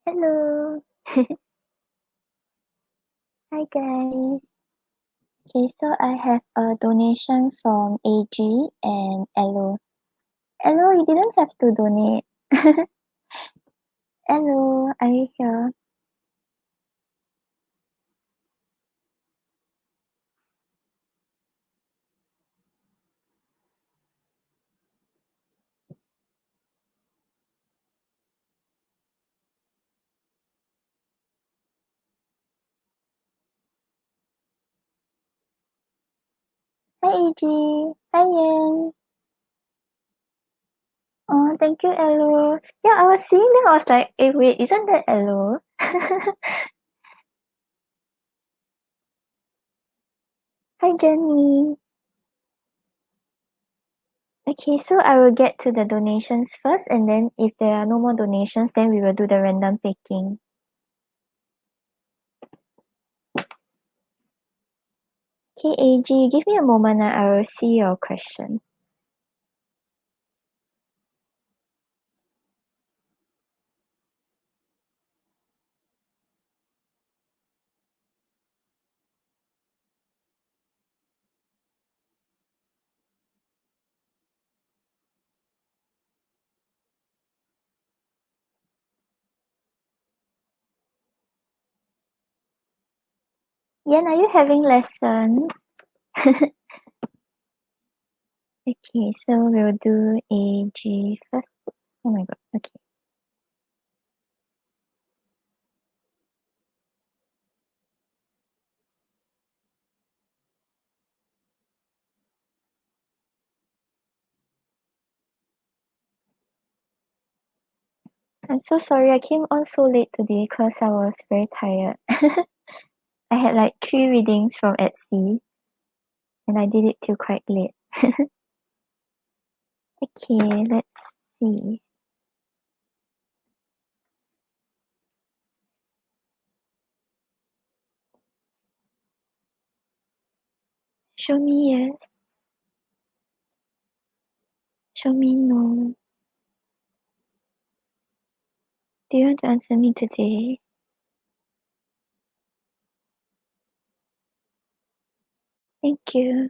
Hello. Hi guys. Okay, so I have a donation from AG and Elo. Elo, you didn't have to donate. Elo, are you here? Hi AG. Hi Yan. Oh, thank you, Elo. Yeah, I was seeing them. I was like, wait, isn't that Elo? Hi Jenny. Okay, so I will get to the donations first, and then if there are no more donations, then we will do the random picking. Okay, AG, give me a moment and I will see your question. Yan, are you having lessons? Okay, so we'll do AG first. Oh my god, okay. I'm so sorry I came on so late today because I was very tired. I had like 3 readings from Etsy and I did it till quite late. Okay, let's see. Show me yes. Show me no. Do you want to answer me today? Thank you.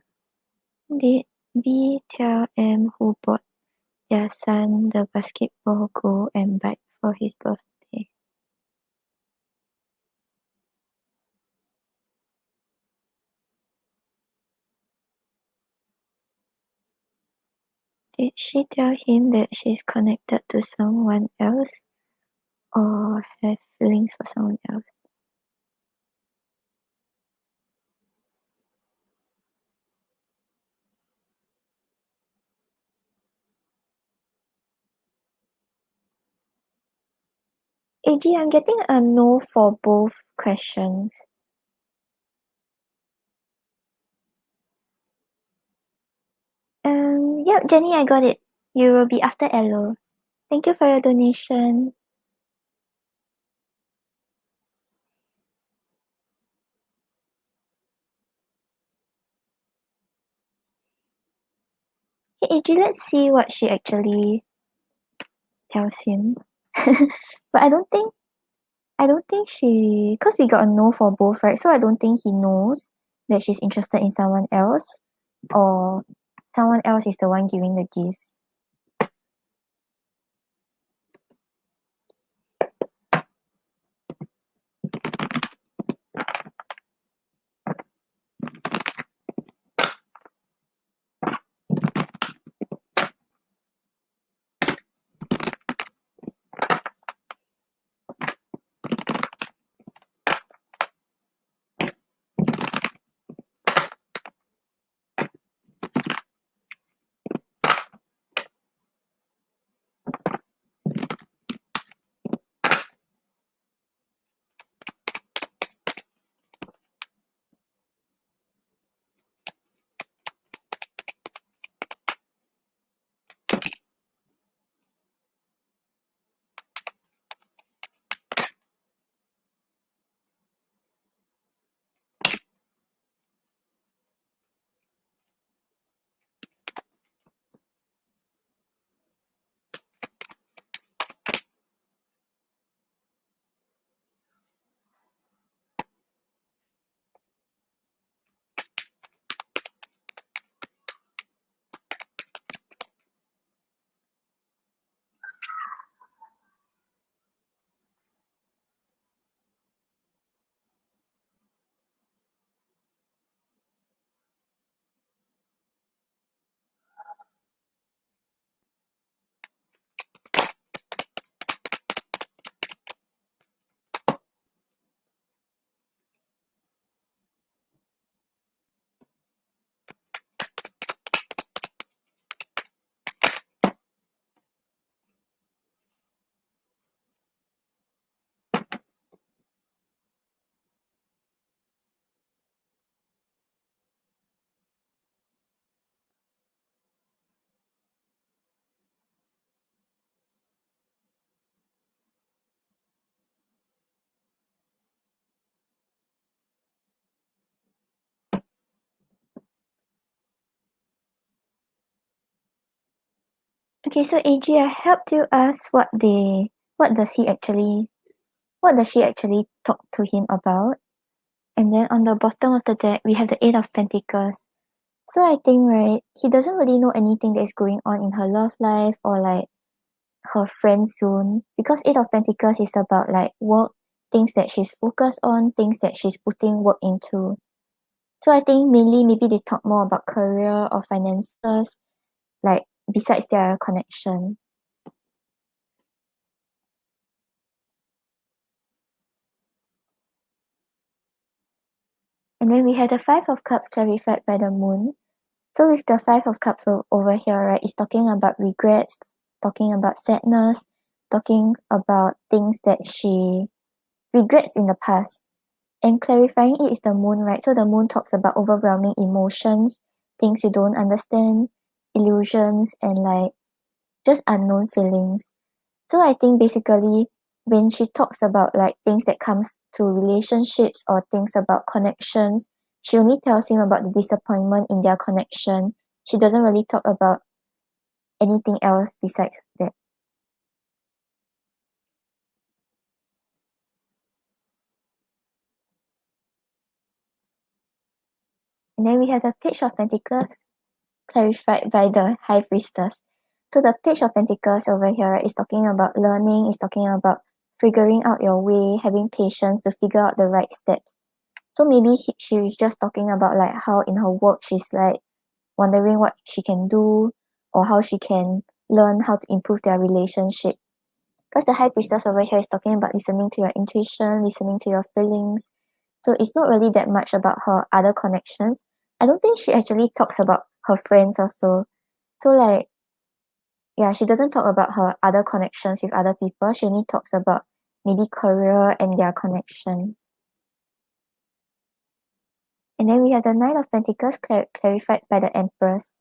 Did B tell M who bought their son the basketball goal and bike for his birthday? Did she tell him that she's connected to someone else or have feelings for someone else? AG, I'm getting a no for both questions. Yeah, Jenny, I got it. You will be after Elo. Thank you for your donation. Hey, AG, let's see what she actually tells him. But I don't think she, because we got a no for both, right? So I don't think he knows that she's interested in someone else, or someone else is the one giving the gifts. Okay, so AG, I helped you ask what does she actually talk to him about? And then on the bottom of the deck, we have the Eight of Pentacles. So I think, right, he doesn't really know anything that is going on in her love life or like her friend zone, because Eight of Pentacles is about like work, things that she's focused on, things that she's putting work into. So I think mainly maybe they talk more about career or finances, like besides their connection. And then we have the Five of Cups clarified by the Moon. So with the Five of Cups over here, right, it's talking about regrets, talking about sadness, talking about things that she regrets in the past. And clarifying it is the Moon, right? So the Moon talks about overwhelming emotions, things you don't understand, illusions, and like just unknown feelings. So I think basically when she talks about like things that comes to relationships or things about connections, she only tells him about the disappointment in their connection. She doesn't really talk about anything else besides that. And then we have the Page of Pentacles clarified by the High Priestess. So the Page of Pentacles over here is talking about learning, is talking about figuring out your way, having patience to figure out the right steps. So maybe she's just talking about like how in her work she's like wondering what she can do or how she can learn how to improve their relationship. Because the High Priestess over here is talking about listening to your intuition, listening to your feelings. So it's not really that much about her other connections. I don't think she actually talks about her friends also. So like, yeah, she doesn't talk about her other connections with other people. She only talks about maybe career and their connection. And then we have the Nine of Pentacles clarified by the Empress.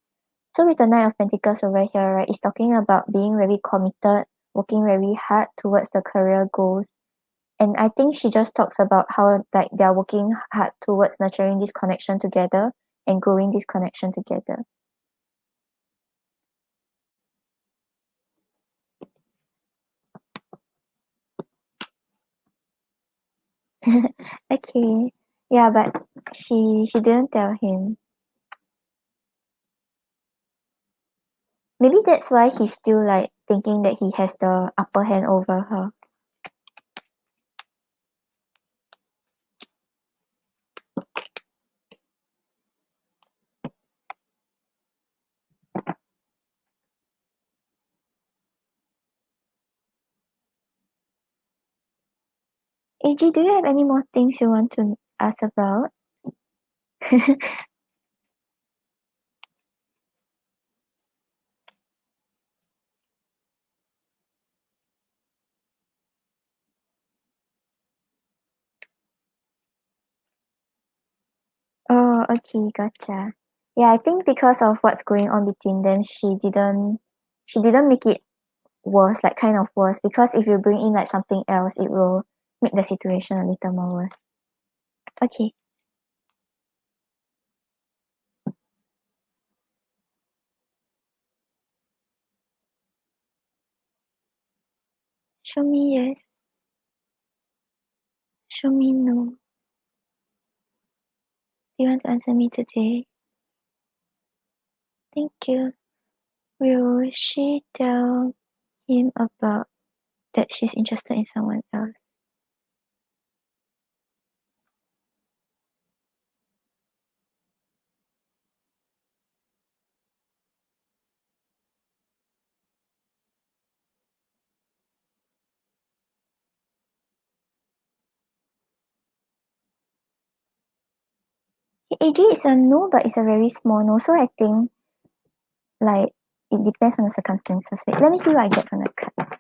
So with the Nine of Pentacles over here, right, it's talking about being very committed, working very hard towards the career goals. And I think she just talks about how like they're working hard towards nurturing this connection together and growing this connection together. Okay. Yeah, but she didn't tell him. Maybe that's why he's still like thinking that he has the upper hand over her. AG, do you have any more things you want to ask about? Oh, okay, gotcha. Yeah, I think because of what's going on between them, she didn't make it worse, like kind of worse, because if you bring in like something else, it will make the situation a little more worse. Okay, show me yes, show me no. Do you want to answer me today? Thank you. Will she tell him about that she's interested in someone else? AG is a no, but it's a very small no, so I think like it depends on the circumstances. Wait, let me see what I get from the cards.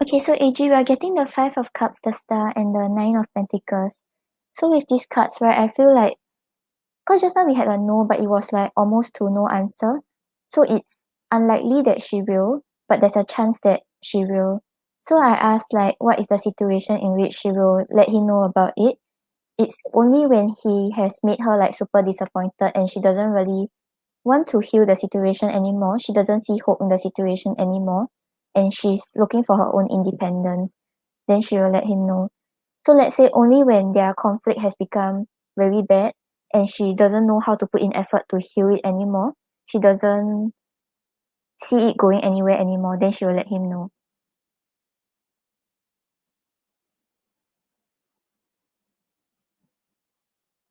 Okay, so AG, we are getting the Five of Cups, the Star, and the Nine of Pentacles. So with these cards, right, I feel like, because just now we had a no, but it was like almost to no answer. So it's unlikely that she will, but there's a chance that she will. So I asked, like, what is the situation in which she will let him know about it? It's only when he has made her like super disappointed and she doesn't really want to heal the situation anymore. She doesn't see hope in the situation anymore. And she's looking for her own independence. Then she will let him know. So let's say only when their conflict has become very bad and she doesn't know how to put in effort to heal it anymore, she doesn't see it going anywhere anymore, then she will let him know.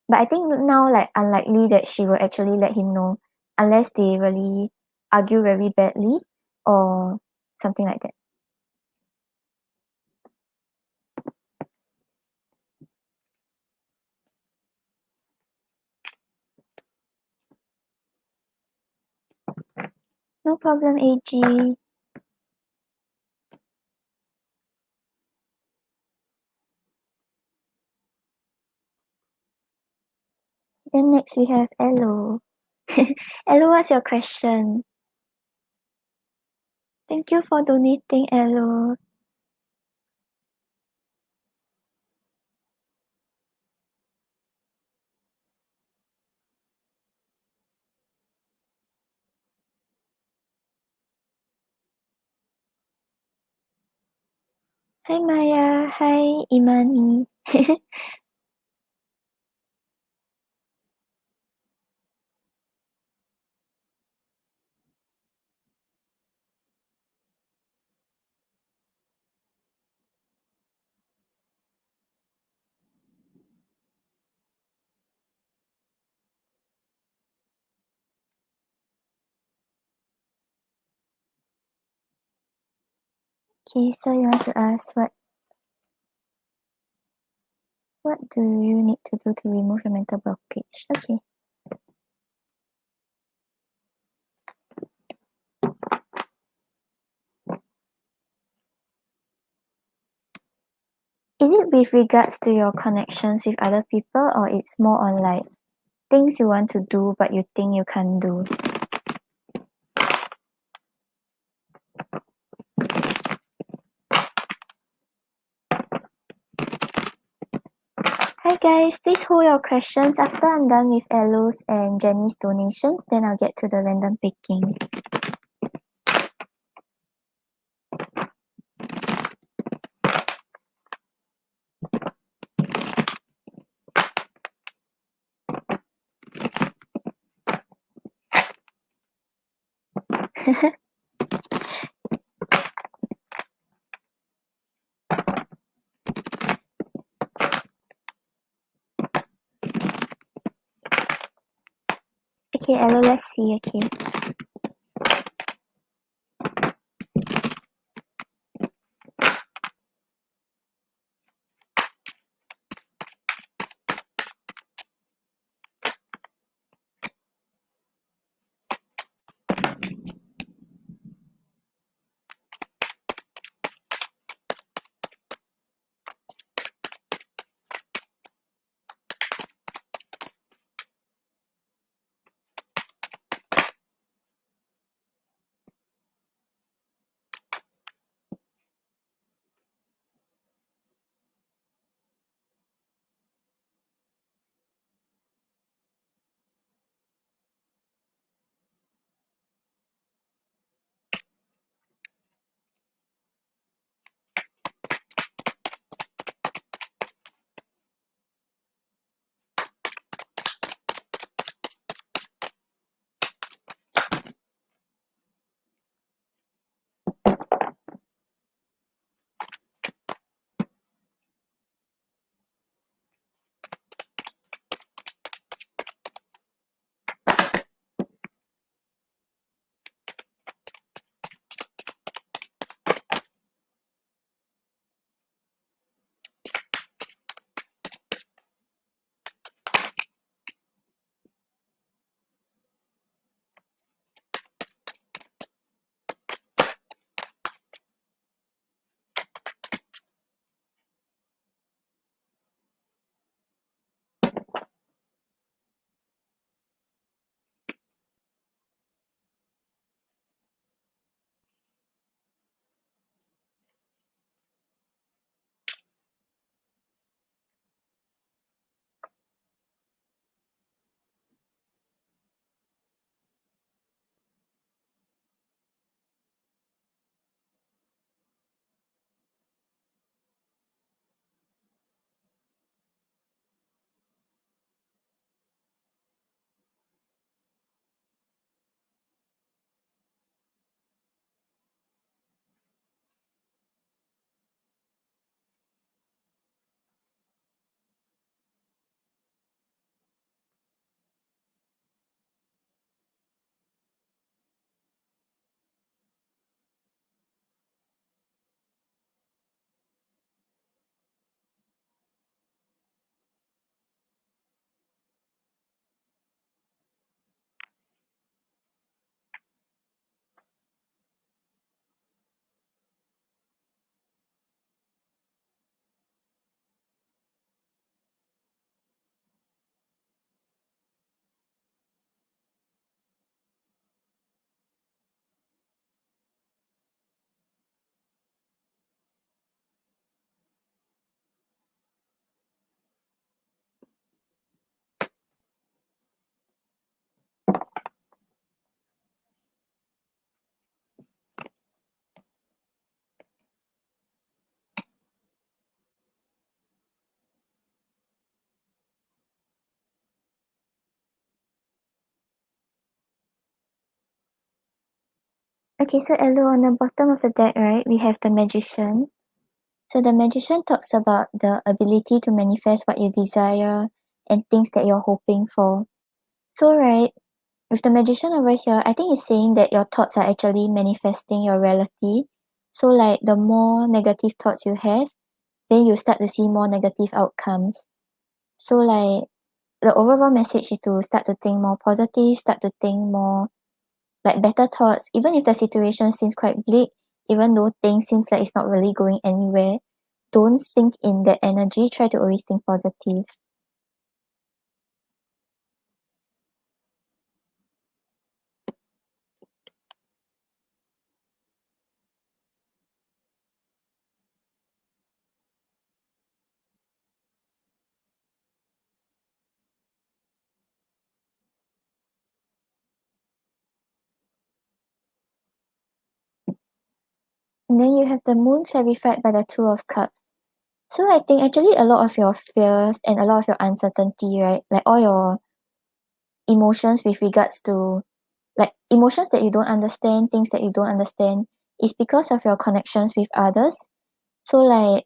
But I think now, like, unlikely that she will actually let him know unless they really argue very badly or something like that. No problem, AG. Then next we have Elo. Elo, what's your question? Thank you for donating, Elo. Hi Maya. Hi Imani. Okay, so you want to ask what do you need to do to remove your mental blockage? Okay. Is it with regards to your connections with other people or it's more on like things you want to do but you think you can't do? Hi guys, please hold your questions after I'm done with Elo's and Jenny's donations, then I'll get to the random picking. Okay, Elo, let's see, okay. Okay, so Elu, on the bottom of the deck, right, we have the Magician. So the Magician talks about the ability to manifest what you desire and things that you're hoping for. So, right, with the Magician over here, I think it's saying that your thoughts are actually manifesting your reality. So, like, the more negative thoughts you have, then you start to see more negative outcomes. So, like, the overall message is to start to think more positive, start to think more like better thoughts, even if the situation seems quite bleak, even though things seems like it's not really going anywhere. Don't sink in that energy. Try to always think positive. And then you have the moon clarified by the Two of Cups. So I think actually a lot of your fears and a lot of your uncertainty, right? Like all your emotions with regards to like emotions that you don't understand, things that you don't understand, is because of your connections with others. So like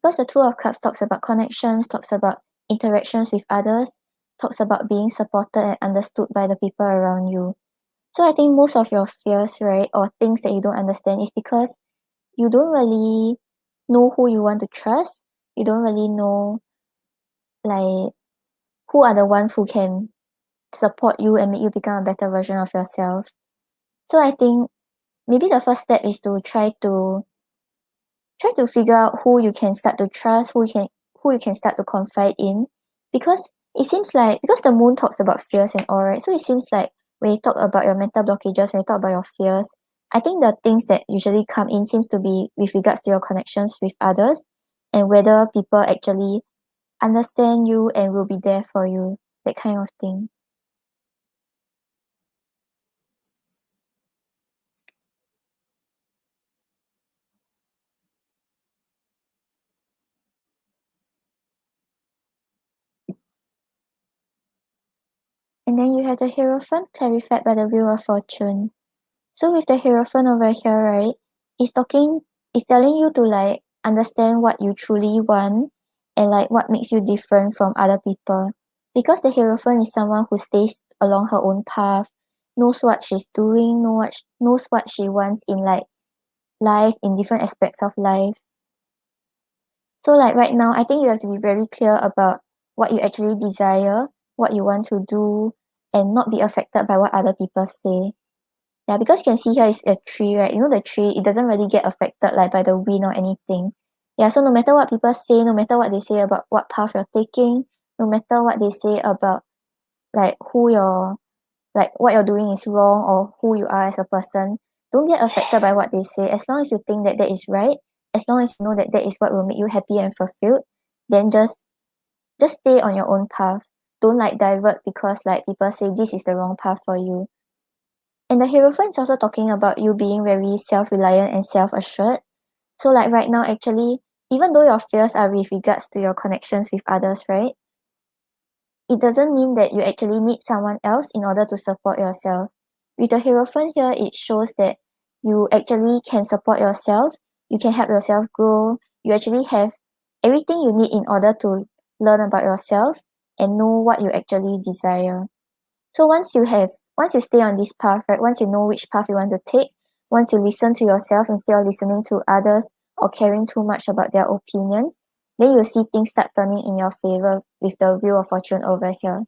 because the Two of Cups talks about connections, talks about interactions with others, talks about being supported and understood by the people around you. So I think most of your fears, right, or things that you don't understand is because you don't really know who you want to trust. You don't really know like who are the ones who can support you and make you become a better version of yourself. So I think maybe the first step is to try to figure out who you can start to trust, who you can start to confide in. Because it seems like because the moon talks about fears and all right, so it seems like when you talk about your mental blockages, when you talk about your fears, I think the things that usually come in seems to be with regards to your connections with others and whether people actually understand you and will be there for you, that kind of thing. And then you have the Hierophant clarified by the Wheel of Fortune. So with the Hierophant over here, right, it's telling you to like understand what you truly want and like what makes you different from other people. Because the Hierophant is someone who stays along her own path, knows what she's doing, knows what she wants in like life, in different aspects of life. So like right now, I think you have to be very clear about what you actually desire, what you want to do, and not be affected by what other people say. Yeah, because you can see here is a tree, right? You know the tree, it doesn't really get affected like by the wind or anything. Yeah, so no matter what people say, no matter what they say about what path you're taking, no matter what they say about like who you're like what you're doing is wrong or who you are as a person, don't get affected by what they say. As long as you think that that is right, as long as you know that that is what will make you happy and fulfilled, then just stay on your own path. Don't like divert because like people say this is the wrong path for you. And the Hierophant is also talking about you being very self-reliant and self-assured. So like right now, actually, even though your fears are with regards to your connections with others, right? It doesn't mean that you actually need someone else in order to support yourself. With the Hierophant here, it shows that you actually can support yourself, you can help yourself grow, you actually have everything you need in order to learn about yourself and know what you actually desire. So once you stay on this path, right, once you know which path you want to take, once you listen to yourself instead of listening to others or caring too much about their opinions, then you'll see things start turning in your favor with the Wheel of Fortune over here.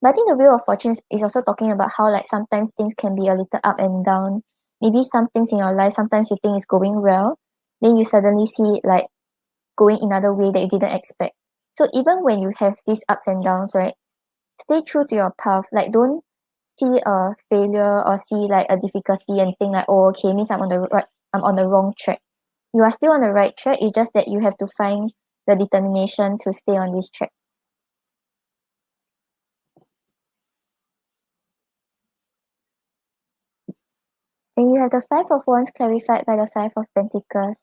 But I think the Wheel of Fortune is also talking about how like sometimes things can be a little up and down. Maybe some things in your life, sometimes you think it's going well, then you suddenly see it like going another way that you didn't expect. So even when you have these ups and downs, right, stay true to your path. Like don't see a failure or see like a difficulty and think like, oh, okay, means I'm on the wrong track. You are still on the right track. It's just that you have to find the determination to stay on this track. Then you have the Five of Wands clarified by the Five of Pentacles.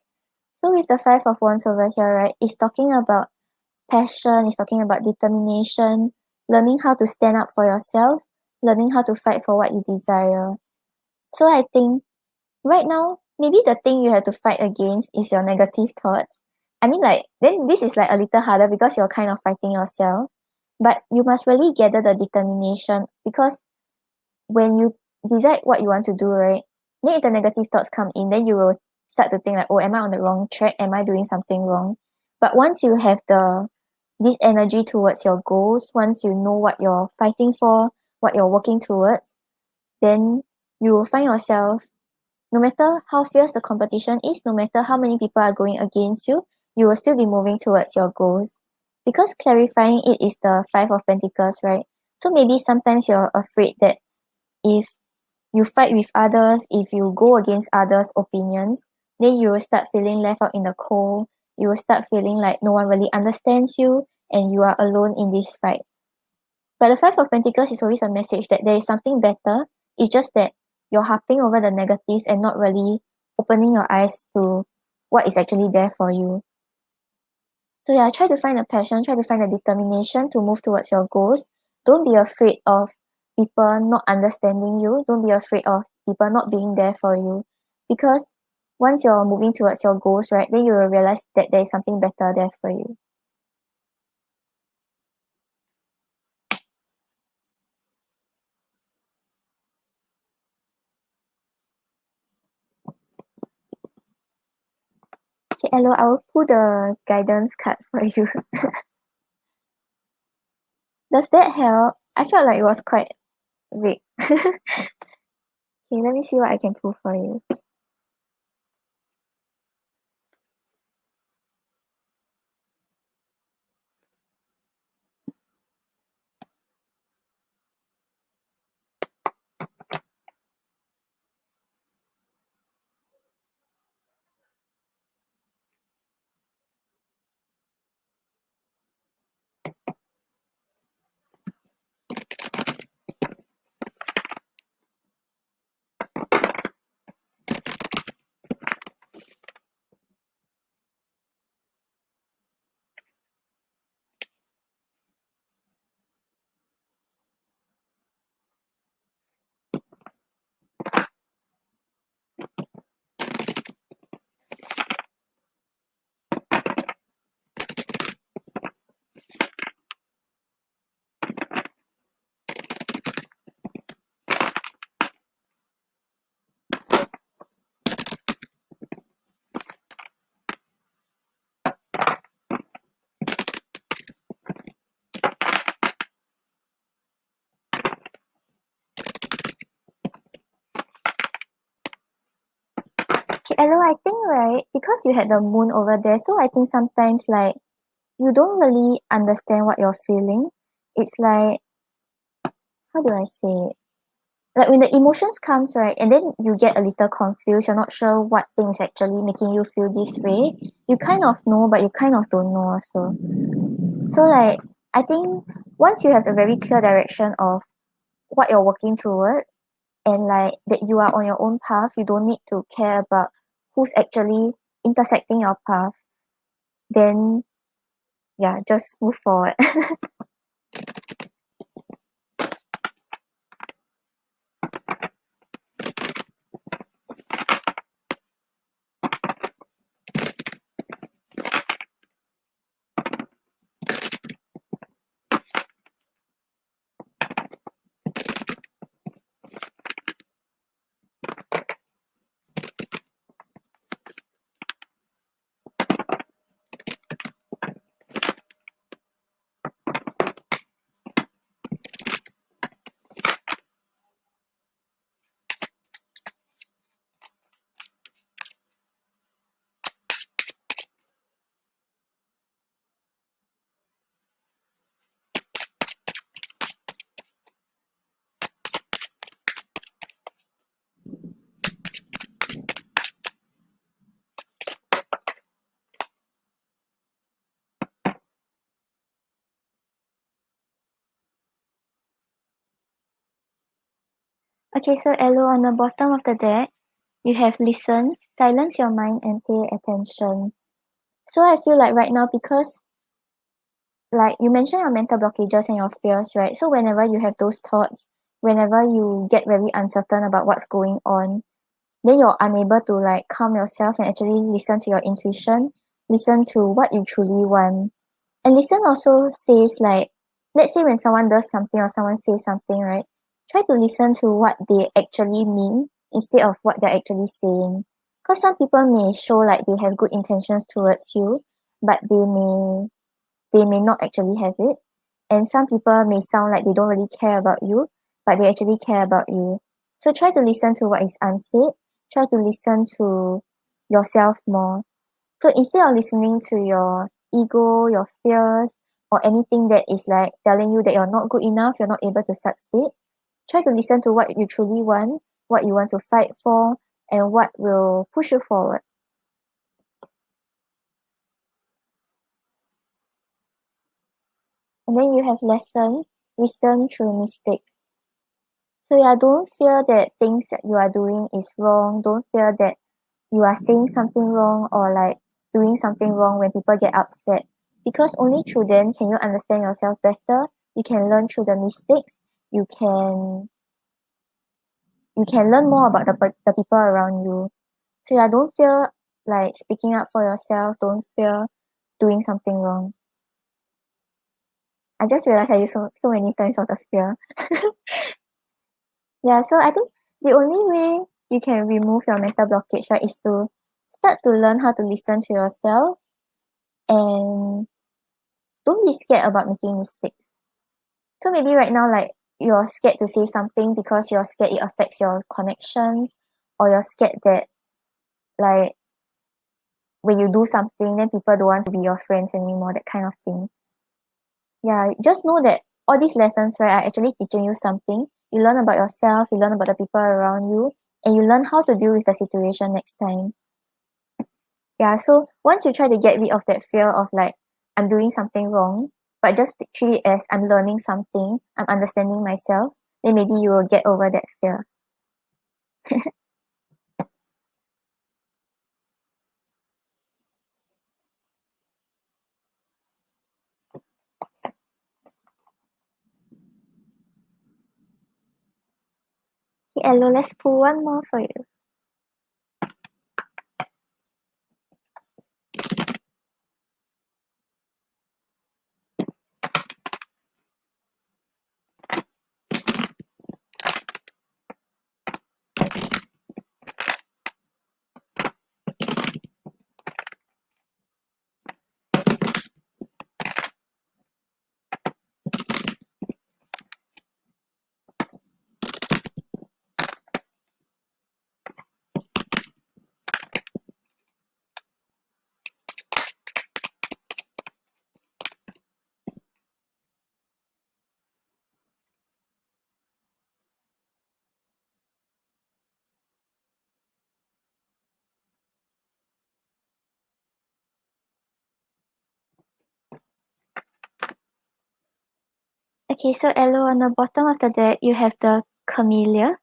So with the Five of Wands over here, right, it's talking about passion, it's talking about determination, learning how to stand up for yourself, learning how to fight for what you desire. So I think right now, maybe the thing you have to fight against is your negative thoughts. I mean, like, then this is like a little harder because you're kind of fighting yourself. But you must really gather the determination because when you decide what you want to do, right? Then if the negative thoughts come in, then you will start to think like, oh, am I on the wrong track? Am I doing something wrong? But once you have this energy towards your goals, once you know what you're fighting for, what you're working towards, then you will find yourself, no matter how fierce the competition is, no matter how many people are going against you, you will still be moving towards your goals. Because clarifying it is the Five of Pentacles, right? So maybe sometimes you're afraid that if you fight with others, if you go against others' opinions, then you will start feeling left out in the cold. You will start feeling like no one really understands you and you are alone in this fight. But the Five of Pentacles is always a message that there is something better. It's just that you're harping over the negatives and not really opening your eyes to what is actually there for you. So yeah, try to find a passion, try to find a determination to move towards your goals. Don't be afraid of people not understanding you. Don't be afraid of people not being there for you. Because once you're moving towards your goals, right, then you will realize that there is something better there for you. Okay, Elo, I will pull the guidance card for you. Does that help? I felt like it was quite vague. Okay, let me see what I can pull for you. Okay, Elo, I think, right, because you had the moon over there, so I think sometimes, like, you don't really understand what you're feeling. It's like, how do I say it? Like when the emotions comes, right, and then you get a little confused, you're not sure what things actually making you feel this way. You kind of know, but you kind of don't know also. So like, I think once you have the very clear direction of what you're working towards and like that you are on your own path, you don't need to care about who's actually intersecting your path, then yeah, just move forward. Okay, so Elo, on the bottom of the deck, you have listen, silence your mind, and pay attention. So I feel like right now, because like you mentioned your mental blockages and your fears, right? So whenever you have those thoughts, whenever you get very uncertain about what's going on, then you're unable to like calm yourself and actually listen to your intuition, listen to what you truly want. And listen also says like, let's say when someone does something or someone says something, right? Try to listen to what they actually mean instead of what they're actually saying. Because some people may show like they have good intentions towards you, but they may not actually have it. And some people may sound like they don't really care about you, but they actually care about you. So try to listen to what is unsaid. Try to listen to yourself more. So instead of listening to your ego, your fears, or anything that is like telling you that you're not good enough, you're not able to succeed, try to listen to what you truly want, what you want to fight for, and what will push you forward. And then you have lesson, wisdom through mistakes. So yeah, don't fear that things that you are doing is wrong. Don't fear that you are saying something wrong or like doing something wrong when people get upset. Because only through then can you understand yourself better. You can learn through the mistakes. You can learn more about the people around you. So yeah, don't fear like speaking up for yourself. Don't fear doing something wrong. I just realized I use so many times of the fear. Yeah, so I think the only way you can remove your mental blockage, right, is to start to learn how to listen to yourself and don't be scared about making mistakes. So maybe right now, like you're scared to say something because you're scared it affects your connections, or you're scared that like when you do something, then people don't want to be your friends anymore, that kind of thing. Yeah, just know that all these lessons, right, are actually teaching you something. You learn about yourself, you learn about the people around you, and you learn how to deal with the situation next time. Yeah, so once you try to get rid of that fear of like, I'm doing something wrong, but just treat it as I'm learning something, I'm understanding myself, then maybe you will get over that fear. Okay, Elo, let's pull one more for you. Okay, so Elo, on the bottom of the deck, you have the Camellia,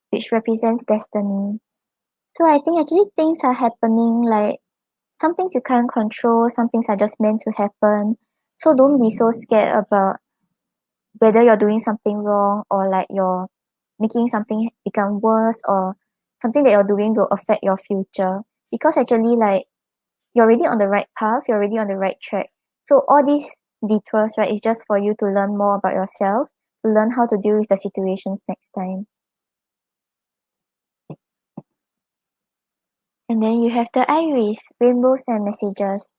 which represents destiny. So I think actually things are happening like some things you can't control, some things are just meant to happen. So don't be so scared about whether you're doing something wrong or like you're making something become worse or something that you're doing will affect your future. Because actually like you're already on the right path, you're already on the right track. So all these detours, right, is just for you to learn more about yourself, to learn how to deal with the situations next time. And then you have the iris, rainbows and messages.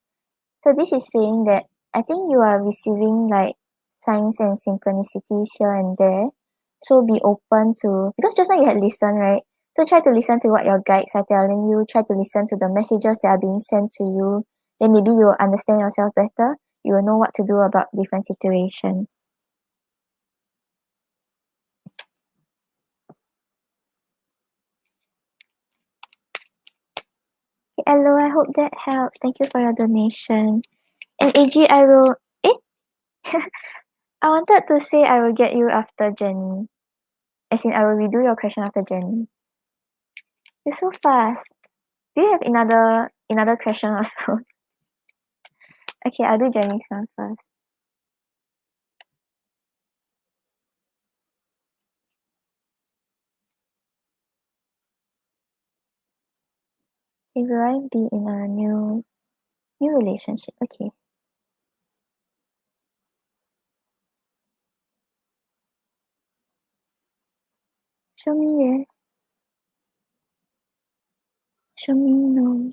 So this is saying that I think you are receiving like signs and synchronicities here and there. So be open to, because just now you had listened, right? So try to listen to what your guides are telling you. Try to listen to the messages that are being sent to you. Then maybe you will understand yourself better. You will know what to do about different situations. Okay, hello, I hope that helps. Thank you for your donation. And AG, I will. Eh? I wanted to say I will get you after Jenny. As in, I will redo your question after Jenny. You're so fast. Do you have another question also? Okay, I'll do Jenny's one first. Okay, will I be in a new relationship? Okay. Show me yes. Show me no.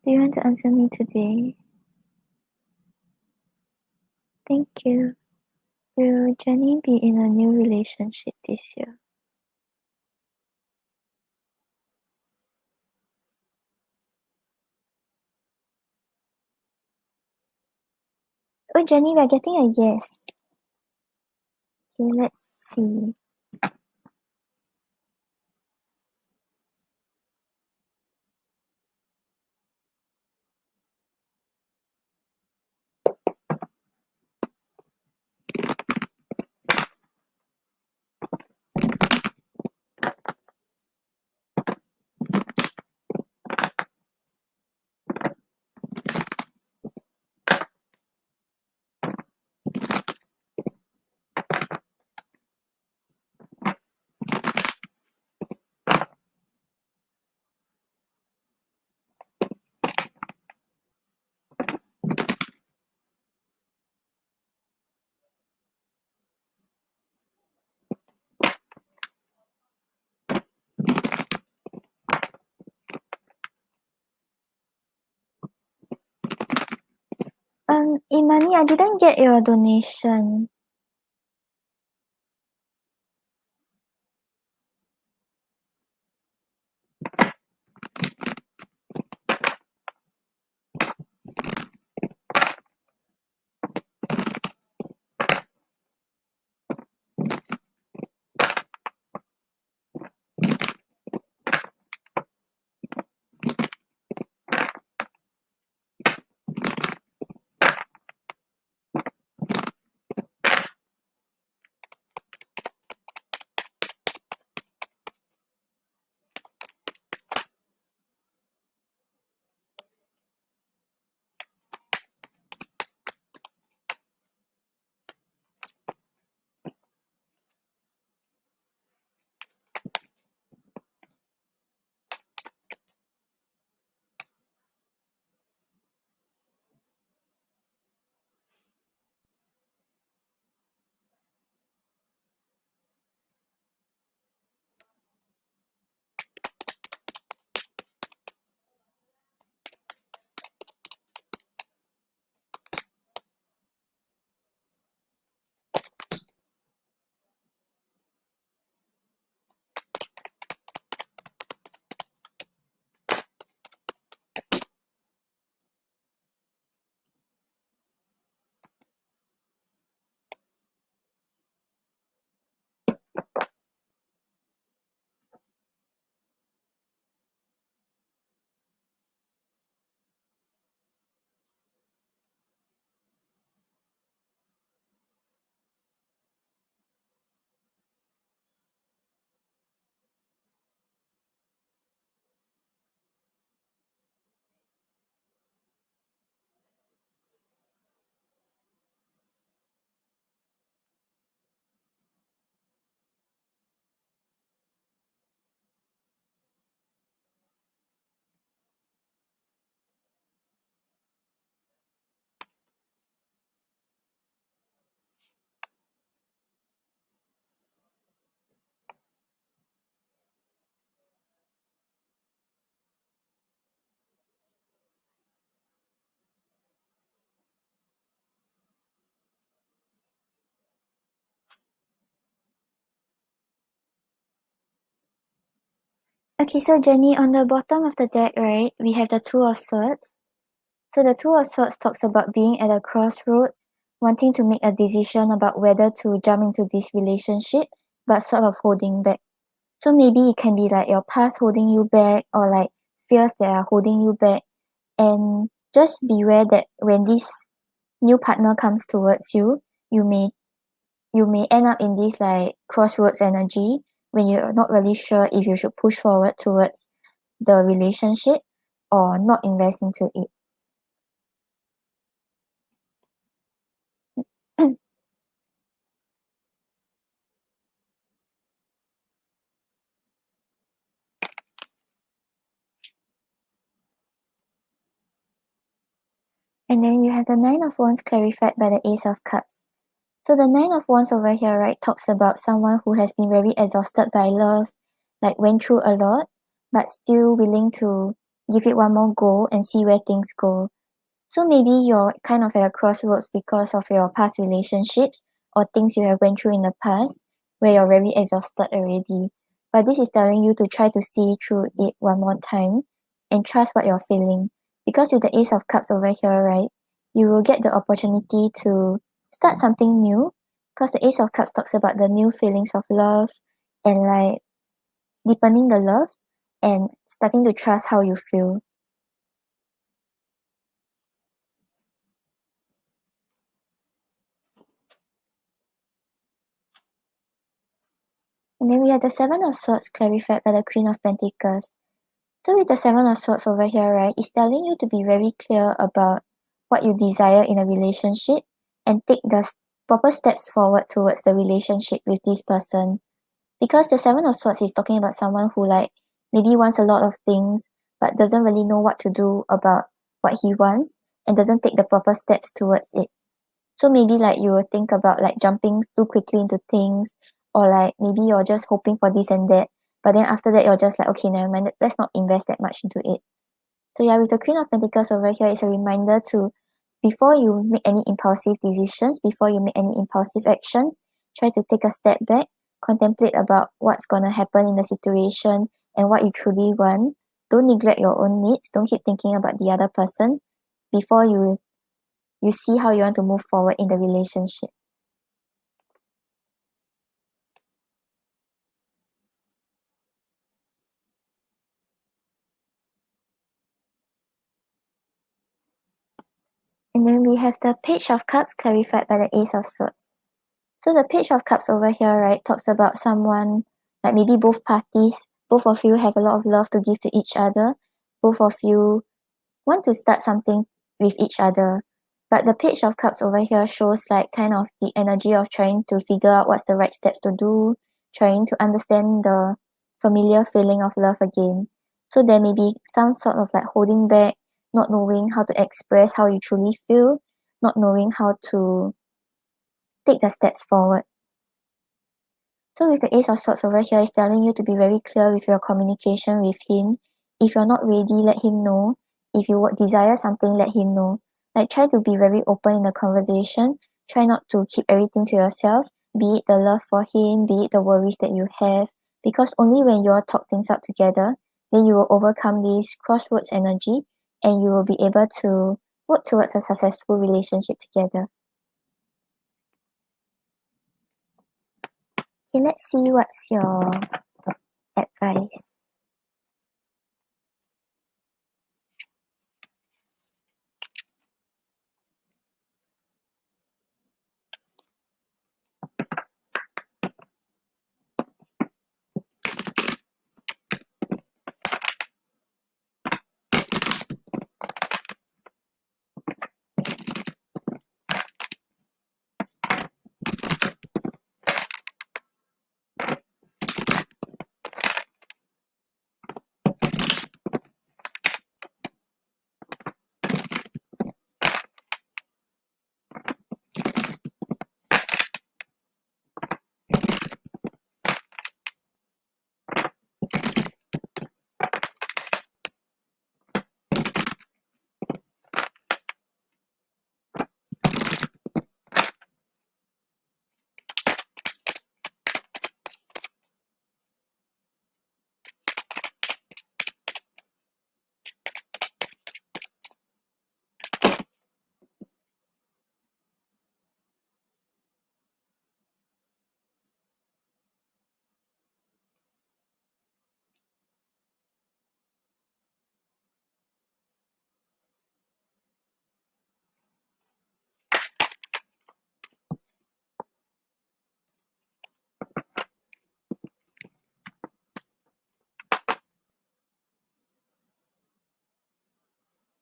Do you want to answer me today? Thank you. Will Jenny be in a new relationship this year? Oh, Jenny, we're getting a yes. Okay, let's see. Imani, I didn't get your donation. Okay, so Jenny, on the bottom of the deck, right, we have the Two of Swords. So the Two of Swords talks about being at a crossroads, wanting to make a decision about whether to jump into this relationship, but sort of holding back. So maybe it can be like your past holding you back, or like fears that are holding you back. And just beware that when this new partner comes towards you, you may end up in this like crossroads energy when you're not really sure if you should push forward towards the relationship or not invest into it. And then you have the Nine of Wands clarified by the Ace of Cups. So the Nine of Wands over here, right, talks about someone who has been very exhausted by love, like went through a lot, but still willing to give it one more go and see where things go. So maybe you're kind of at a crossroads because of your past relationships or things you have went through in the past where you're very exhausted already. But this is telling you to try to see through it one more time and trust what you're feeling. Because with the Ace of Cups over here, right, you will get the opportunity to start something new. Because the Ace of Cups talks about the new feelings of love and like deepening the love and starting to trust how you feel. And then we have the Seven of Swords clarified by the Queen of Pentacles. So with the Seven of Swords over here, right, it's telling you to be very clear about what you desire in a relationship and take the proper steps forward towards the relationship with this person. Because the Seven of Swords is talking about someone who like maybe wants a lot of things but doesn't really know what to do about what he wants and doesn't take the proper steps towards it. So maybe like you will think about like jumping too quickly into things or like maybe you're just hoping for this and that, but then after that you're just like, okay, never mind, let's not invest that much into it. So yeah, with the Queen of Pentacles over here, it's a reminder to, before you make any impulsive decisions, before you make any impulsive actions, try to take a step back, contemplate about what's gonna happen in the situation and what you truly want. Don't neglect your own needs. Don't keep thinking about the other person before you see how you want to move forward in the relationship. And then we have the Page of Cups clarified by the Ace of Swords. So the Page of Cups over here, right, talks about someone, like maybe both parties, both of you have a lot of love to give to each other. Both of you want to start something with each other. But the Page of Cups over here shows like kind of the energy of trying to figure out what's the right steps to do, trying to understand the familiar feeling of love again. So there may be some sort of like holding back, not knowing how to express how you truly feel, not knowing how to take the steps forward. So with the Ace of Swords over here, it's telling you to be very clear with your communication with him. If you're not ready, let him know. If you desire something, let him know. Like try to be very open in the conversation. Try not to keep everything to yourself, be it the love for him, be it the worries that you have. Because only when you all talk things out together, then you will overcome this crossroads energy and you will be able to work towards a successful relationship together. Okay, let's see what's your advice.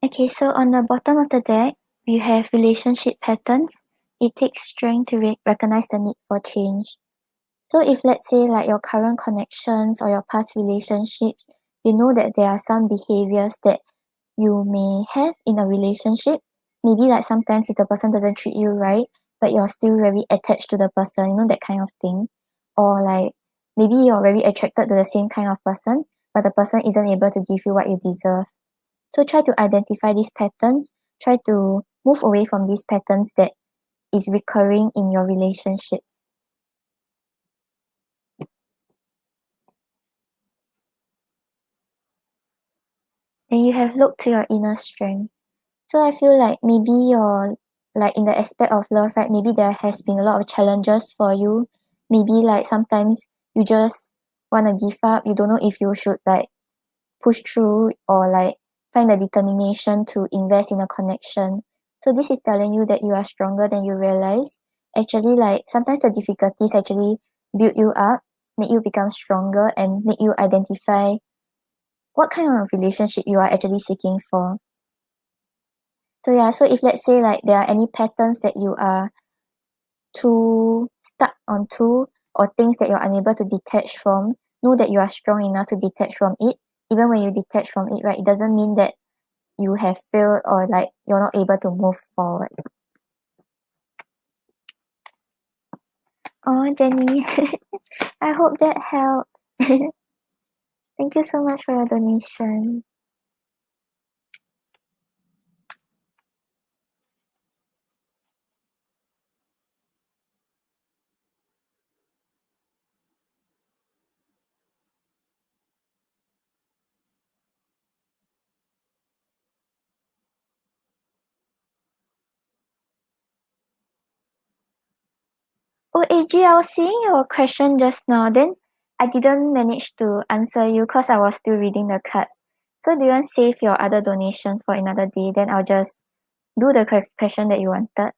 Okay, so on the bottom of the deck, you have relationship patterns. It takes strength to recognize the need for change. So if let's say like your current connections or your past relationships, you know that there are some behaviors that you may have in a relationship maybe like sometimes if the person doesn't treat you right, but you're still very attached to the person, you know, that kind of thing. Or like maybe you're very attracted to the same kind of person, but the person isn't able to give you what you deserve. So try to identify these patterns, try to move away from these patterns that is recurring in your relationships. And you have looked to your inner strength. So I feel like maybe you're like in the aspect of love, right? Maybe there has been a lot of challenges for you. Maybe like sometimes you just want to give up. You don't know if you should like push through or like find the determination to invest in a connection. So this is telling you that you are stronger than you realize. Actually, like sometimes the difficulties actually build you up, make you become stronger, and make you identify what kind of relationship you are actually seeking for. So yeah, so if let's say like there are any patterns that you are too stuck onto or things that you're unable to detach from, know that you are strong enough to detach from it. Even when you detach from it, right, it doesn't mean that you have failed or like you're not able to move forward. Oh, Jenny, I hope that helped. Thank you so much for your donation. Oh, AG, I was seeing your question just now. Then I didn't manage to answer you because I was still reading the cards. So do you want to save your other donations for another day? Then I'll just do the question that you wanted.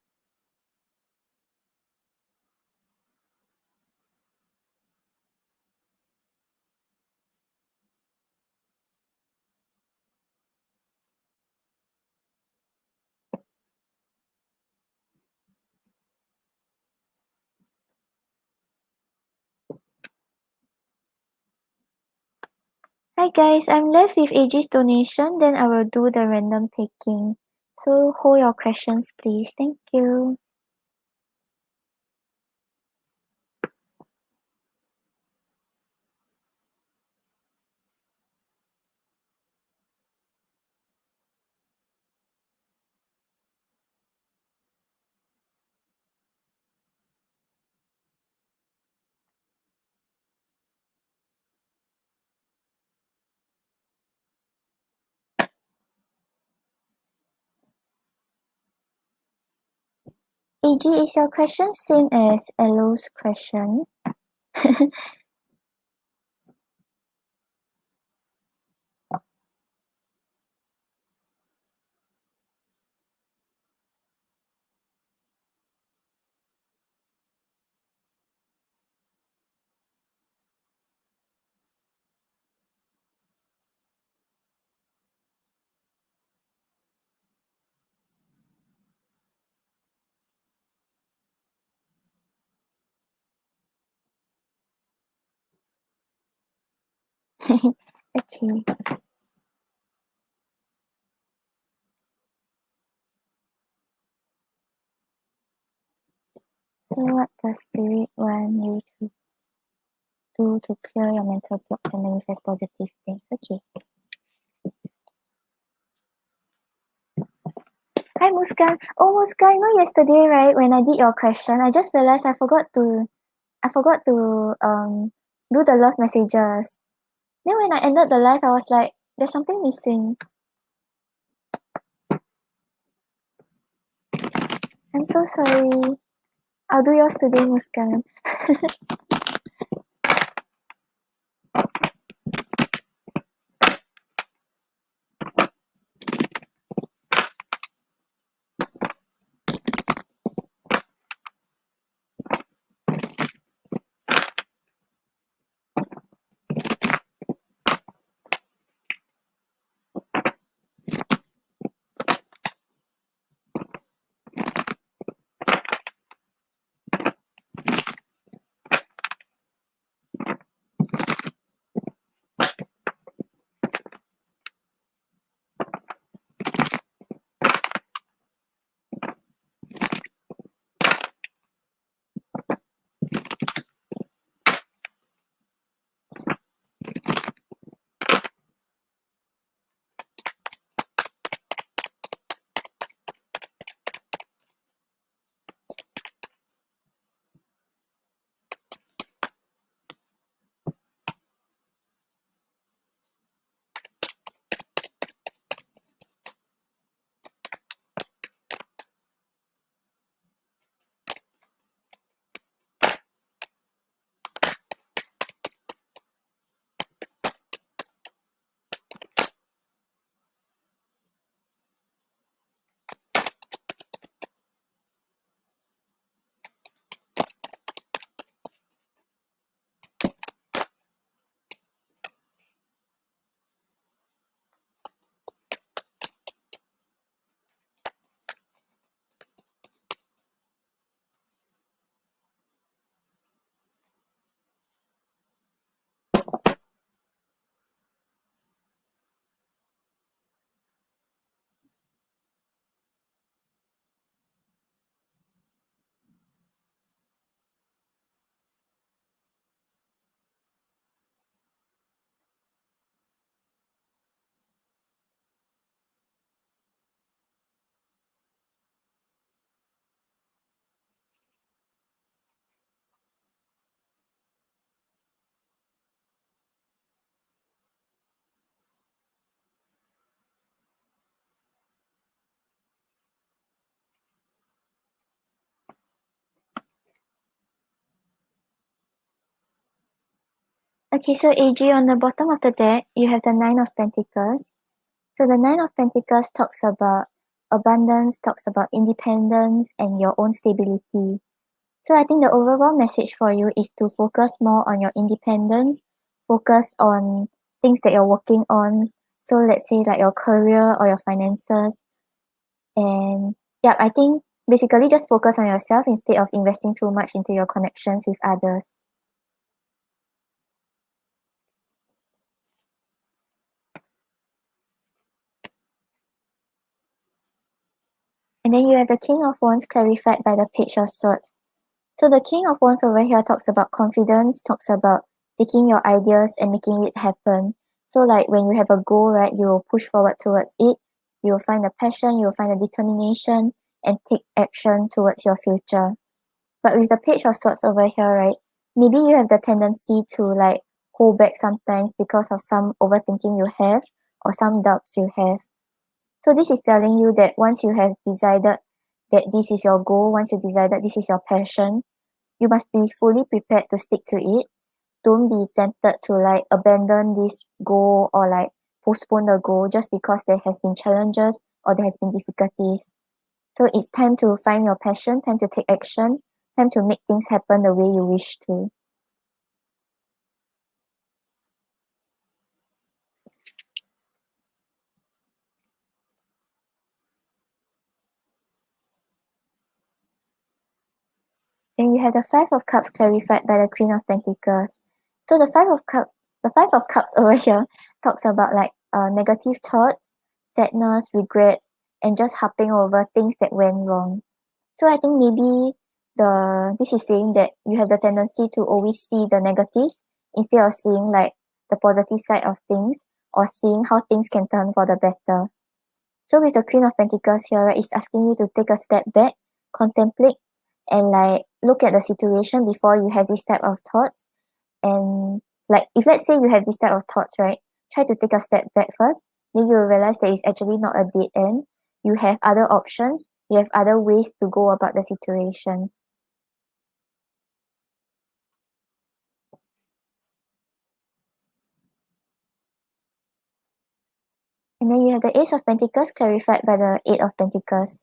Hi guys, I'm left with AG's donation. Then I will do the random picking. So hold your questions, please. Thank you. AG, is your question same as Elo's question? Okay. So what does spirit want you to do to clear your mental blocks and manifest positive things? Okay. Hi Muskan. Oh Muskan, you know yesterday, right, when I did your question, I just realized I forgot to do the love messages. Then when I ended the live, I was like, there's something missing. I'm so sorry. I'll do yours today, Muskan. Okay, so AG, on the bottom of the deck, you have the Nine of Pentacles. So the Nine of Pentacles talks about abundance, talks about independence and your own stability. So I think the overall message for you is to focus more on your independence, focus on things that you're working on. So let's say like your career or your finances. And yeah, I think basically just focus on yourself instead of investing too much into your connections with others. And then you have the King of Wands clarified by the Page of Swords. So the King of Wands over here talks about confidence, talks about taking your ideas and making it happen. So like when you have a goal, right, you will push forward towards it. You will find the passion, you will find the determination and take action towards your future. But with the Page of Swords over here, right, maybe you have the tendency to like hold back sometimes because of some overthinking you have or some doubts you have. So this is telling you that once you have decided that this is your goal, once you decided this is your passion, you must be fully prepared to stick to it. Don't be tempted to like abandon this goal or like postpone the goal just because there has been challenges or there has been difficulties. So it's time to find your passion, time to take action, time to make things happen the way you wish to. Then you have the Five of Cups clarified by the Queen of Pentacles. So the Five of Cups over here talks about like negative thoughts, sadness, regrets, and just harping over things that went wrong. So I think maybe this is saying that you have the tendency to always see the negatives instead of seeing like the positive side of things or seeing how things can turn for the better. So with the Queen of Pentacles here, right, it's asking you to take a step back, contemplate, and like look at the situation before you have this type of thoughts. And like if let's say you have this type of thoughts, right, try to take a step back first. Then you will realize that it's actually not a dead end. You have other options. You have other ways to go about the situations. And then you have the Ace of Pentacles clarified by the Eight of Pentacles.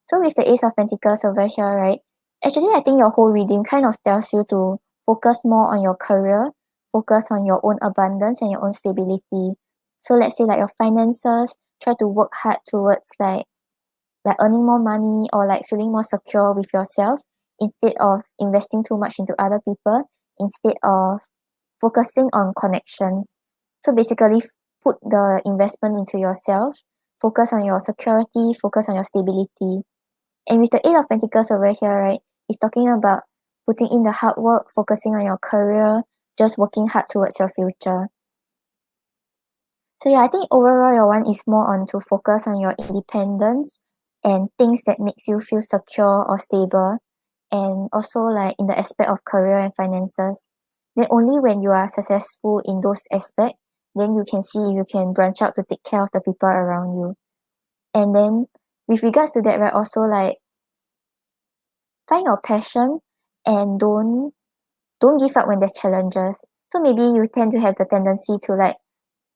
So with the Ace of Pentacles over here, right, actually I think your whole reading kind of tells you to focus more on your career, focus on your own abundance and your own stability. So let's say like your finances, try to work hard towards like earning more money or like feeling more secure with yourself instead of investing too much into other people, instead of focusing on connections. So basically put the investment into yourself, focus on your security, focus on your stability. And with the Eight of Pentacles over here, right, it's talking about putting in the hard work, focusing on your career, just working hard towards your future. So yeah, I think overall your one is more on to focus on your independence and things that makes you feel secure or stable, and also like in the aspect of career and finances. Then only when you are successful in those aspects, then you can see if you can branch out to take care of the people around you. And then with regards to that, right, also like find your passion and don't give up when there's challenges. So maybe you tend to have the tendency to like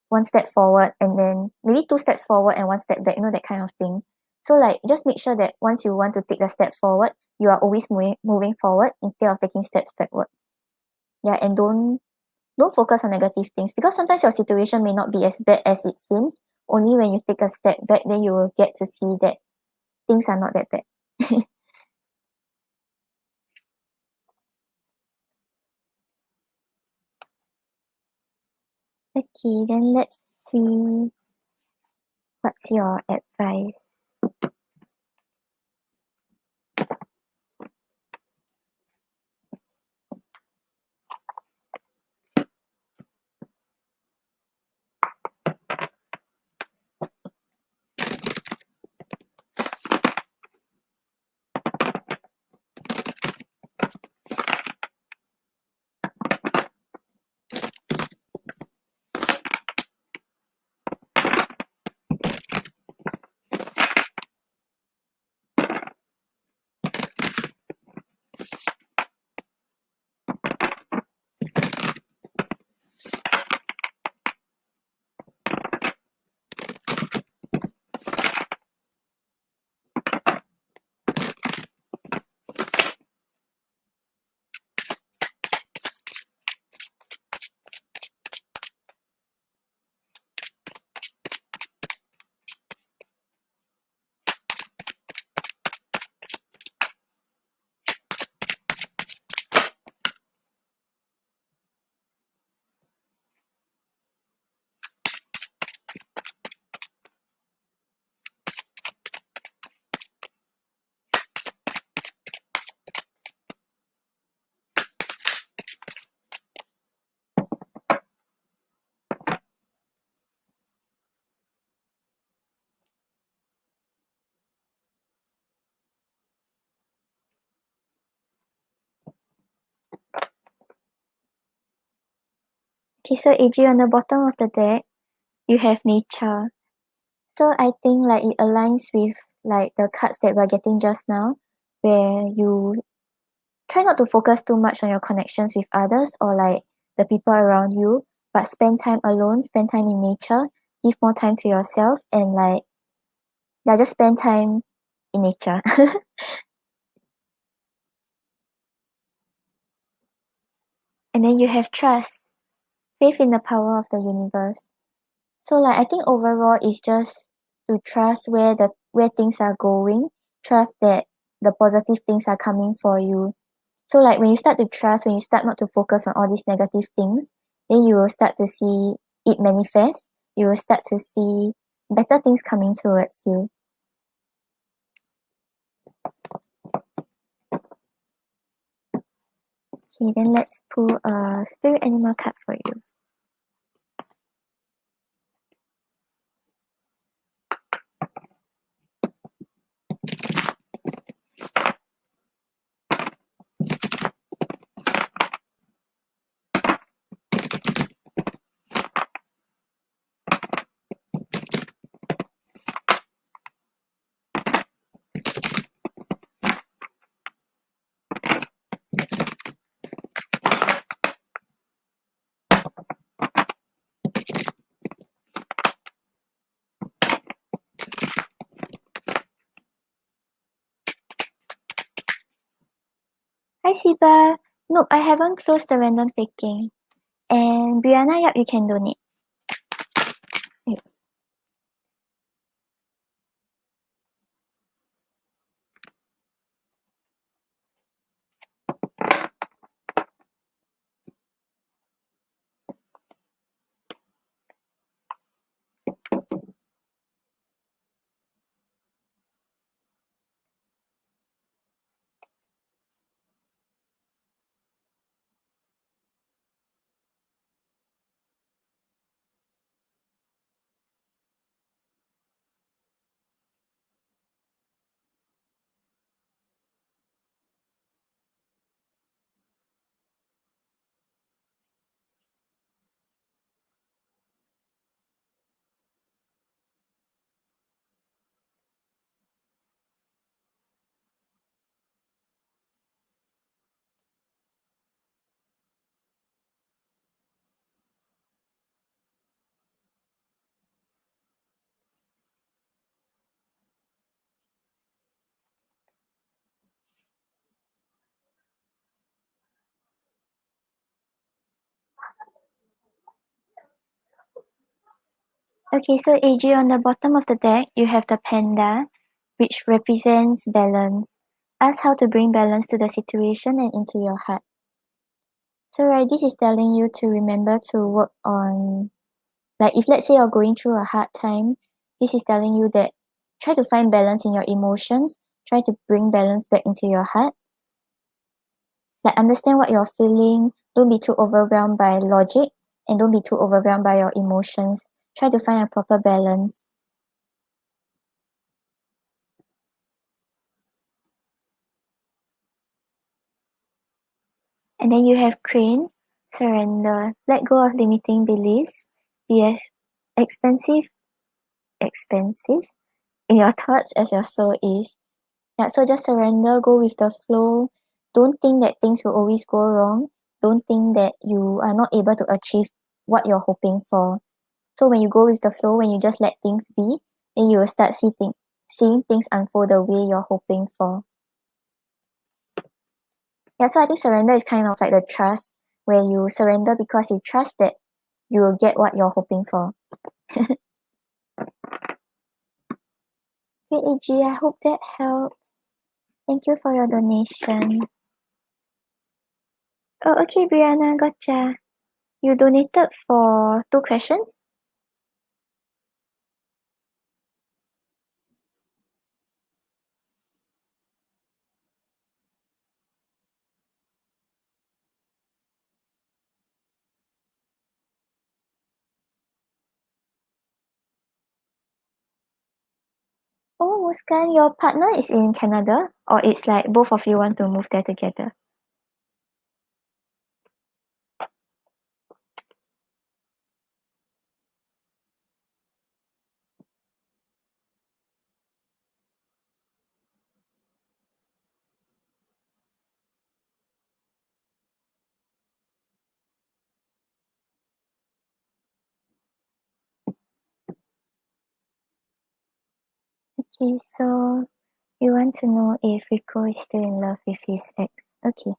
one step forward and then maybe two steps forward and one step back, that kind of thing. So like just make sure that once you want to take a step forward, you are always moving forward instead of taking steps backward. Yeah, and don't focus on negative things because sometimes your situation may not be as bad as it seems. Only when you take a step back, then you will get to see that things are not that bad. Okay, then let's see what's your advice. Okay, so AG, on the bottom of the deck, you have nature. So I think like it aligns with like the cards that we're getting just now, where you try not to focus too much on your connections with others or like the people around you, but spend time alone, spend time in nature, give more time to yourself, and like, yeah, just spend time in nature. And then you have trust, faith in the power of the universe. So like I think overall it's just to trust where things are going, trust that the positive things are coming for you. So like when you start to trust, when you start not to focus on all these negative things, then you will start to see it manifest. You will start to see better things coming towards you. Okay, then let's pull a spirit animal card for you. Hi Siba. Nope, I haven't closed the random picking. And Brianna, yep, you can donate. Yep. Okay, so AG, on the bottom of the deck, you have the panda, which represents balance. Ask how to bring balance to the situation and into your heart. So right, this is telling you to remember to work on, like if let's say you're going through a hard time, this is telling you that try to find balance in your emotions, try to bring balance back into your heart. Like understand what you're feeling, don't be too overwhelmed by logic, and don't be too overwhelmed by your emotions. Try to find a proper balance. And then you have crane, surrender, let go of limiting beliefs, be as expensive in your thoughts as your soul is. Yeah, so just surrender, go with the flow. Don't think that things will always go wrong. Don't think that you are not able to achieve what you're hoping for. So when you go with the flow, when you just let things be, then you will start seeing things unfold the way you're hoping for. Yeah, so I think surrender is kind of like the trust, where you surrender because you trust that you will get what you're hoping for. Okay, AG, I hope that helps. Thank you for your donation. Oh, okay, Brianna, gotcha. You donated for 2 questions? Oh, Muskan, your partner is in Canada? Or it's like both of you want to move there together? Okay, so you want to know if Rico is still in love with his ex. Okay.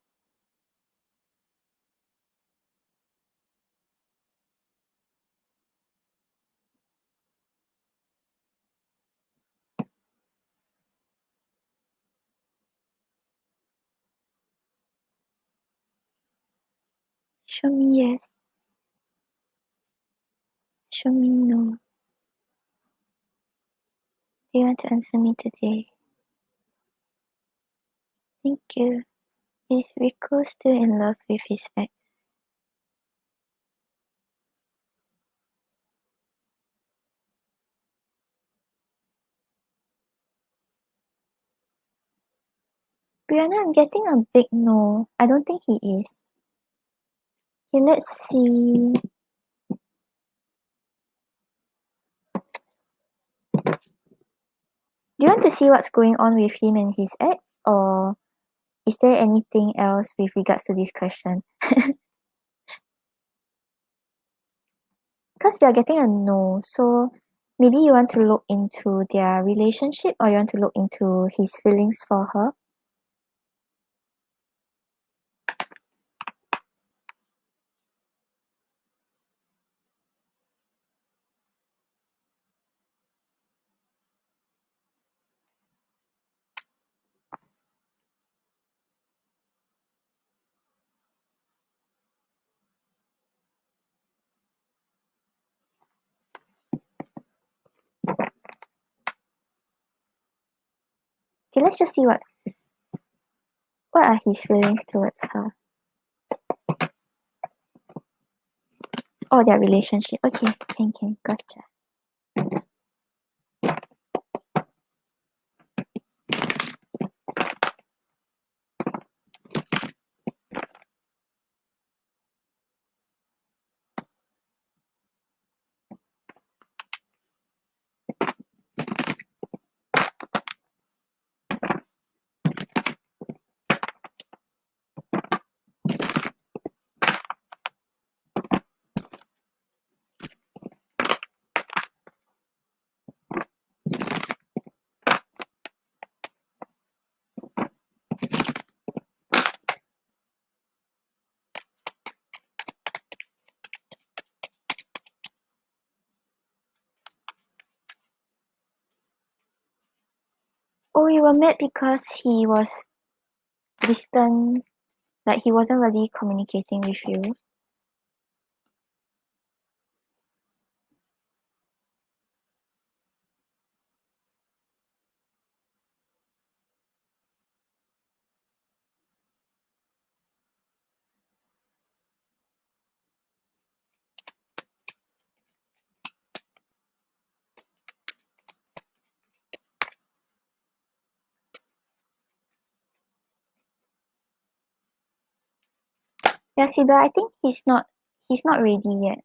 Show me yes. Show me no. Do you want to answer me today? Thank you. Is Rico still in love with his ex? Brianna, I'm getting a big no. I don't think he is. Okay, let's see. Do you want to see what's going on with him and his ex? Or is there anything else with regards to this question? Because we are getting a no. So maybe you want to look into their relationship or you want to look into his feelings for her. Okay, let's just see what are his feelings towards her. Oh, their relationship. Okay, can, gotcha. Oh, you were mad because he was distant, like he wasn't really communicating with you. Yeah, Siba, I think he's not ready yet.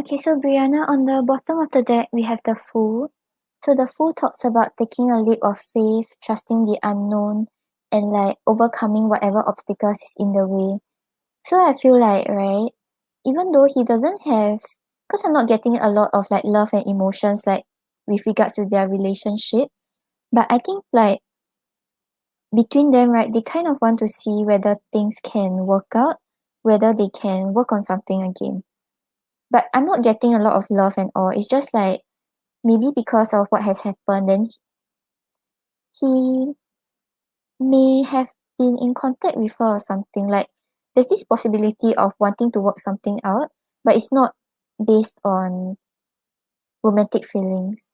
Okay, so Brianna, on the bottom of the deck, we have the Fool. So the Fool talks about taking a leap of faith, trusting the unknown, and like overcoming whatever obstacles is in the way. So I feel like, right, even though he doesn't have, because I'm not getting a lot of like love and emotions like with regards to their relationship, but I think like between them, right, they kind of want to see whether things can work out, whether they can work on something again. But I'm not getting a lot of love and all. It's just like maybe because of what has happened, then he may have been in contact with her or something. Like there's this possibility of wanting to work something out, but it's not based on romantic feelings.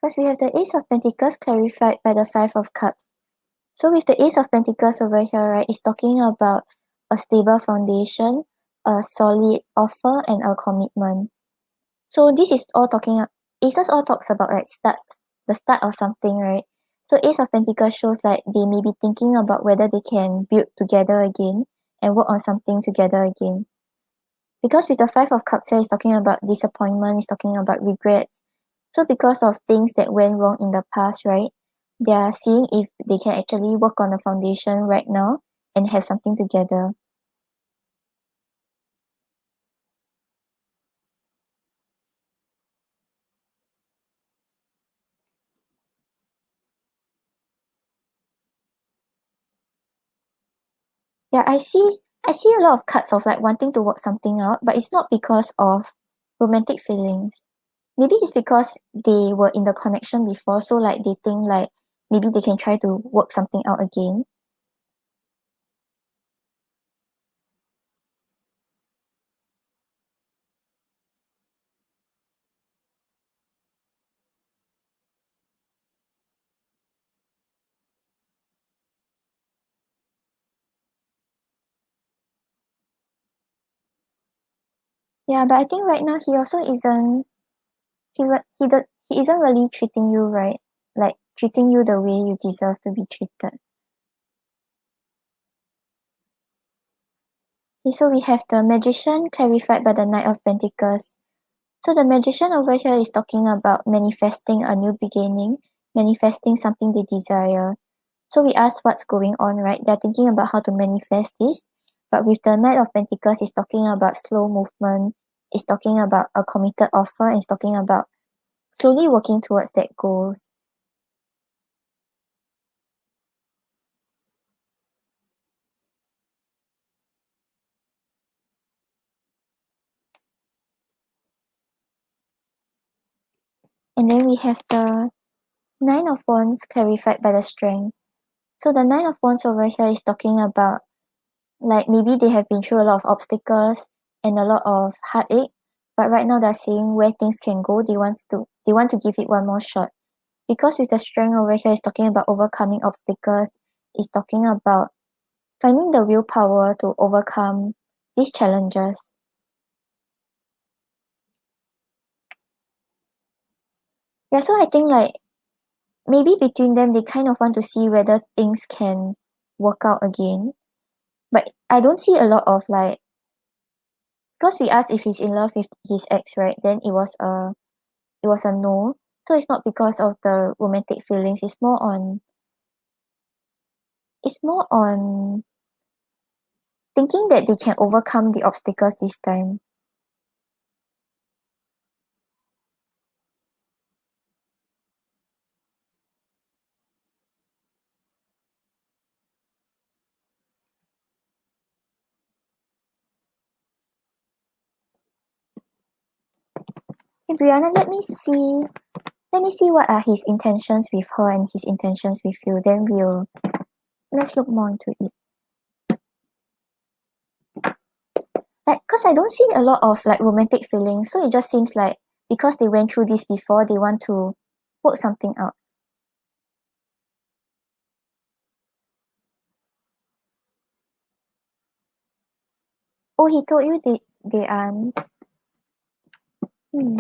Because we have the Ace of Pentacles clarified by the Five of Cups. So with the Ace of Pentacles over here, right, it's talking about a stable foundation, a solid offer, and a commitment. So this is all talking Aces all talks about like the start of something, right? So Ace of Pentacles shows like they may be thinking about whether they can build together again and work on something together again. Because with the Five of Cups here, it's talking about disappointment, it's talking about regrets. So because of things that went wrong in the past, right? They are seeing if they can actually work on the foundation right now and have something together. Yeah, I see a lot of cards of like wanting to work something out, but it's not because of romantic feelings. Maybe it's because they were in the connection before, so like they think like maybe they can try to work something out again. Yeah, but I think right now he also isn't he isn't really treating you right, like treating you the way you deserve to be treated. Okay, so we have the Magician clarified by the Knight of Pentacles. So the Magician over here is talking about manifesting a new beginning, manifesting something they desire. So we ask what's going on, right? They're thinking about how to manifest this. But with the Knight of Pentacles, it's talking about slow movement, it's talking about a committed offer, it's talking about slowly working towards that goals. And then we have the Nine of Wands clarified by the Strength. So the Nine of Wands over here is talking about like maybe they have been through a lot of obstacles and a lot of heartache, but right now they're seeing where things can go. They want to give it one more shot. Because with the Strength over here is talking about overcoming obstacles, is talking about finding the willpower to overcome these challenges. Yeah, so I think like maybe between them they kind of want to see whether things can work out again. But I don't see a lot of like because we asked if he's in love with his ex, right? Then it was a no. So it's not because of the romantic feelings. It's more on thinking that they can overcome the obstacles this time. Hey Brianna, let me see what are his intentions with her and his intentions with you. Then let's look more into it. Like, cause I don't see a lot of like romantic feelings, so it just seems like because they went through this before, they want to work something out. Oh, he told you they aren't. Hmm.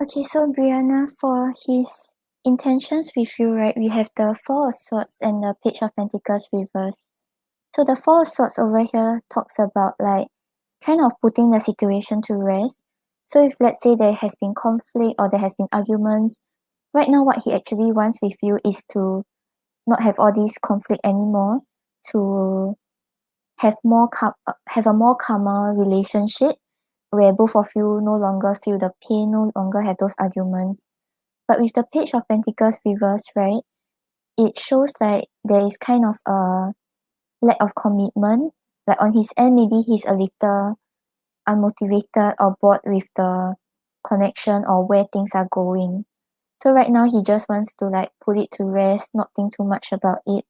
Okay, so Brianna, for his intentions with you, right, we have the Four of Swords and the Page of Pentacles reversed. So the Four of Swords over here talks about like kind of putting the situation to rest. So if let's say there has been conflict or there has been arguments, right now what he actually wants with you is to not have all these conflict anymore, to have a more calmer relationship where both of you no longer feel the pain, no longer have those arguments. But with the Page of Pentacles reversed, right, it shows like there is kind of a lack of commitment. Like on his end, maybe he's a little unmotivated or bored with the connection or where things are going. So right now he just wants to like put it to rest, not think too much about it.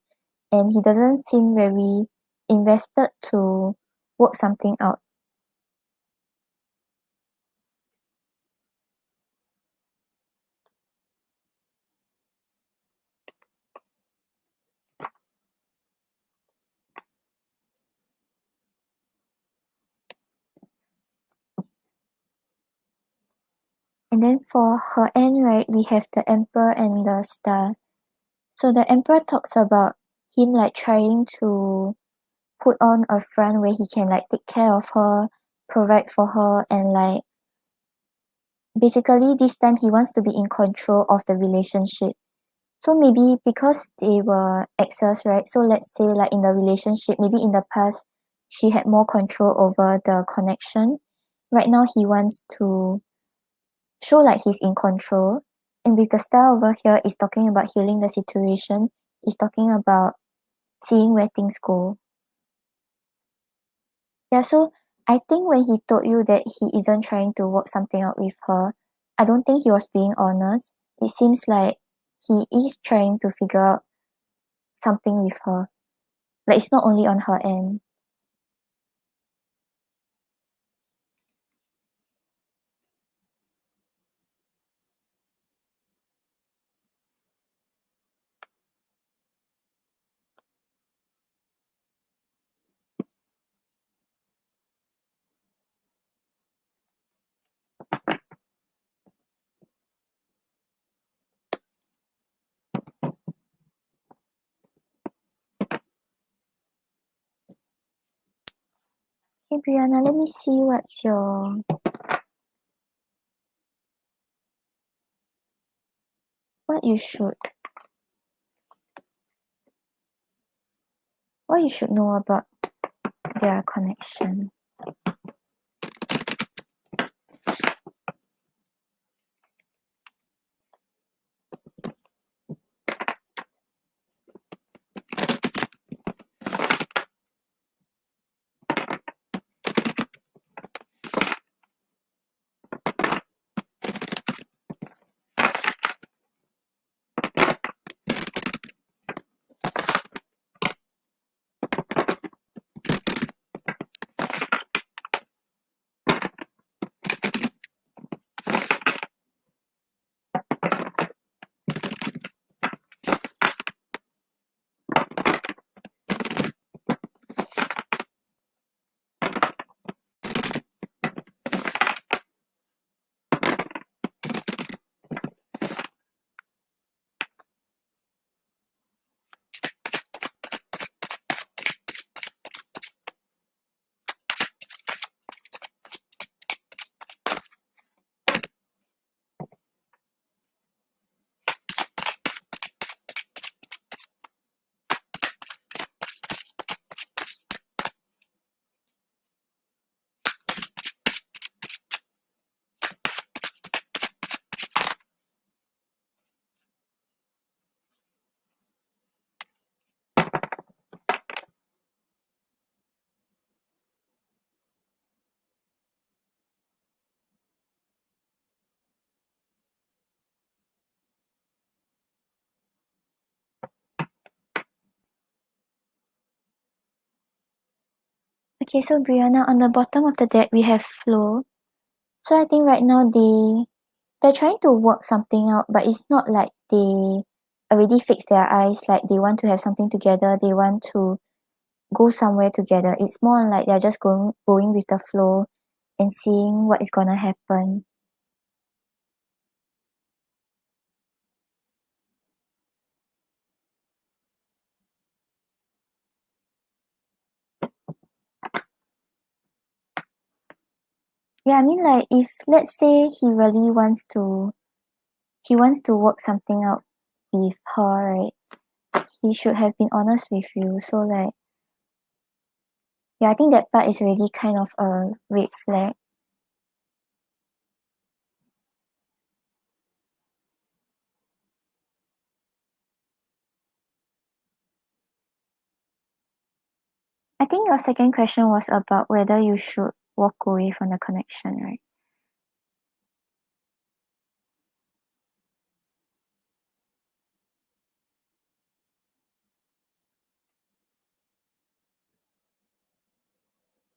And he doesn't seem very invested to work something out. And then for her end, right, we have the Emperor and the Star. So the Emperor talks about him like trying to put on a front where he can like take care of her, provide for her, and like basically this time he wants to be in control of the relationship. So maybe because they were exes, right? So let's say like in the relationship, maybe in the past she had more control over the connection. Right now he wants to show like he's in control. And with the Star over here is talking about healing the situation, is talking about seeing where things go. Yeah, so I think when he told you that he isn't trying to work something out with her, I don't think he was being honest. It seems like he is trying to figure out something with her. Like it's not only on her end. Hey Brianna, let me see what you should what you should know about their connection. Okay, so Brianna, on the bottom of the deck we have Flo. So I think right now they're trying to work something out, but it's not like they already fixed their eyes, like they want to have something together, they want to go somewhere together. It's more like they're just going with the flow and seeing what is gonna happen. Yeah, I mean like if let's say he wants to work something out with her, right? He should have been honest with you. So like yeah, I think that part is really kind of a red flag. I think your second question was about whether you should walk away from the connection, right?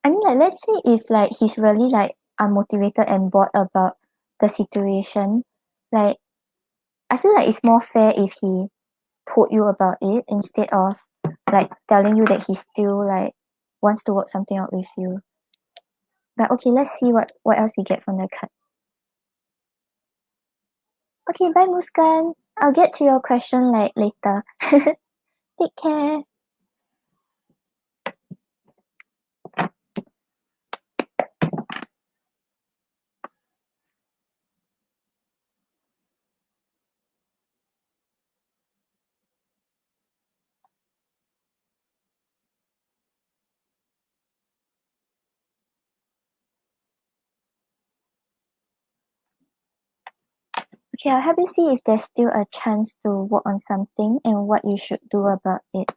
I mean like let's say if like he's really like unmotivated and bored about the situation, like I feel like it's more fair if he told you about it instead of like telling you that he still like wants to work something out with you. But okay, let's see what else we get from the card. Okay, bye Muskan. I'll get to your question like later. Take care. Okay, I'll help you see if there's still a chance to work on something and what you should do about it.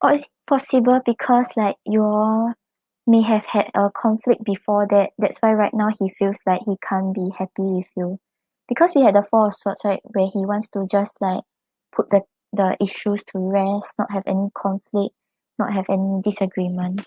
Or is it possible because like you all may have had a conflict before that? That's why right now he feels like he can't be happy with you. Because we had the Four of Swords, right, where he wants to just like put the issues to rest, not have any conflict, not have any disagreements.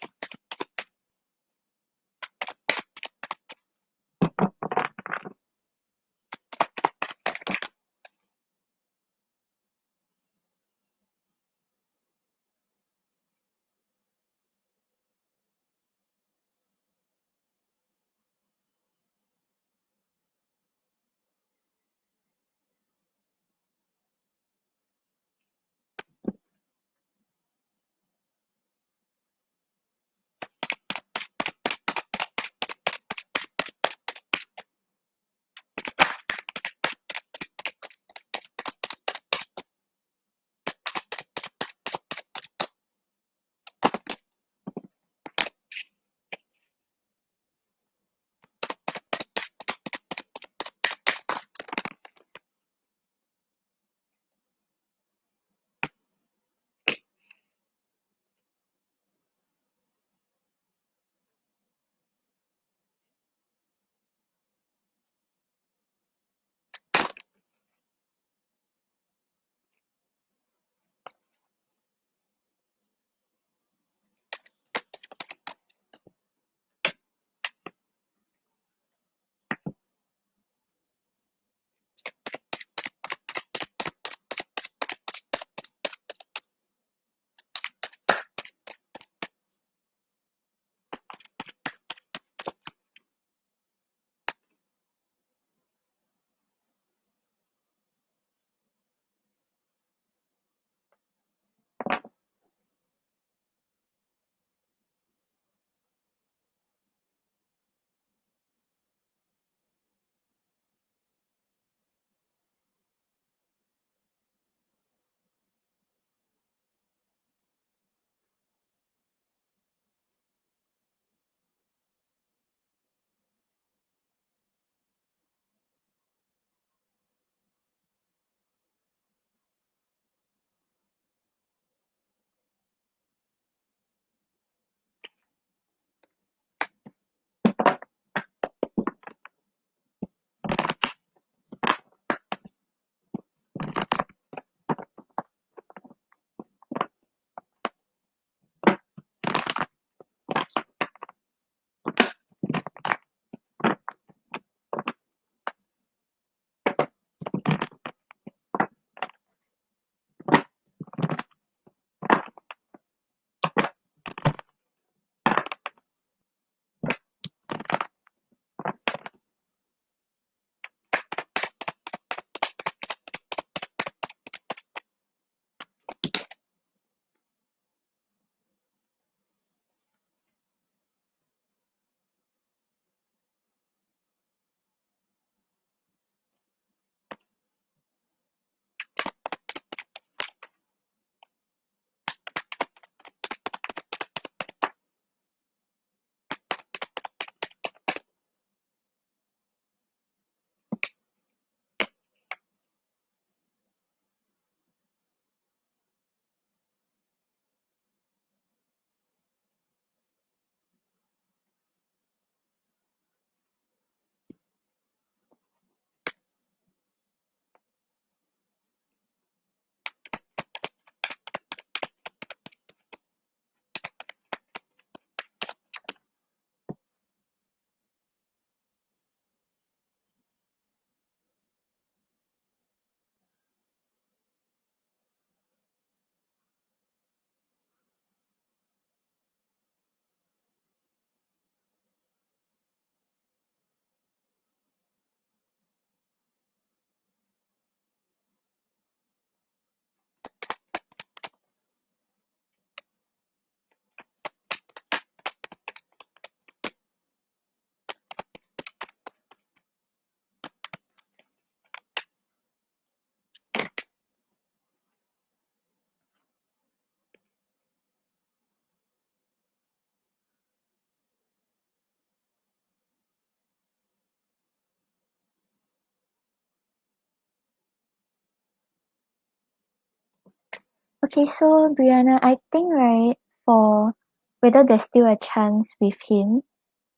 Okay, so Brianna, I think right, for whether there's still a chance with him,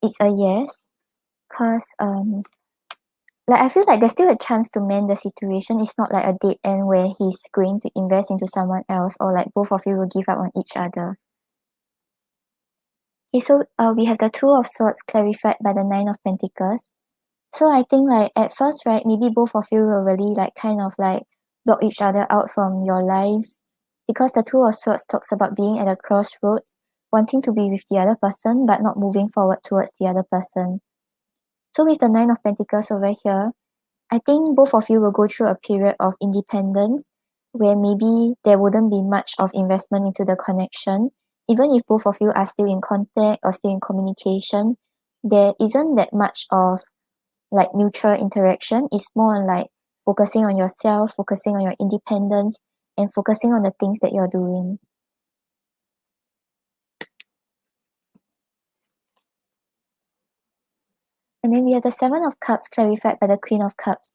it's a yes. Cause like I feel like there's still a chance to mend the situation. It's not like a dead end where he's going to invest into someone else or like both of you will give up on each other. Okay, so we have the Two of Swords clarified by the Nine of Pentacles. So I think like at first, right, maybe both of you will really like kind of like block each other out from your lives because the Two of Swords talks about being at a crossroads, wanting to be with the other person but not moving forward towards the other person. So with the Nine of Pentacles over here, I think both of you will go through a period of independence where maybe there wouldn't be much of investment into the connection. Even if both of you are still in contact or still in communication, there isn't that much of like mutual interaction. It's more on like focusing on yourself, focusing on your independence, and focusing on the things that you're doing. And then we have the Seven of Cups clarified by the Queen of Cups.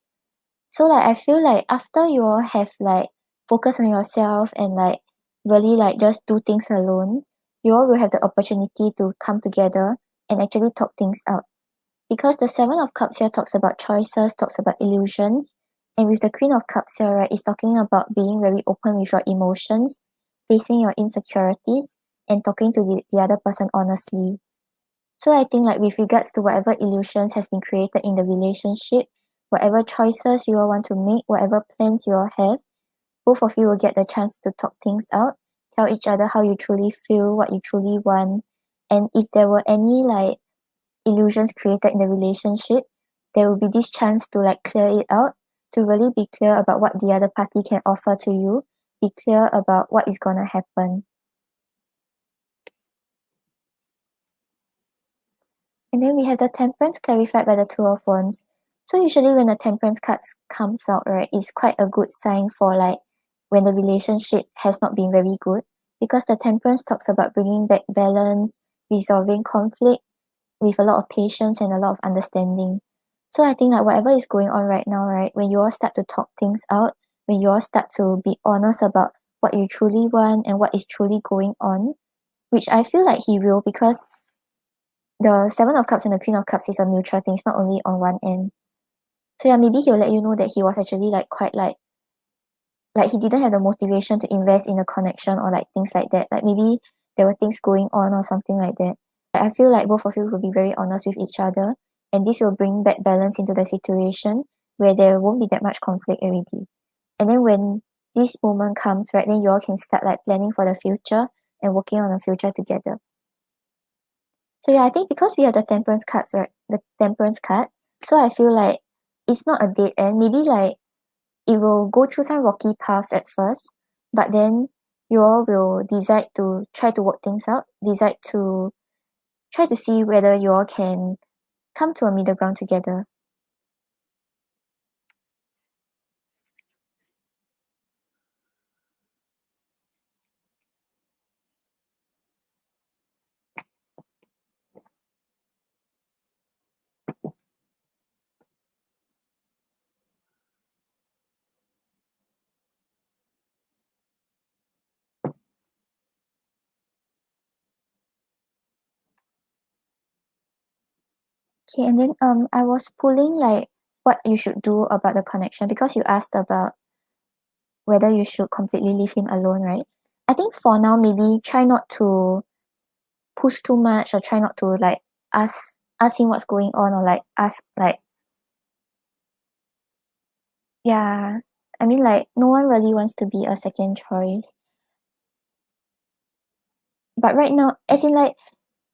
So like I feel like after you all have like focused on yourself and like really like just do things alone, you all will have the opportunity to come together and actually talk things out. Because the Seven of Cups here talks about choices, talks about illusions, and with the Queen of Cups here, right, is talking about being very open with your emotions, facing your insecurities, and talking to the other person honestly. So I think like with regards to whatever illusions has been created in the relationship, whatever choices you all want to make, whatever plans you all have, both of you will get the chance to talk things out, tell each other how you truly feel, what you truly want, and if there were any like illusions created in the relationship, there will be this chance to like clear it out, to really be clear about what the other party can offer to you, be clear about what is gonna happen. And then we have the Temperance clarified by the Two of Wands. So usually when the Temperance cards comes out, right, it's quite a good sign for like when the relationship has not been very good, because the Temperance talks about bringing back balance, resolving conflict with a lot of patience and a lot of understanding. So I think like whatever is going on right now, right, when you all start to talk things out, when you all start to be honest about what you truly want and what is truly going on, which I feel like he will, because the Seven of Cups and the Queen of Cups is a mutual thing. It's not only on one end. So yeah, maybe he'll let you know that he was actually like quite like he didn't have the motivation to invest in a connection or like things like that. Like maybe there were things going on or something like that. I feel like both of you will be very honest with each other, and this will bring back balance into the situation where there won't be that much conflict already. And then when this moment comes, right, then you all can start like planning for the future and working on the future together. So yeah, I think because we have the Temperance cards, right? The Temperance card. So I feel like it's not a dead end. Maybe like it will go through some rocky paths at first, but then you all will decide to try to work things out, decide to try to see whether you all can come to a middle ground together. Okay, and then I was pulling like what you should do about the connection, because you asked about whether you should completely leave him alone, right? I think for now maybe try not to push too much, or try not to like ask ask him what's going on, or like ask like, yeah, I mean like no one really wants to be a second choice. But right now, as in like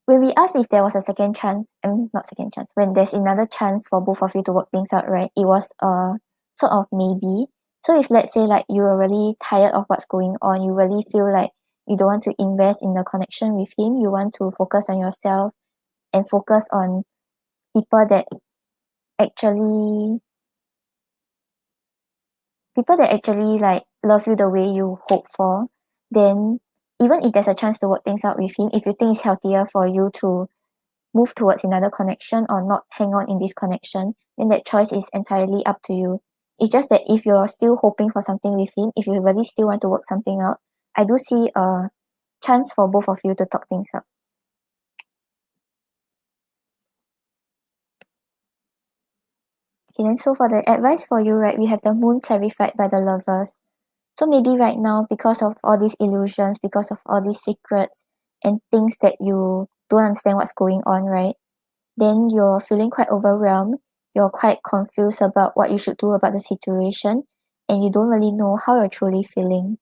when we asked if there was a second chance, I mean not second chance, when there's another chance for both of you to work things out, right? It was a sort of maybe. So if let's say like you are really tired of what's going on, you really feel like you don't want to invest in the connection with him, you want to focus on yourself and focus on people that actually like love you the way you hope for, then even if there's a chance to work things out with him, if you think it's healthier for you to move towards another connection or not hang on in this connection, then that choice is entirely up to you. It's just that if you're still hoping for something with him, if you really still want to work something out, I do see a chance for both of you to talk things out. Okay, then so for the advice for you, right, we have the moon clarified by the lovers. So maybe right now, because of all these illusions, because of all these secrets and things that you don't understand what's going on, right? Then you're feeling quite overwhelmed. You're quite confused about what you should do about the situation, and you don't really know how you're truly feeling.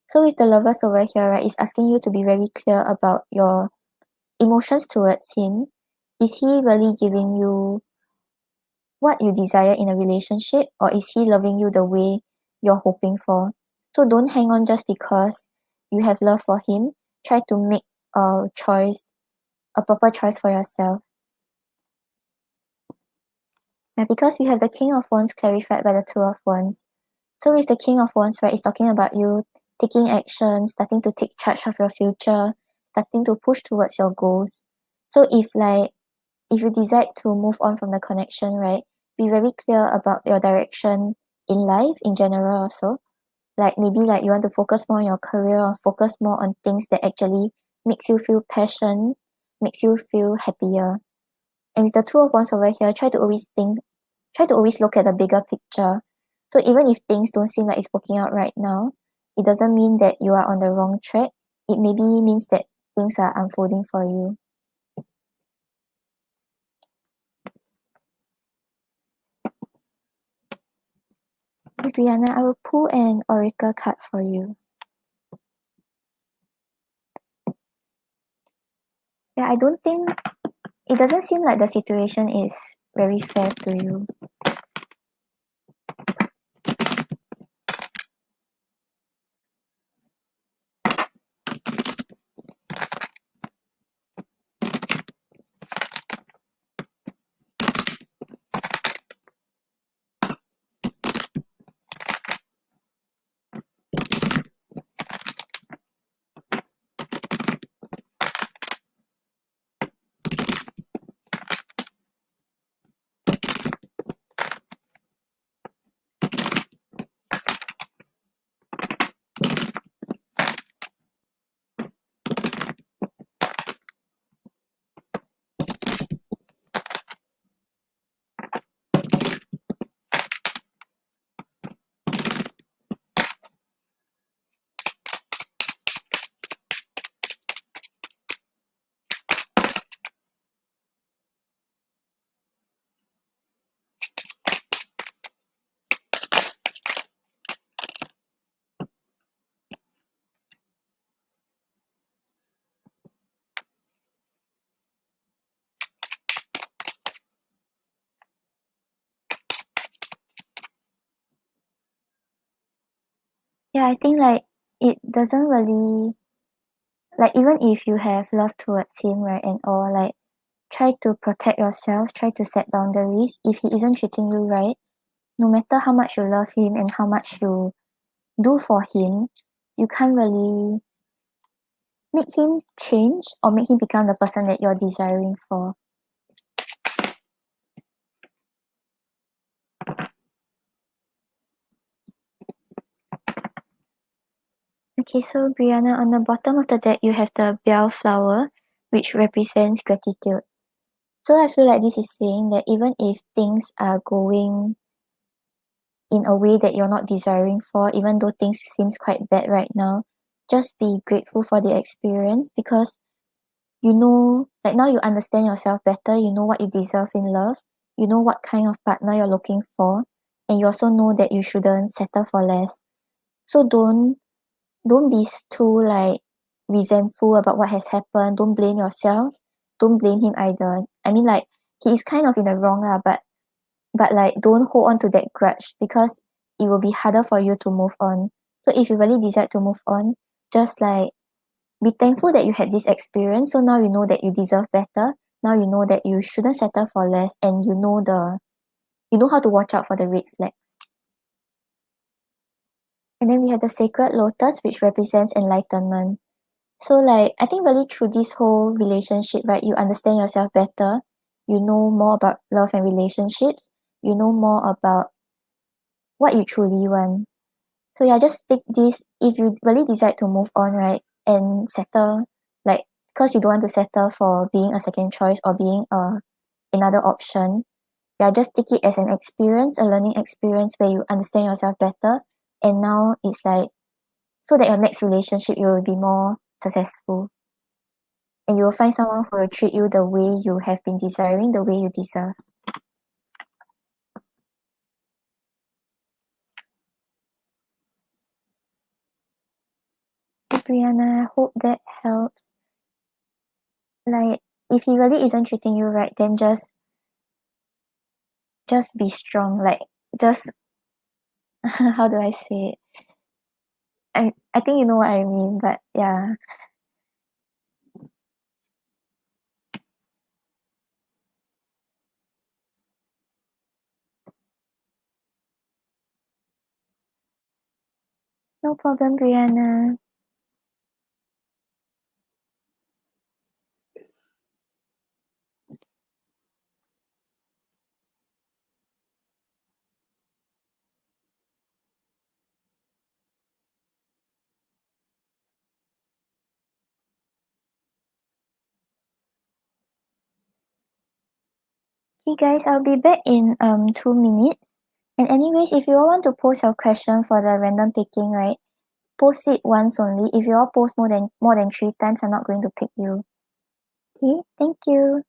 So with the lovers over here, right, it's asking you to be very clear about your emotions towards him. Is he really giving you what you desire in a relationship, or is he loving you the way you're hoping for? So don't hang on just because you have love for him. Try to make a choice, a proper choice for yourself. Yeah, because we have the King of Wands clarified by the Two of Wands. So with the King of Wands, right, it's talking about you taking action, starting to take charge of your future, starting to push towards your goals. So if you decide to move on from the connection, right, be very clear about your direction in life in general also. Like maybe like you want to focus more on your career or focus more on things that actually makes you feel passion, makes you feel happier. And with the Two of Wands over here, try to always look at the bigger picture. So even if things don't seem like it's working out right now, it doesn't mean that you are on the wrong track. It maybe means that things are unfolding for you. Okay, Brianna, I will pull an oracle card for you. Yeah, I don't think it doesn't seem like the situation is very fair to you. Yeah, I think like it doesn't really like even if you have love towards him, right, and all, like try to protect yourself, try to set boundaries. If he isn't treating you right, no matter how much you love him and how much you do for him, you can't really make him change or make him become the person that you're desiring for. Okay, so Brianna, on the bottom of the deck, you have the bellflower, which represents gratitude. So I feel like this is saying that even if things are going in a way that you're not desiring for, even though things seems quite bad right now, just be grateful for the experience because you know, like now you understand yourself better, you know what you deserve in love, you know what kind of partner you're looking for, and you also know that you shouldn't settle for less. So don't be too like resentful about what has happened. Don't blame yourself. Don't blame him either. I mean like he is kind of in the wrong but like don't hold on to that grudge because it will be harder for you to move on. So if you really decide to move on, just like be thankful that you had this experience. So now you know that you deserve better. Now you know that you shouldn't settle for less and you know how to watch out for the red flag. And then we have the sacred lotus which represents enlightenment. So like I think really through this whole relationship, right, you understand yourself better. You know more about love and relationships. You know more about what you truly want. So yeah, just take this if you really decide to move on, right? And settle, like, because you don't want to settle for being a second choice or being another option. Yeah, just take it as an experience, a learning experience where you understand yourself better. And now it's like so that your next relationship you will be more successful. And you will find someone who will treat you the way you have been desiring, the way you deserve. Brianna, I hope that helps. Like, if he really isn't treating you right, then just be strong. Like, just how do I say it? I think you know what I mean, but yeah. No problem, Brianna. Okay guys, I'll be back in 2 minutes. And anyways, if you all want to post your question for the random picking, right? Post it once only. If you all post more than 3 times, I'm not going to pick you. Okay, thank you.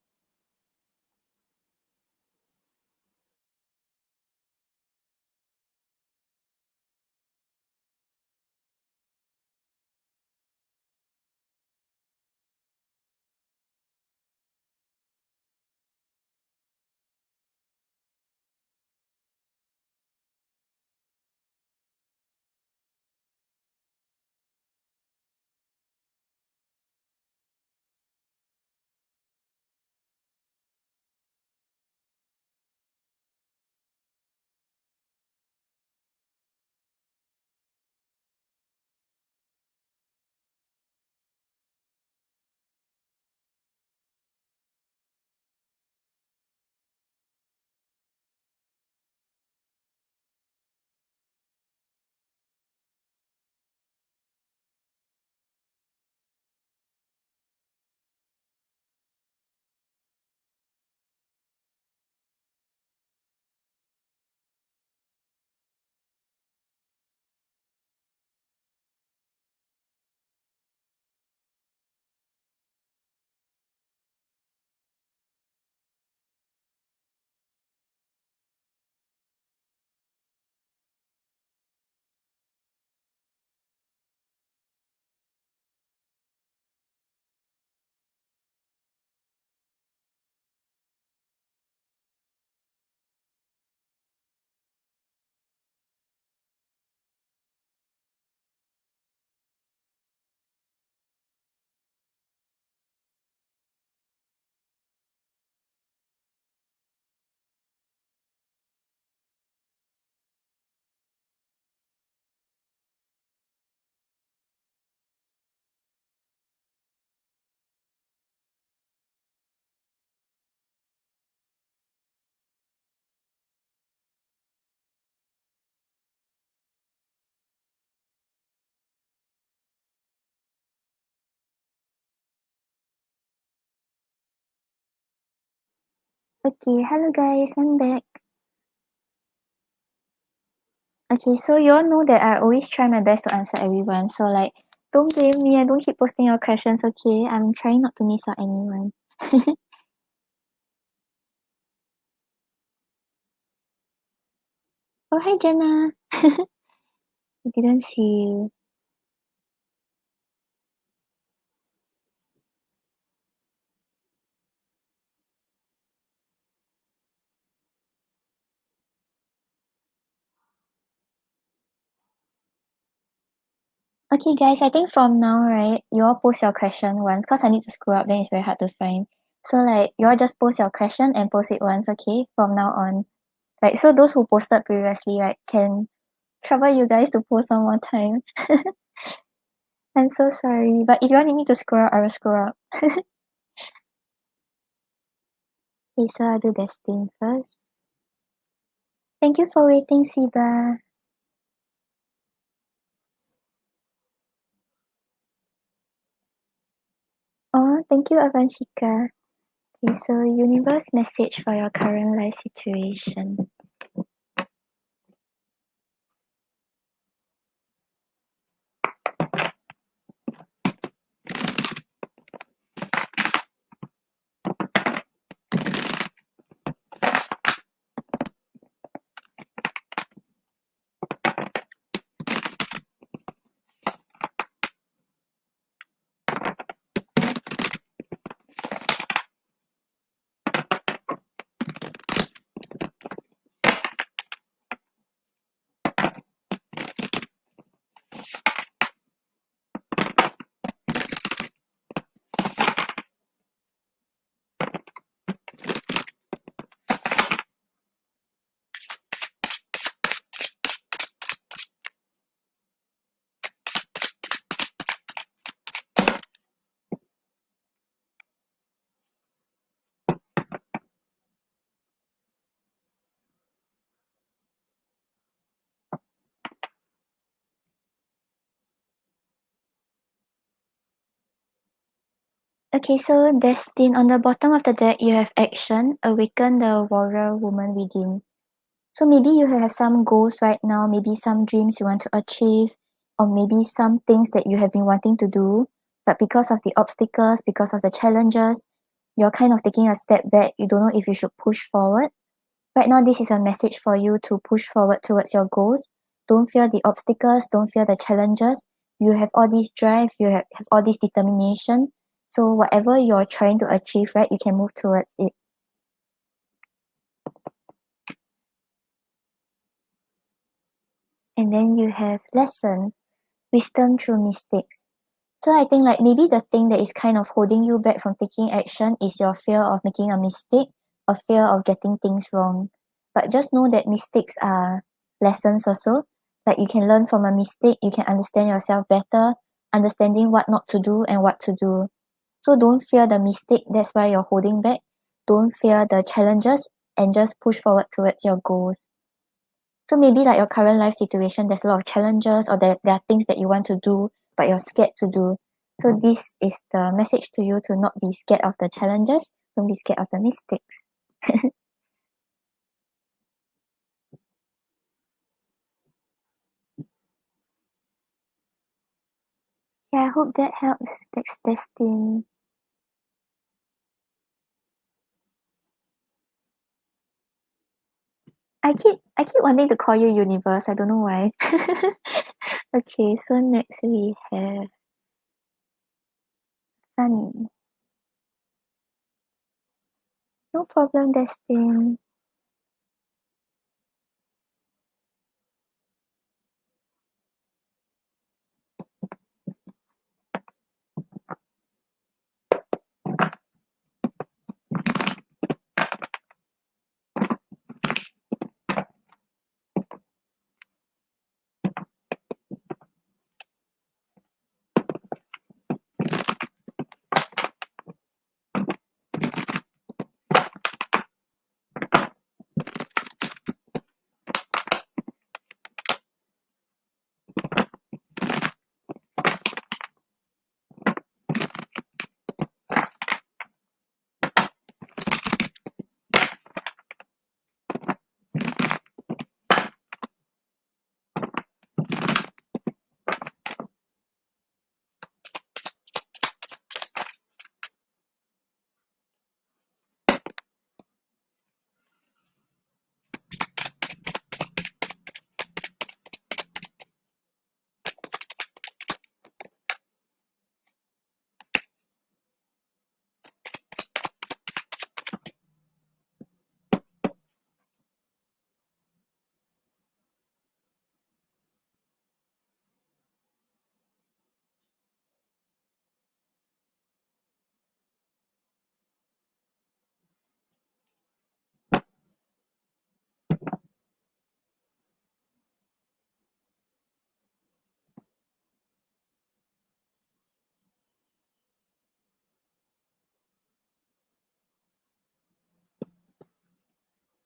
Okay, hello guys, I'm back. Okay, so you all know that I always try my best to answer everyone. So like, don't blame me. I don't keep posting your questions. Okay, I'm trying not to miss out anyone. Oh hi Jenna. I didn't see you. Okay guys, I think from now, right, you all post your question once because I need to scroll up, then it's very hard to find. So like you all just post your question and post it once, okay? From now on. Like so those who posted previously, right, can trouble you guys to post one more time. I'm so sorry. But if you want me to scroll up, I will scroll up. Okay, so I'll do destined first. Thank you for waiting, Siba. Thank you, Avanshika. Okay, so universe message for your current life situation. Okay, so destined on the bottom of the deck, you have action, awaken the warrior woman within. So maybe you have some goals right now, maybe some dreams you want to achieve, or maybe some things that you have been wanting to do, but because of the obstacles, because of the challenges, you're kind of taking a step back. You don't know if you should push forward. Right now, this is a message for you to push forward towards your goals. Don't fear the obstacles, don't fear the challenges. You have all this drive, you have all this determination. So whatever you're trying to achieve, right, you can move towards it. And then you have lesson, wisdom through mistakes. So I think like maybe the thing that is kind of holding you back from taking action is your fear of making a mistake or fear of getting things wrong. But just know that mistakes are lessons also. Like you can learn from a mistake, you can understand yourself better, understanding what not to do and what to do. So don't fear the mistake, that's why you're holding back. Don't fear the challenges and just push forward towards your goals. So maybe like your current life situation, there's a lot of challenges or there are things that you want to do, but you're scared to do. So this is the message to you to not be scared of the challenges, don't be scared of the mistakes. Yeah, I hope that helps. That's destined. I keep wanting to call you universe. I don't know why. Okay, so next we have Sunny. No problem, Destin.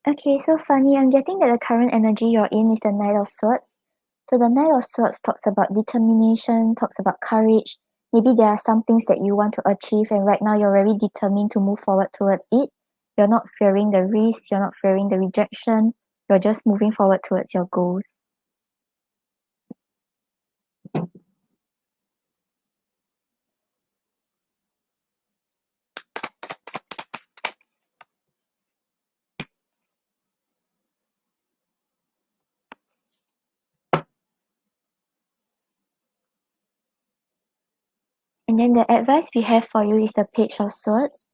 Okay, so funny. I'm getting that the current energy you're in is the Knight of Swords. So the Knight of Swords talks about determination, talks about courage, maybe there are some things that you want to achieve and right now you're very determined to move forward towards it. You're not fearing the risk, you're not fearing the rejection, you're just moving forward towards your goals. And then the advice we have for you is the Page of Swords.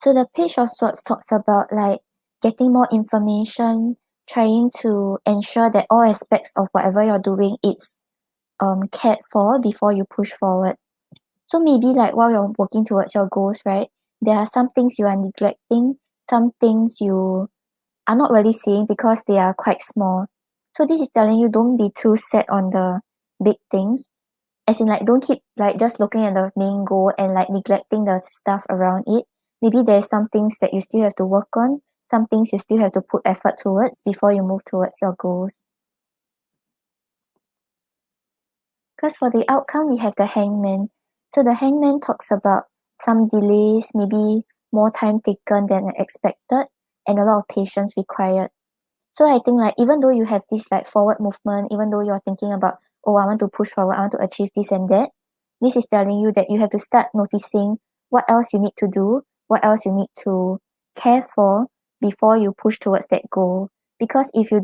So the Page of Swords talks about like getting more information, trying to ensure that all aspects of whatever you're doing is cared for before you push forward. So maybe like while you're working towards your goals, right? There are some things you are neglecting, some things you are not really seeing because they are quite small. So this is telling you don't be too set on the big things. As in like don't keep like just looking at the main goal and like neglecting the stuff around it. Maybe there's some things that you still have to work on, some things you still have to put effort towards before you move towards your goals. Because for the outcome, we have the hangman. So the hangman talks about some delays, maybe more time taken than expected, and a lot of patience required. So I think like even though you have this like forward movement, even though you're thinking about, oh, I want to push forward, I want to achieve this and that, this is telling you that you have to start noticing what else you need to do, what else you need to care for before you push towards that goal. Because if you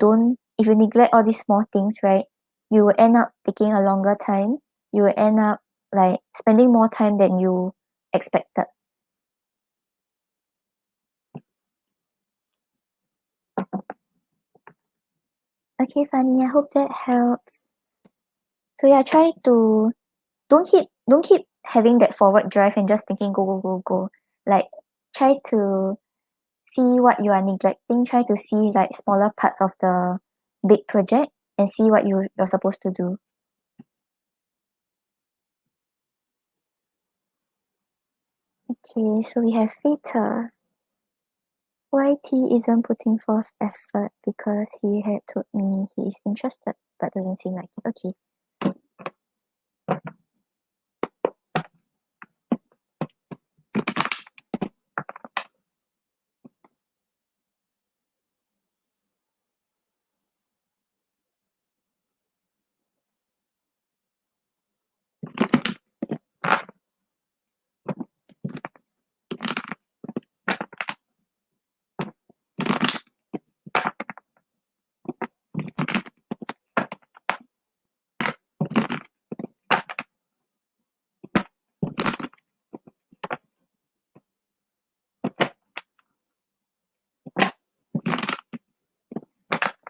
neglect all these small things, right, you will end up taking a longer time. You will end up like spending more time than you expected. Okay, Fanny, I hope that helps. So yeah, try to don't keep having that forward drive and just thinking go go go go. Like try to see what you are neglecting, try to see like smaller parts of the big project and see what you're supposed to do. Okay, so we have Theta. YT isn't putting forth effort because he had told me he is interested but doesn't seem like it. Okay.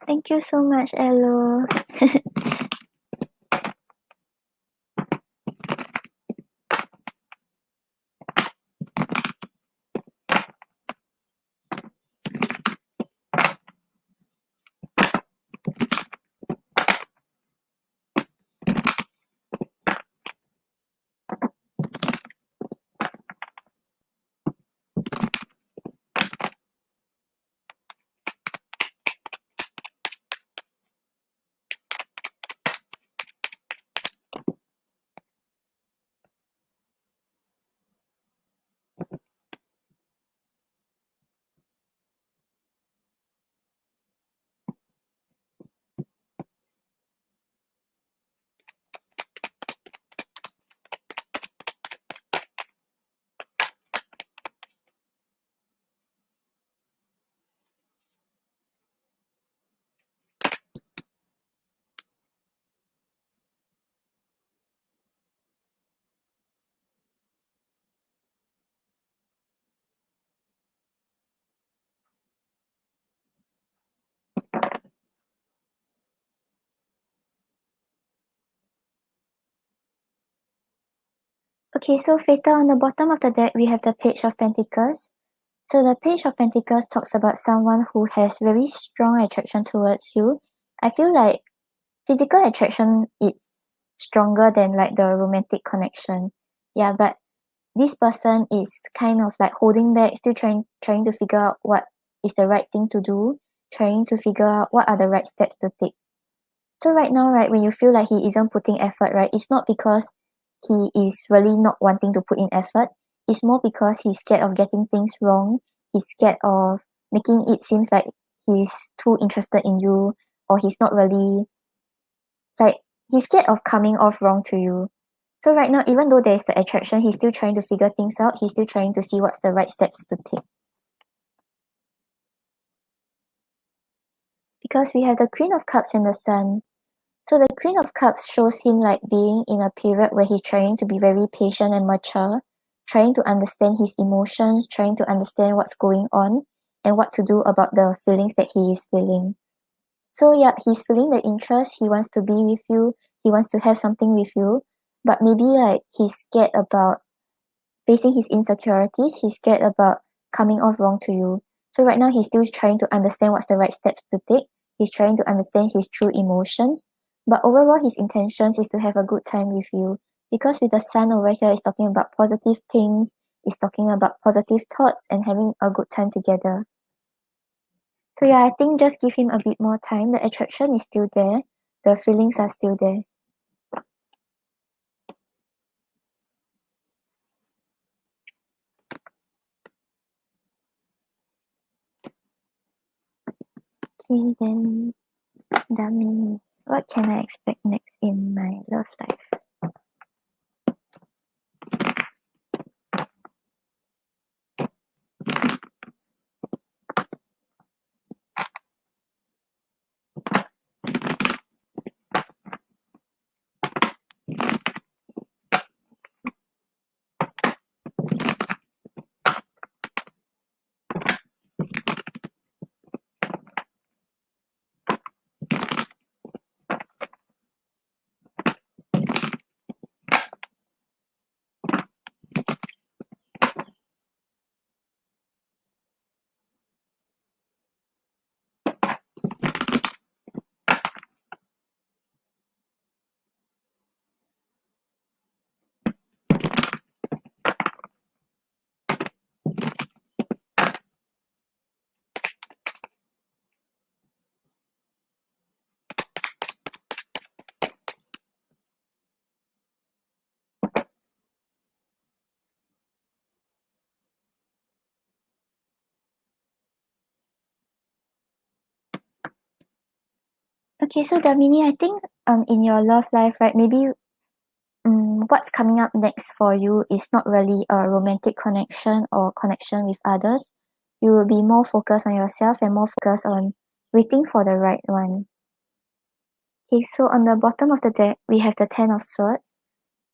Thank you so much, Elo. Okay, so Fatal, on the bottom of the deck, we have the Page of Pentacles. So the Page of Pentacles talks about someone who has very strong attraction towards you. I feel like physical attraction is stronger than like the romantic connection. Yeah, but this person is kind of like holding back, still trying to figure out what is the right thing to do, trying to figure out what are the right steps to take. So right now, right, when you feel like he isn't putting effort, right, it's not because he is really not wanting to put in effort. It's more because he's scared of getting things wrong. He's scared of making it seems like he's too interested in you, or he's not really like he's scared of coming off wrong to you. So right now, even though there's the attraction, he's still trying to figure things out. He's still trying to see what's the right steps to take. Because we have the Queen of Cups and the Sun. So the Queen of Cups shows him like being in a period where he's trying to be very patient and mature, trying to understand his emotions, trying to understand what's going on and what to do about the feelings that he is feeling. So yeah, he's feeling the interest, he wants to be with you, he wants to have something with you, but maybe like he's scared about facing his insecurities, he's scared about coming off wrong to you. So right now he's still trying to understand what's the right steps to take. He's trying to understand his true emotions. But overall his intentions is to have a good time with you. Because with the sun over here is talking about positive things, is talking about positive thoughts and having a good time together. So yeah, I think just give him a bit more time. The attraction is still there. The feelings are still there. Okay, then Dami, what can I expect next in my love life? Okay, so Damini, I think in your love life, right, maybe what's coming up next for you is not really a romantic connection or connection with others. You will be more focused on yourself and more focused on waiting for the right one. Okay, so on the bottom of the deck, we have the Ten of Swords.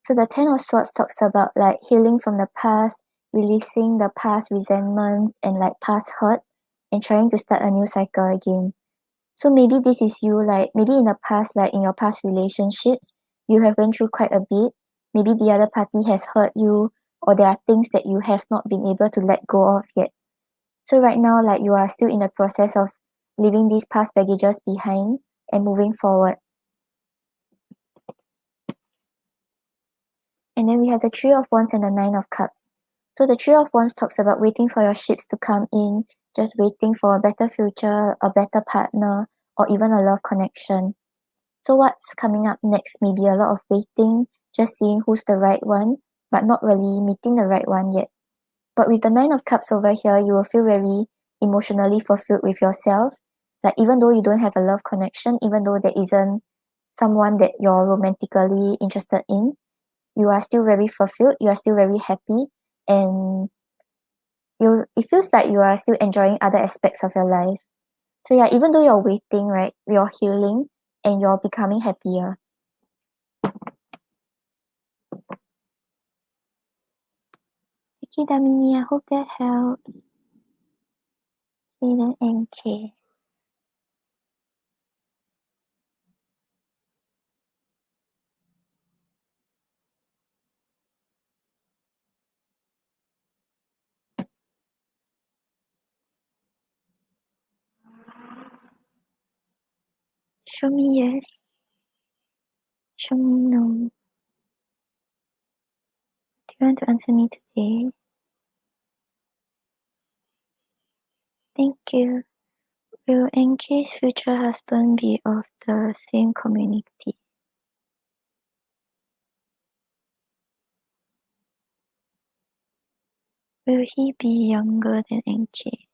So the Ten of Swords talks about like healing from the past, releasing the past resentments and like past hurt, and trying to start a new cycle again. So maybe this is you like maybe in the past, like in your past relationships, you have went through quite a bit. Maybe the other party has hurt you, or there are things that you have not been able to let go of yet. So right now, like you are still in the process of leaving these past baggages behind and moving forward. And then we have the Three of Wands and the Nine of Cups. So the Three of Wands talks about waiting for your ships to come in, just waiting for a better future, a better partner, or even a love connection. So what's coming up next may be a lot of waiting, just seeing who's the right one, but not really meeting the right one yet. But with the Nine of Cups over here, you will feel very emotionally fulfilled with yourself. Like even though you don't have a love connection, even though there isn't someone that you're romantically interested in, you are still very fulfilled, you are still very happy, and it feels like you are still enjoying other aspects of your life. So yeah, even though you're waiting, right, you're healing and you're becoming happier. Okay, Damini, I hope that helps. Okay, then NK. Show me yes. Show me no. Do you want to answer me today? Thank you. Will NK's future husband be of the same community? Will he be younger than NK?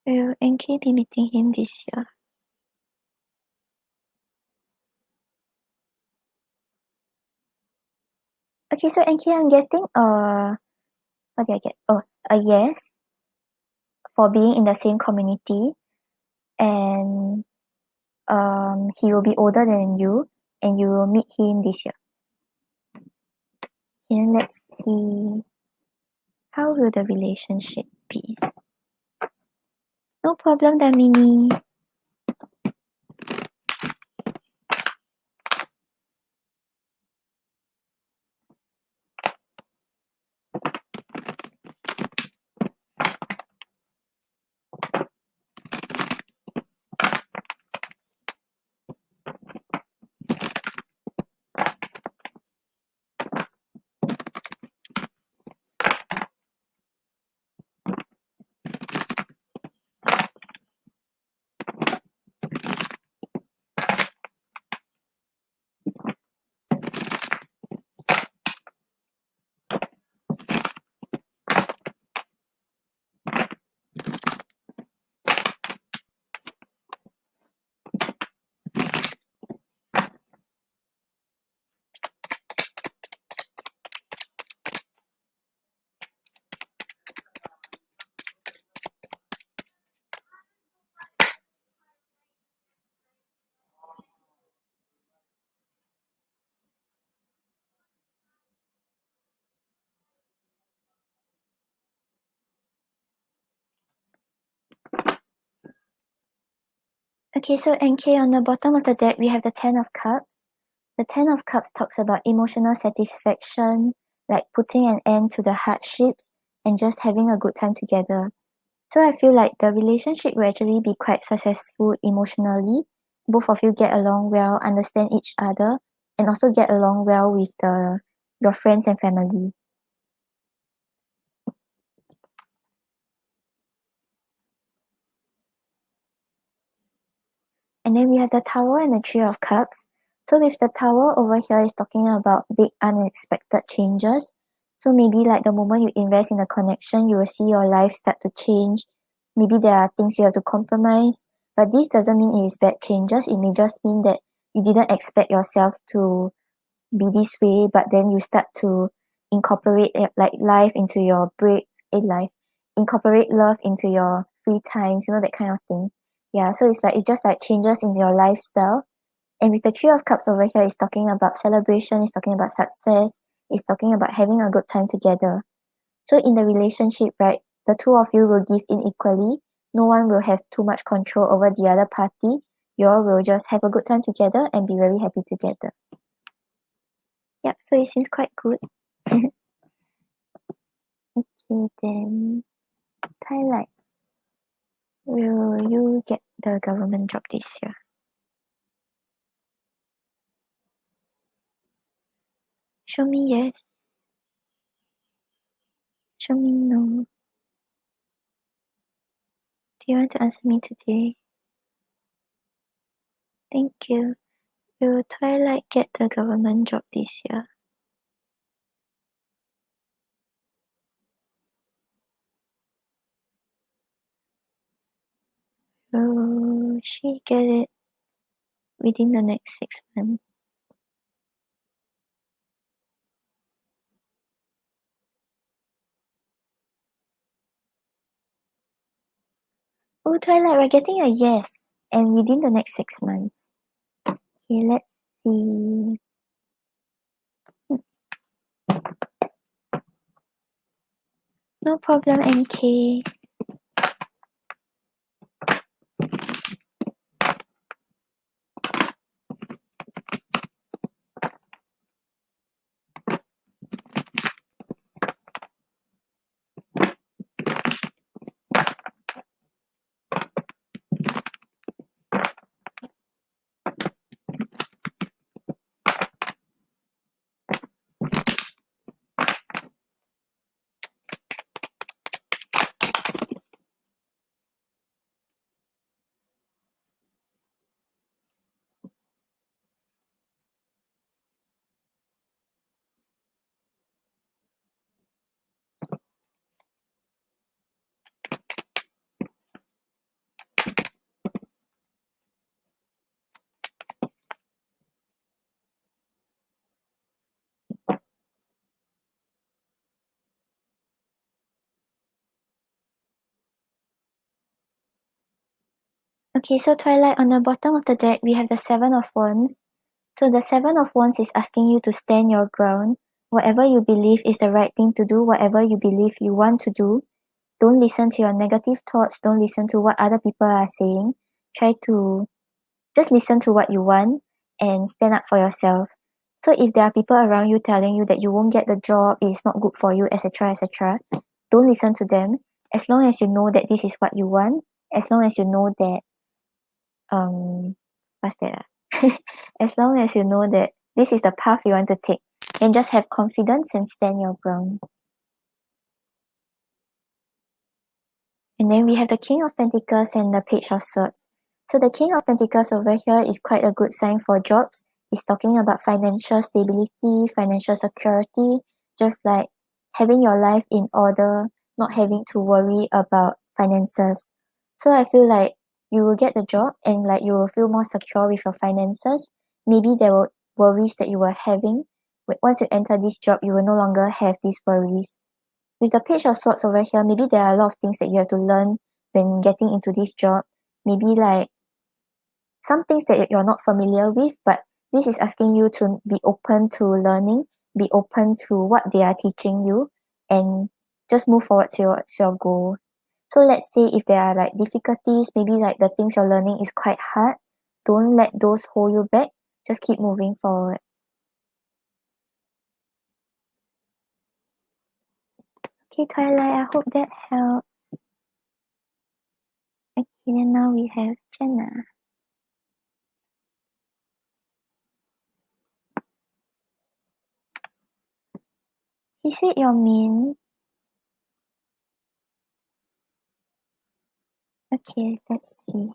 Will NK be meeting him this year? Okay, so NK, I'm getting what did I get? Oh, a yes for being in the same community, and he will be older than you, and you will meet him this year. And let's see, how will the relationship be? No problem, Damini. Okay, so NK, on the bottom of the deck, we have the Ten of Cups. The Ten of Cups talks about emotional satisfaction, like putting an end to the hardships and just having a good time together. So I feel like the relationship will actually be quite successful emotionally. Both of you get along well, understand each other, and also get along well with your friends and family. And then we have the Tower and the Three of Cups. So with the Tower over here is talking about big unexpected changes. So maybe like the moment you invest in a connection, you will see your life start to change. Maybe there are things you have to compromise, but this doesn't mean it is bad changes. It may just mean that you didn't expect yourself to be this way, but then you start to incorporate like life into your break in life, incorporate love into your free times, that kind of thing. Yeah, so it's just like changes in your lifestyle. And with the Three of Cups over here, it's talking about celebration, it's talking about success, it's talking about having a good time together. So in the relationship, right, the two of you will give in equally. No one will have too much control over the other party. You all will just have a good time together and be very happy together. Yep, so it seems quite good. Okay, then Twilight. Will you get the government job this year? Show me yes. Show me no. Do you want to answer me today? Thank you. Will Twilight get the government job this year? Will she get it within the next 6 months? Oh, Twilight, we're getting a yes. And within the next 6 months. Okay, let's see. No problem, MK. Okay, so Twilight, on the bottom of the deck, we have the Seven of Wands. So the Seven of Wands is asking you to stand your ground. Whatever you believe is the right thing to do, whatever you believe you want to do. Don't listen to your negative thoughts. Don't listen to what other people are saying. Try to just listen to what you want and stand up for yourself. So if there are people around you telling you that you won't get the job, it's not good for you, etc., etc., don't listen to them. As long as you know that this is what you want, as long as you know that what's that? As long as you know that this is the path you want to take, then just have confidence and stand your ground. And then we have the King of Pentacles and the Page of Swords. So the King of Pentacles over here is quite a good sign for jobs. It's talking about financial stability, financial security, just like having your life in order, not having to worry about finances. So I feel like you will get the job and like you will feel more secure with your finances. Maybe there were worries that you were having. But once you enter this job, you will no longer have these worries. With the Page of Swords over here, maybe there are a lot of things that you have to learn when getting into this job. Maybe like some things that you're not familiar with, but this is asking you to be open to learning, be open to what they are teaching you, and just move forward to your goal. So let's say if there are like difficulties, maybe like the things you're learning is quite hard, don't let those hold you back. Just keep moving forward. Okay, Twilight, I hope that helped. Okay, then now we have Jenna. Is it your mean? Okay, let's see.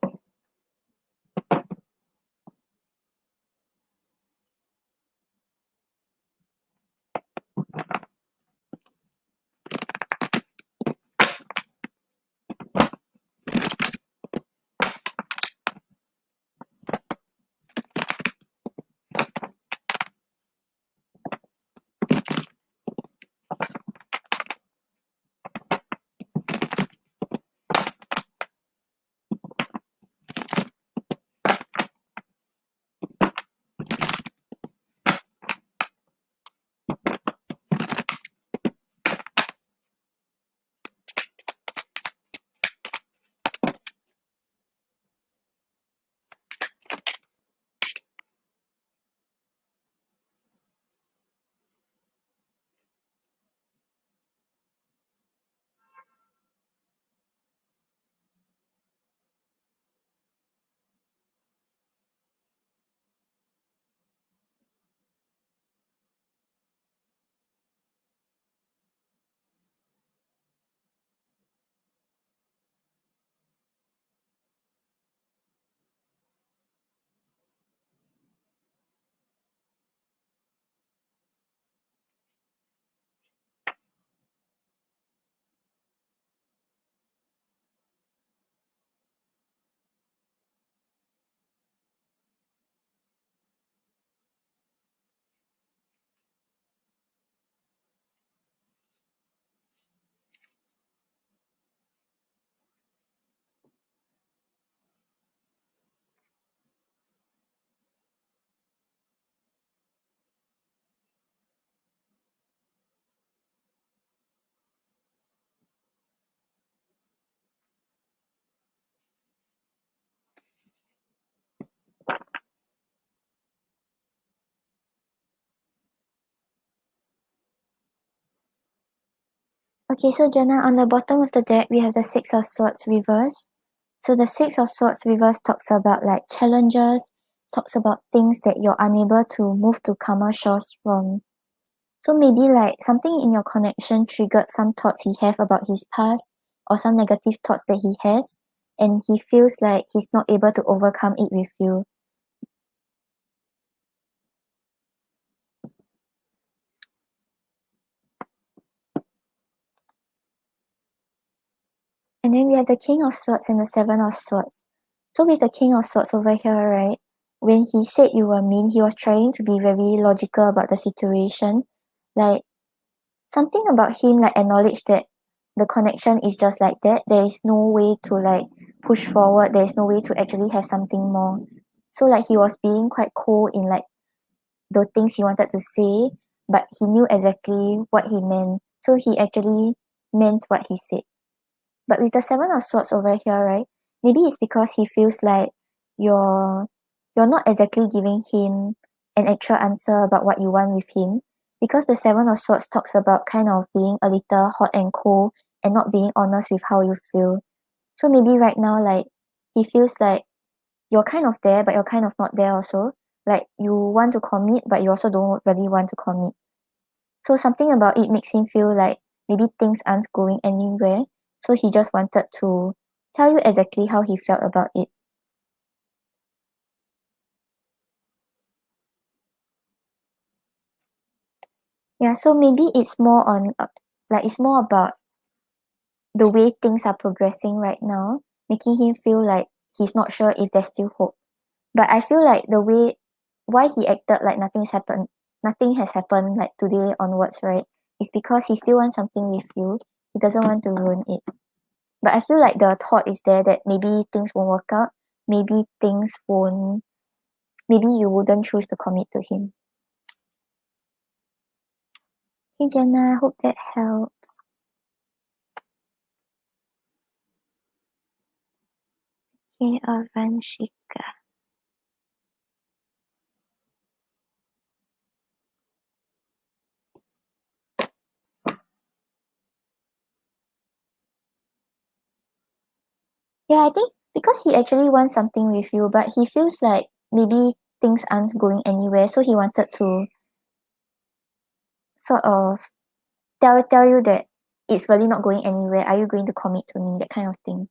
Okay, so Jenna, on the bottom of the deck, we have the Six of Swords reverse. So the Six of Swords reverse talks about like challenges, talks about things that you're unable to move to calmer shores from. So maybe like something in your connection triggered some thoughts he have about his past or some negative thoughts that he has, and he feels like he's not able to overcome it with you. And then we have the King of Swords and the Seven of Swords. So with the King of Swords over here, right, when he said you were mean, he was trying to be very logical about the situation. Like something about him like acknowledge that the connection is just like that. There is no way to like push forward, there's no way to actually have something more. So like he was being quite cold in like the things he wanted to say, but he knew exactly what he meant. So he actually meant what he said. But with the Seven of Swords over here, right? Maybe it's because he feels like you're you're not exactly giving him an actual answer about what you want with him. Because the Seven of Swords talks about kind of being a little hot and cold and not being honest with how you feel. So maybe right now, like he feels like you're kind of there, but you're kind of not there also. Like you want to commit, but you also don't really want to commit. So something about it makes him feel like maybe things aren't going anywhere. So he just wanted to tell you exactly how he felt about it. Yeah, so maybe it's more on like it's more about the way things are progressing right now, making him feel like he's not sure if there's still hope. But I feel like the way why he acted like nothing has happened like today onwards, right? Is because he still wants something with you. He doesn't want to ruin it. But I feel like the thought is there that maybe things won't work out. Maybe things won't maybe you wouldn't choose to commit to him. Hey Jenna, hope that helps. Okay, Vanshika. Yeah, I think because he actually wants something with you, but he feels like maybe things aren't going anywhere, so he wanted to sort of tell you that it's really not going anywhere. Are you going to commit to me? That kind of thing.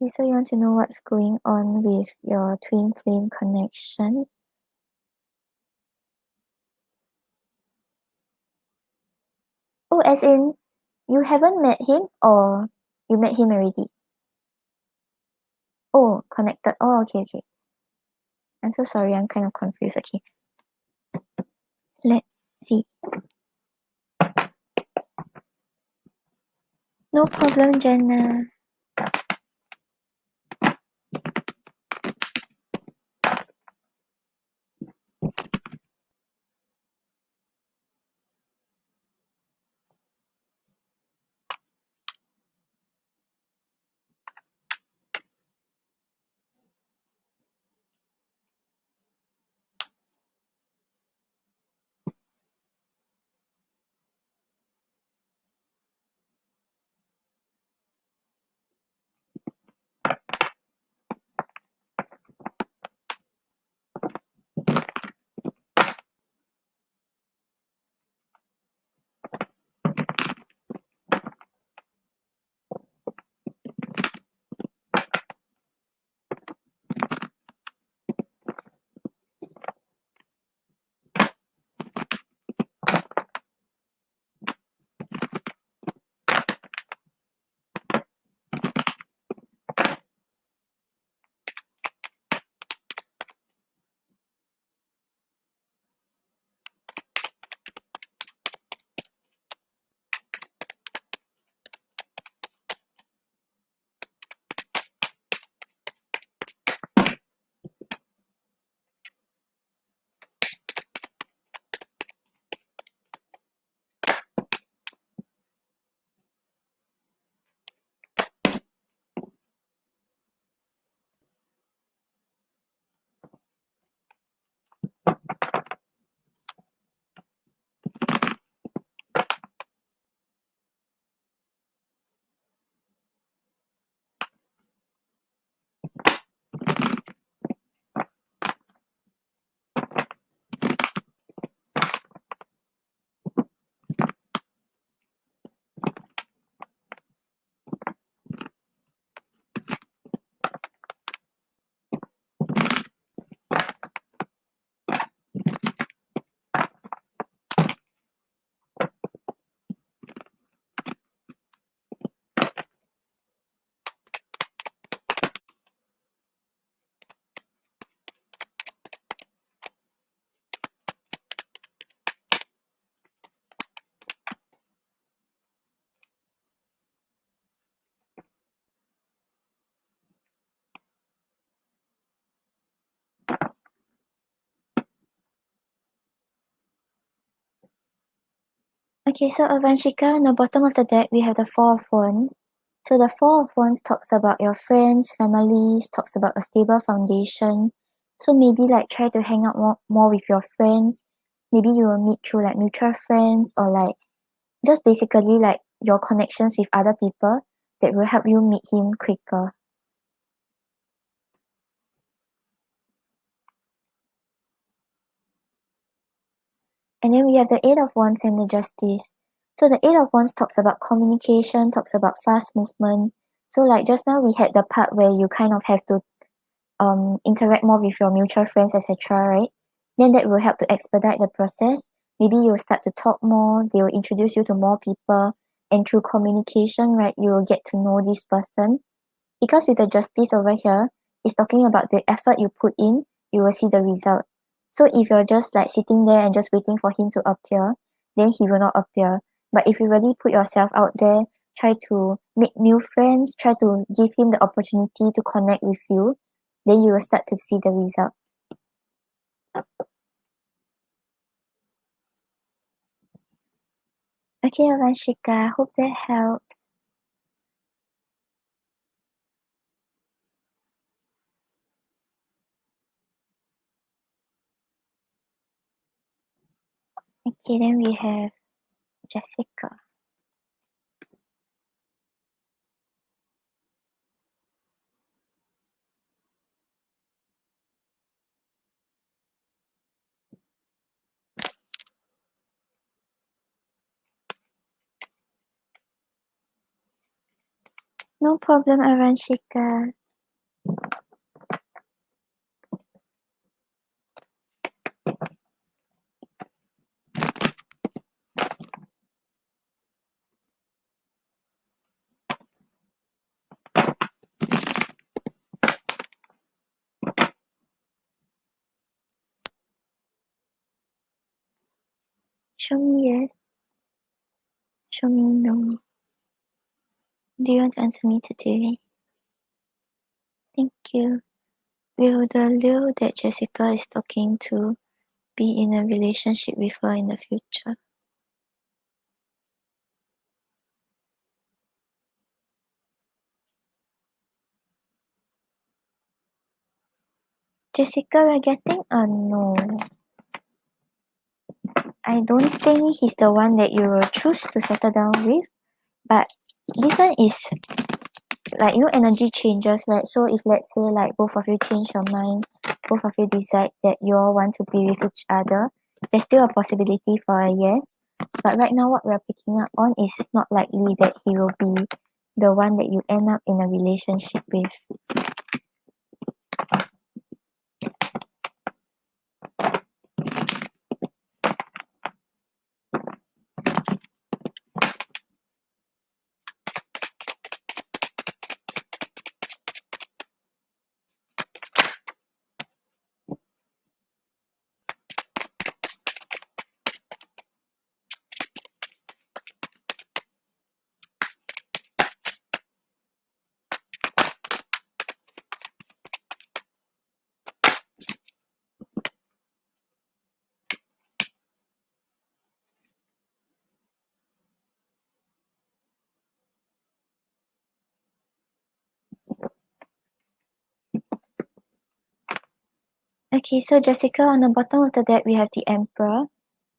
Okay, so you want to know what's going on with your twin flame connection? Oh, as in you haven't met him or you met him already? Oh, connected. Oh, okay, okay. I'm so sorry. I'm kind of confused. Okay, let's see. No problem, Jenna. Okay, so Avanshika, on the bottom of the deck, we have the Four of Wands. So the Four of Wands talks about your friends, families, talks about a stable foundation. So maybe like try to hang out more with your friends. Maybe you will meet through like mutual friends or like just basically like your connections with other people that will help you meet him quicker. And then we have the Eight of Wands and the Justice. So the Eight of Wands talks about communication, talks about fast movement. So like just now we had the part where you kind of have to interact more with your mutual friends, etc., right? Then that will help to expedite the process. Maybe you'll start to talk more, they will introduce you to more people, and through communication, right, you will get to know this person. Because with the justice over here, it's talking about the effort you put in, you will see the result. So if you're just like sitting there and just waiting for him to appear, then he will not appear. But if you really put yourself out there, try to make new friends, try to give him the opportunity to connect with you, then you will start to see the result. Okay, Avanshika, hope that helps. Okay, then we have Jessica. No problem, Avanshika. Show me yes. Show me no. Do you want to answer me today? Thank you. Will the Leo that Jessica is talking to be in a relationship with her in the future? Jessica, we're getting a no. I don't think he's the one that you will choose to settle down with, but this one is like energy changes, right? So if let's say like both of you change your mind, both of you decide that you all want to be with each other, there's still a possibility for a yes. But right now what we're picking up on is not likely that he will be the one that you end up in a relationship with. Okay, so Jessica, on the bottom of the deck we have the Emperor.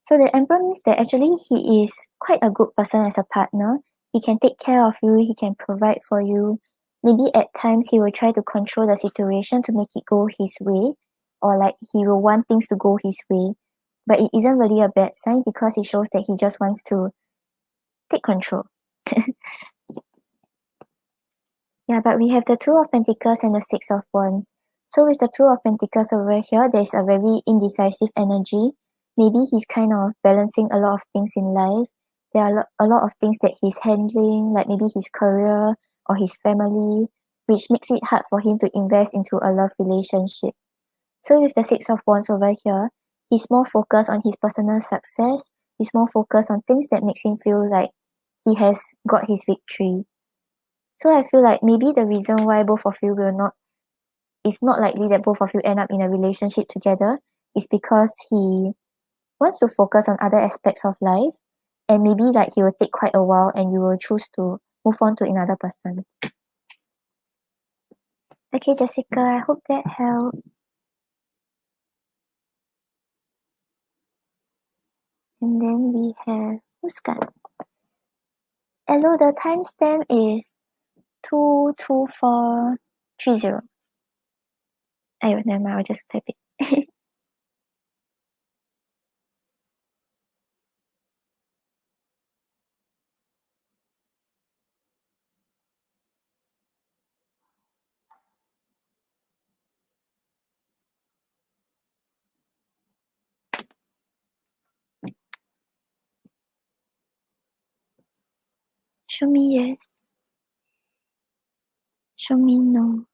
So the Emperor means that actually he is quite a good person as a partner. He can take care of you, he can provide for you. Maybe at times he will try to control the situation to make it go his way, or like he will want things to go his way. But it isn't really a bad sign because it shows that he just wants to take control. Yeah, but we have the Two of Pentacles and the Six of Wands. So with the Two of Pentacles over here, there's a very indecisive energy. Maybe he's kind of balancing a lot of things in life. There are a lot of things that he's handling, like maybe his career or his family, which makes it hard for him to invest into a love relationship. So with the Six of Wands over here, he's more focused on his personal success. He's more focused on things that makes him feel like he has got his victory. So I feel like maybe the reason why both of you will not it's not likely that both of you end up in a relationship together is because he wants to focus on other aspects of life. and maybe like he will take quite a while and you will choose to move on to another person. Okay, Jessica, I hope that helps. And then we have Muskan. Hello, the timestamp is 22430. Ayo, never mind, I'll just type it. Show me yes. Show me no.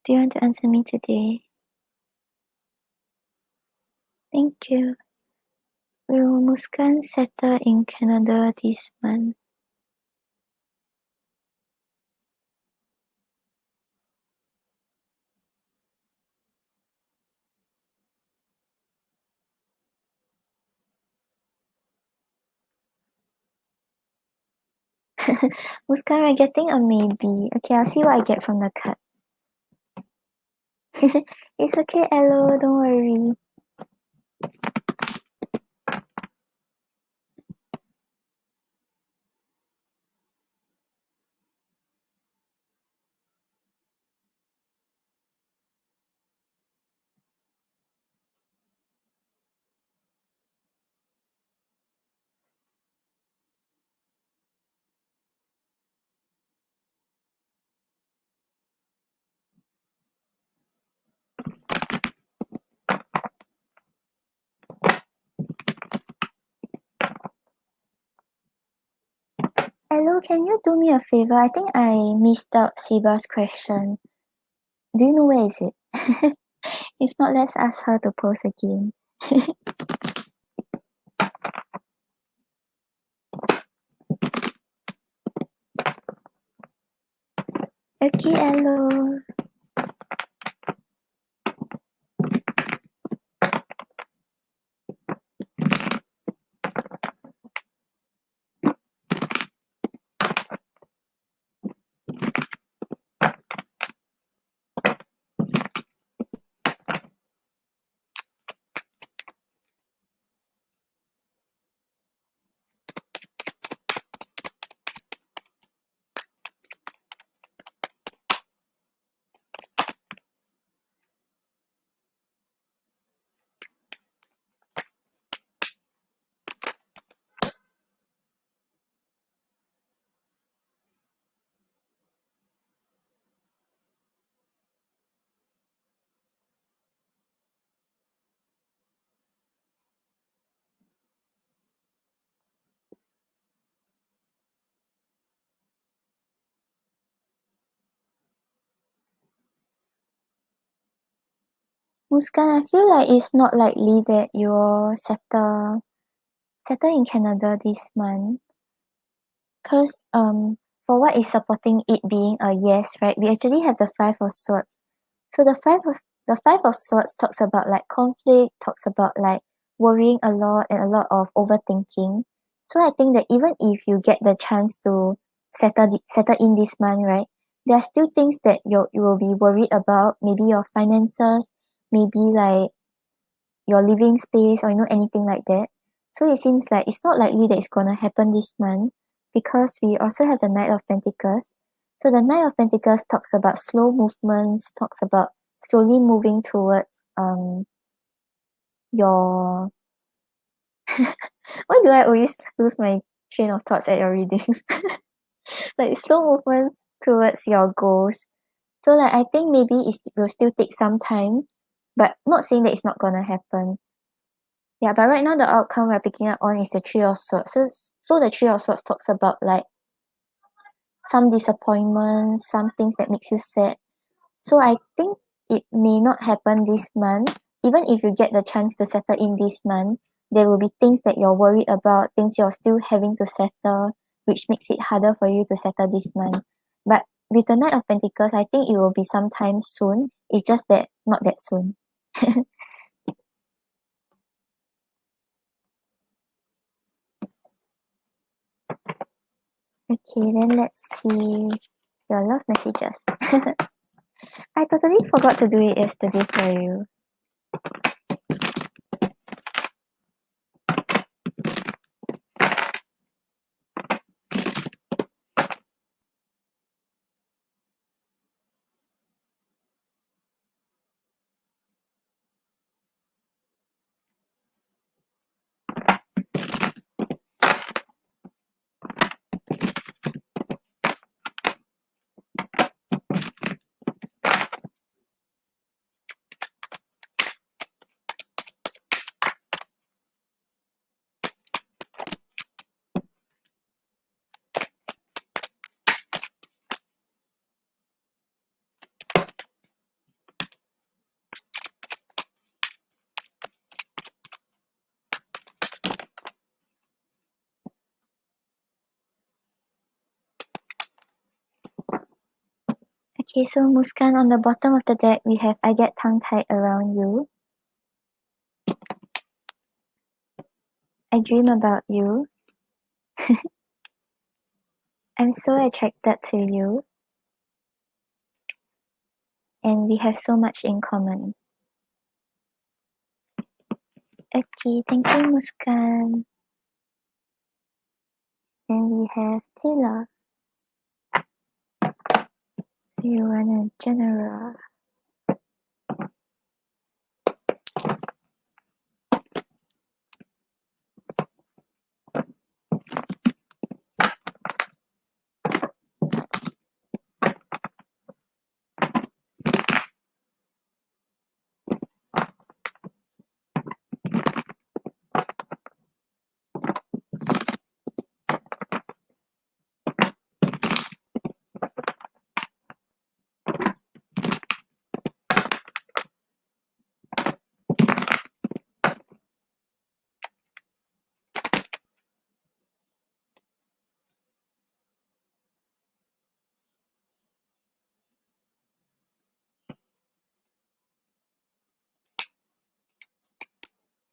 Do you want to answer me today? Thank you. Will Muskan settle in Canada this month? Muskan, we're getting a maybe. Okay, I'll see what I get from the card. It's okay, Elo, don't worry. Hello, can you do me a favor? I think I missed out Siba's question. Do you know where is it? If not, let's ask her to post again. Okay, hello. Muskan, I feel like it's not likely that you'll settle in Canada this month. Cause for what is supporting it being a yes, right? We actually have the Five of Swords. So the Five of Swords talks about like conflict, talks about like worrying a lot and a lot of overthinking. So I think that even if you get the chance to settle in this month, right? There are still things that you will be worried about. Maybe your finances, maybe like your living space or anything like that. So it seems like it's not likely that it's gonna happen this month because we also have the Knight of Pentacles. So the Knight of Pentacles talks about slow movements, talks about slowly moving towards your why do I always lose my train of thoughts at your readings? Like slow movements towards your goals. So like I think maybe it will still take some time, but not saying that it's not gonna happen. Yeah, but right now the outcome we're picking up on is the Three of Swords. So the Three of Swords talks about like some disappointments, some things that makes you sad. So I think it may not happen this month. Even if you get the chance to settle in this month, there will be things that you're worried about, things you're still having to settle, which makes it harder for you to settle this month. But with the Knight of Pentacles, I think it will be sometime soon. It's just that not that soon. Okay, then let's see your love messages. I totally forgot to do it yesterday for you. Okay, so Muskan, on the bottom of the deck, we have I get tongue-tied around you. I dream about you. I'm so attracted to you. And we have so much in common. Okay, thank you, Muskan. Then we have Taylor. So you want a general.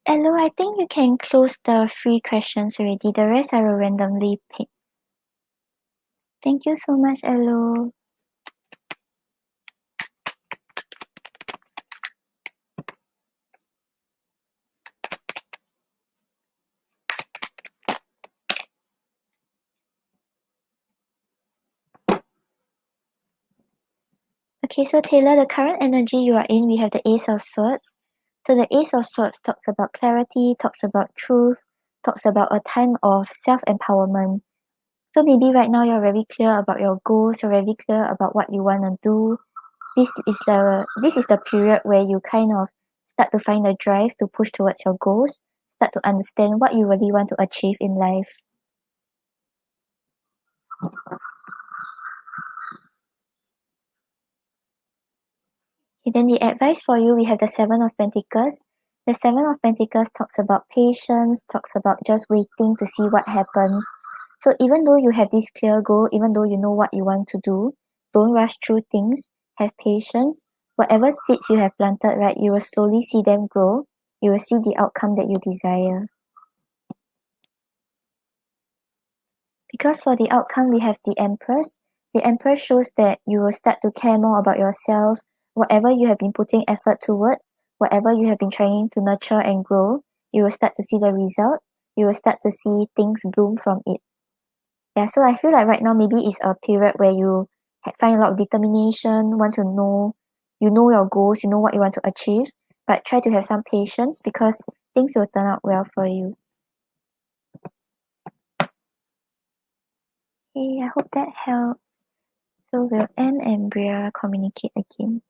Hello, I think you can close the free questions already. The rest I will randomly pick. Thank you so much, Hello. Okay, so Taylor, the current energy you are in, we have the Ace of Swords. So the Ace of Swords talks about clarity, talks about truth, talks about a time of self-empowerment. So maybe right now you're very clear about your goals, you're very clear about what you want to do. This is the period where you kind of start to find the drive to push towards your goals, start to understand what you really want to achieve in life. Okay, then the advice for you, we have the Seven of Pentacles. The Seven of Pentacles talks about patience, talks about just waiting to see what happens. So even though you have this clear goal, even though you know what you want to do, don't rush through things, have patience. Whatever seeds you have planted, right, you will slowly see them grow. You will see the outcome that you desire. Because for the outcome, we have the Empress. The Empress shows that you will start to care more about yourself. Whatever you have been putting effort towards, whatever you have been trying to nurture and grow, you will start to see the result. You will start to see things bloom from it. Yeah, so I feel like right now maybe it's a period where you find a lot of determination, want to know, you know your goals, you know what you want to achieve, but try to have some patience because things will turn out well for you. Okay, I hope that helps. So will M and Bria communicate again?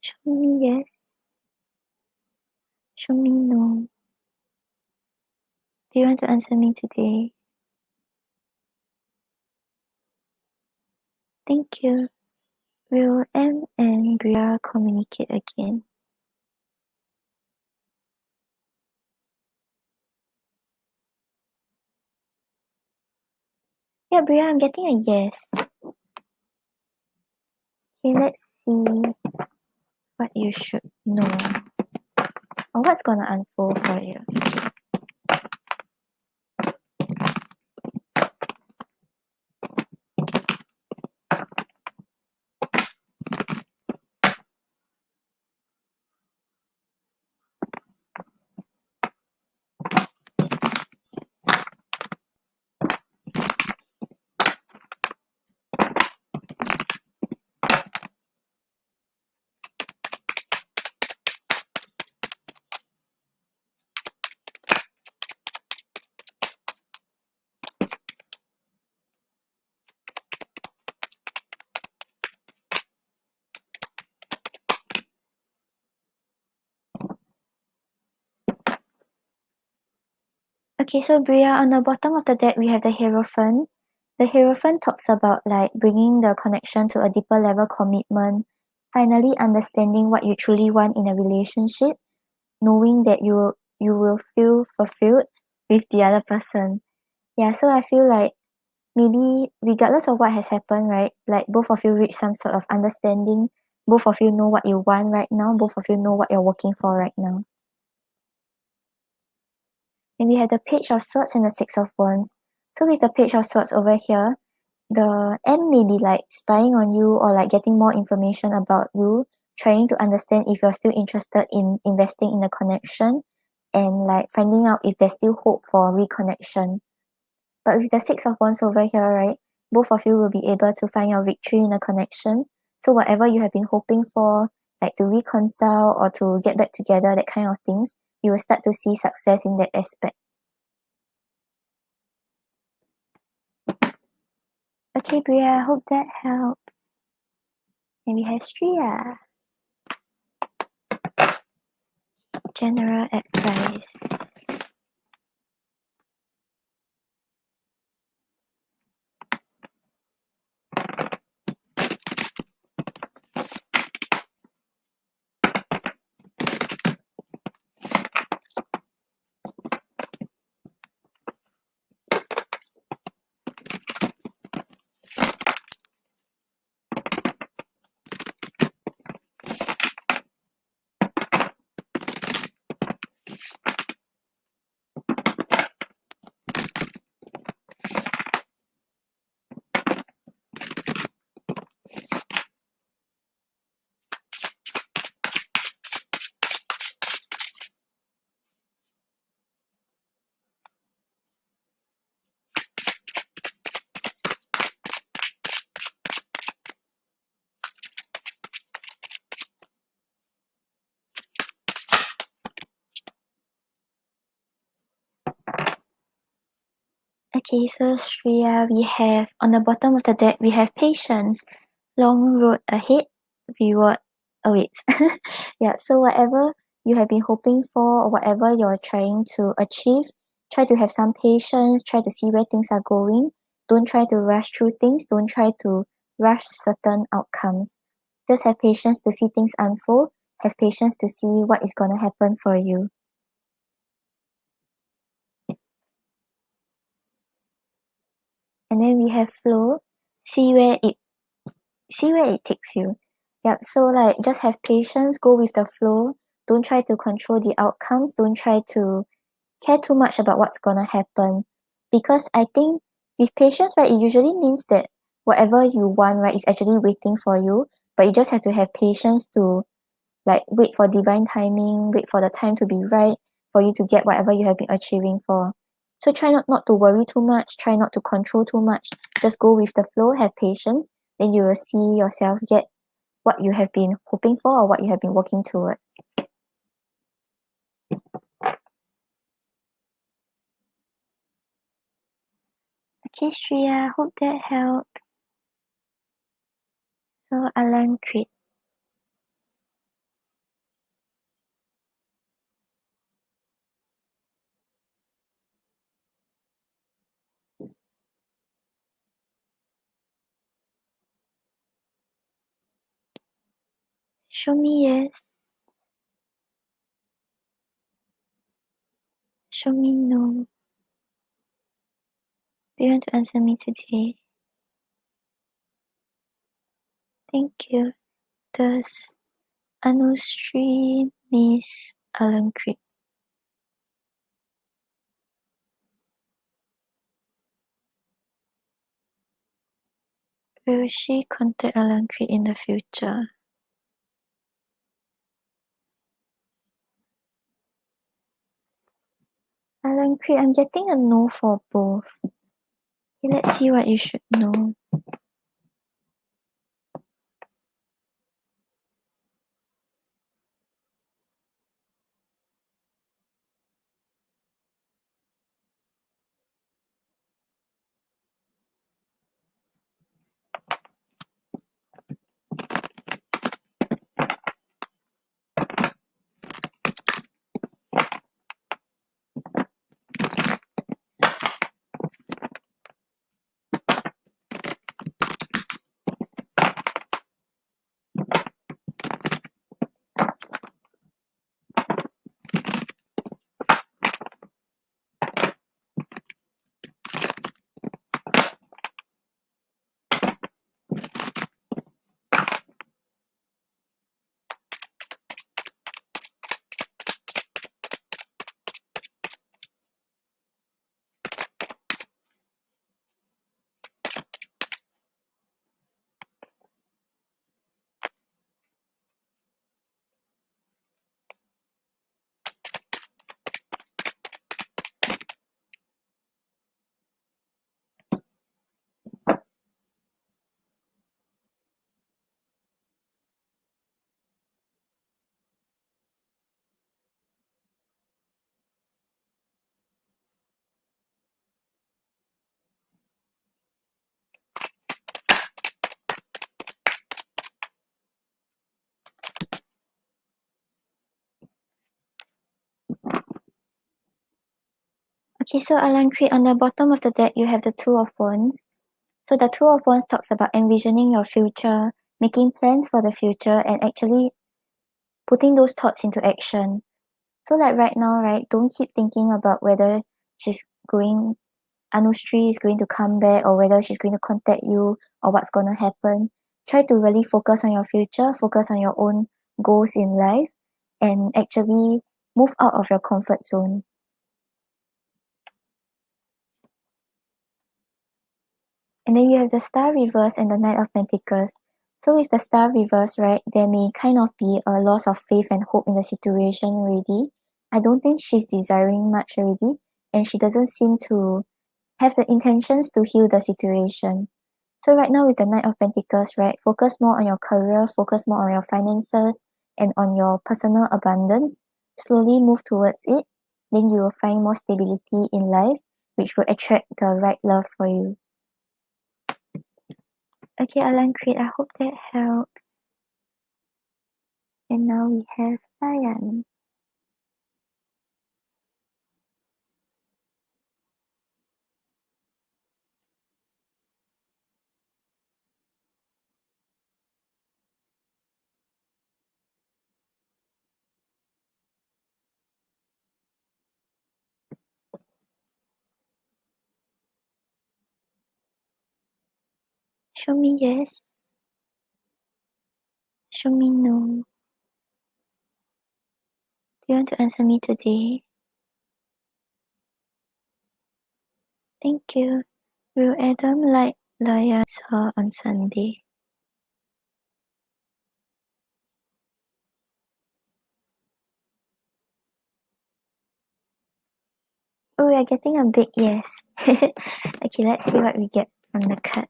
Show me yes. Show me no. Do you want to answer me today? Thank you. Will M and Bria communicate again? Yeah, Bria, I'm getting a yes. Okay, let's see what you should know. Or what's gonna unfold for you. Okay, so Bria, on the bottom of the deck, we have the Hierophant. The Hierophant talks about like bringing the connection to a deeper level commitment, finally understanding what you truly want in a relationship, knowing that you will feel fulfilled with the other person. Yeah, so I feel like maybe regardless of what has happened, right? Like both of you reach some sort of understanding. Both of you know what you want right now. Both of you know what you're working for right now. And we have the Page of Swords and the Six of Wands. So with the Page of Swords over here, the end may be like spying on you or like getting more information about you, trying to understand if you're still interested in investing in a connection and like finding out if there's still hope for reconnection. But with the Six of Wands over here, right, both of you will be able to find your victory in a connection. So whatever you have been hoping for, like to reconcile or to get back together, that kind of things, you will start to see success in that aspect. Okay, Bria, I hope that helps. And we have Stria. General advice. Okay, so Shreya, we have on the bottom of the deck, we have patience, long road ahead, reward awaits. Yeah, so whatever you have been hoping for or whatever you're trying to achieve, try to have some patience, try to see where things are going. Don't try to rush through things, don't try to rush certain outcomes. Just have patience to see things unfold, have patience to see what is going to happen for you. And then we have flow, see where it takes you. Yep, so like just have patience, go with the flow. Don't try to control the outcomes. Don't try to care too much about what's gonna happen. Because I think with patience, right, it usually means that whatever you want, right, is actually waiting for you. But you just have to have patience to like wait for divine timing, wait for the time to be right for you to get whatever you have been achieving for. So try not to worry too much, try not to control too much. Just go with the flow, have patience, then you will see yourself get what you have been hoping for or what you have been working towards. Okay, Shreya, hope that helps. So Alan Creed. Show me yes. Show me no. Do you want to answer me today? Thank you. Does Anushree miss Alan Creed? Will she contact Alan Creed in the future? Alan Creed, I'm getting a no for both. Okay, let's see what you should know. Okay, so Alan Creed, on the bottom of the deck, you have the Two of Wands. So the Two of Wands talks about envisioning your future, making plans for the future, and actually putting those thoughts into action. So like right now, right, don't keep thinking about whether she's going, Anushree is going to come back or whether she's going to contact you or what's going to happen. Try to really focus on your future, focus on your own goals in life, and actually move out of your comfort zone. And then you have the Star reverse and the Knight of Pentacles. So with the Star reverse, right, there may kind of be a loss of faith and hope in the situation already. I don't think she's desiring much already, and she doesn't seem to have the intentions to heal the situation. So right now with the Knight of Pentacles, right, focus more on your career, focus more on your finances and on your personal abundance. Slowly move towards it. Then you will find more stability in life, which will attract the right love for you. Okay, Alan Creed, I hope that helps. And now we have Ryan. Show me yes. Show me no. Do you want to answer me today? Thank you. Will Adam like Layan her on Sunday? Oh, we are getting a big yes. Okay, let's see what we get on the card.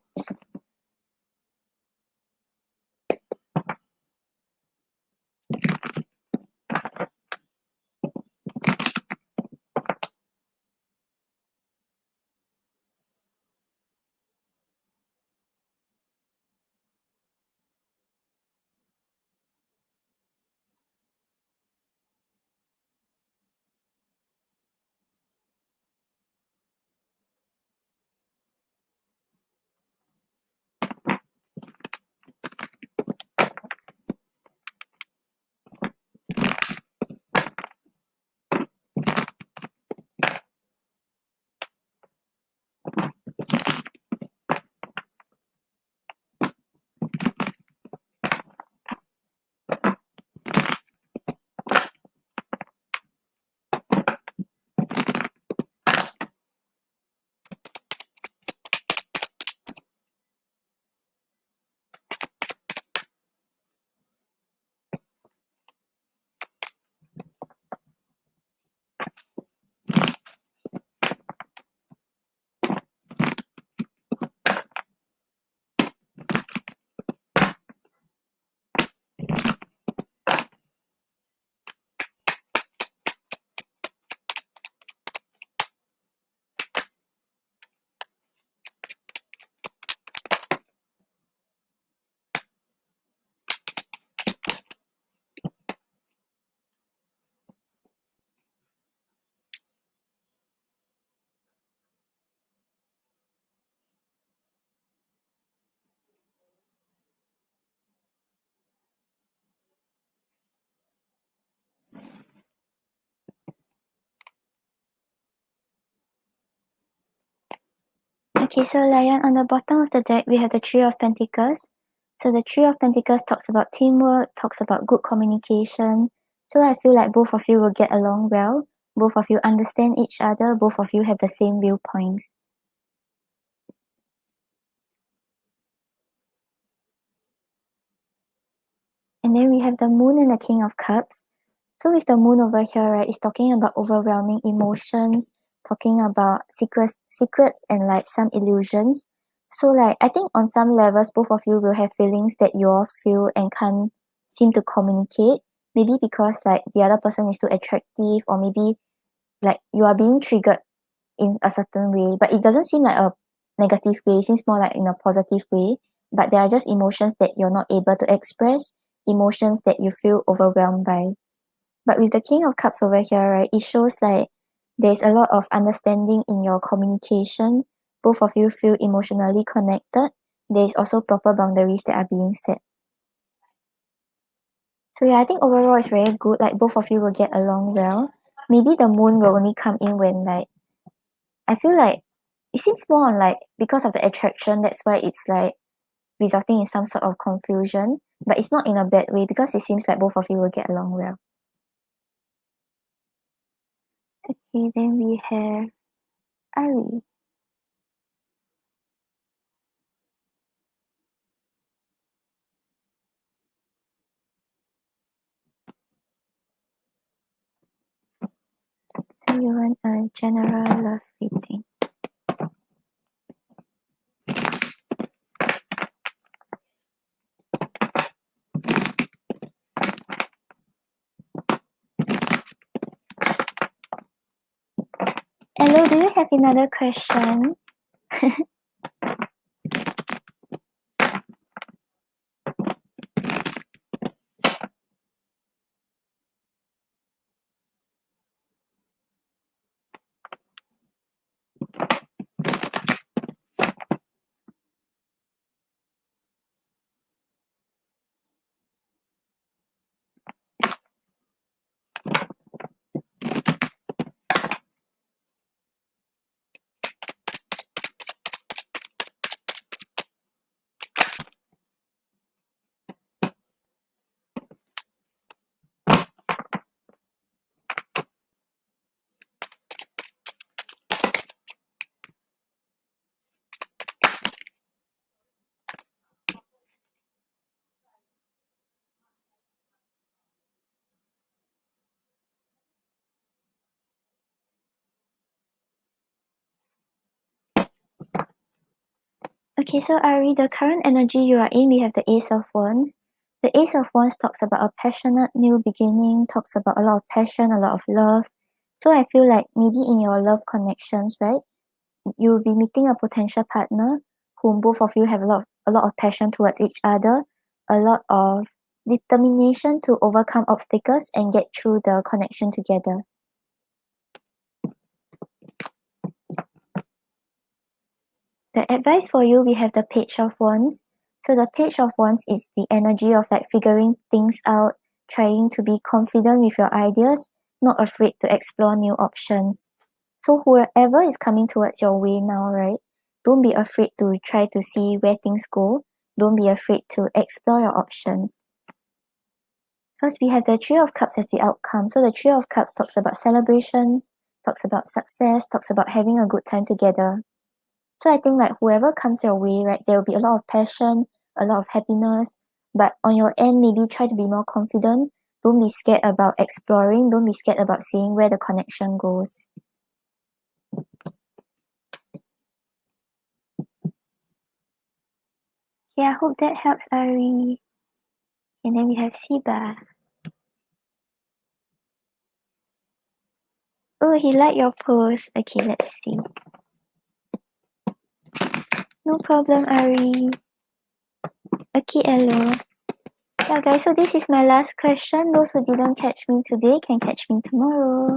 Okay, so Layan, on the bottom of the deck, we have the Three of Pentacles. So the Three of Pentacles talks about teamwork, talks about good communication. So I feel like both of you will get along well. Both of you understand each other. Both of you have the same viewpoints. And then we have the Moon and the King of Cups. So with the Moon over here, right, it's talking about overwhelming emotions, talking about secrets and like some illusions. So like I think on some levels, both of you will have feelings that you all feel and can't seem to communicate. Maybe because like the other person is too attractive, or maybe like you are being triggered in a certain way, but it doesn't seem like a negative way. It seems more like in a positive way. But there are just emotions that you're not able to express, emotions that you feel overwhelmed by. But with the King of Cups over here, right, it shows like There's a lot of understanding in your communication. Both of you feel emotionally connected. There's also proper boundaries that are being set. So yeah, I think overall it's very good. Like both of you will get along well. Maybe the moon will only come in when like I feel like it seems more on like because of the attraction, that's why it's like resulting in some sort of confusion. But it's not in a bad way because it seems like both of you will get along well. Okay, then we have Ari. So you want a general love reading. Hello, do you have another question? Okay, so Ari, the current energy you are in, we have the Ace of Wands. The Ace of Wands talks about a passionate new beginning, talks about a lot of passion, a lot of love. So I feel like maybe in your love connections, right, you'll be meeting a potential partner whom both of you have a lot of passion towards each other, a lot of determination to overcome obstacles and get through the connection together. The advice for you, we have the Page of Wands. So the Page of Wands is the energy of like figuring things out, trying to be confident with your ideas, not afraid to explore new options. So whoever is coming towards your way now, right? Don't be afraid to try to see where things go. Don't be afraid to explore your options. Because we have the Three of Cups as the outcome. So the Three of Cups talks about celebration, talks about success, talks about having a good time together. So I think like whoever comes your way, right, there will be a lot of passion, a lot of happiness. But on your end, maybe try to be more confident. Don't be scared about exploring. Don't be scared about seeing where the connection goes. Yeah, I hope that helps, Ari. And then we have Siba. Oh, he liked your post. Okay, let's see. No problem, Ari. Okay, hello. Yeah, guys, so this is my last question. Those who didn't catch me today can catch me tomorrow.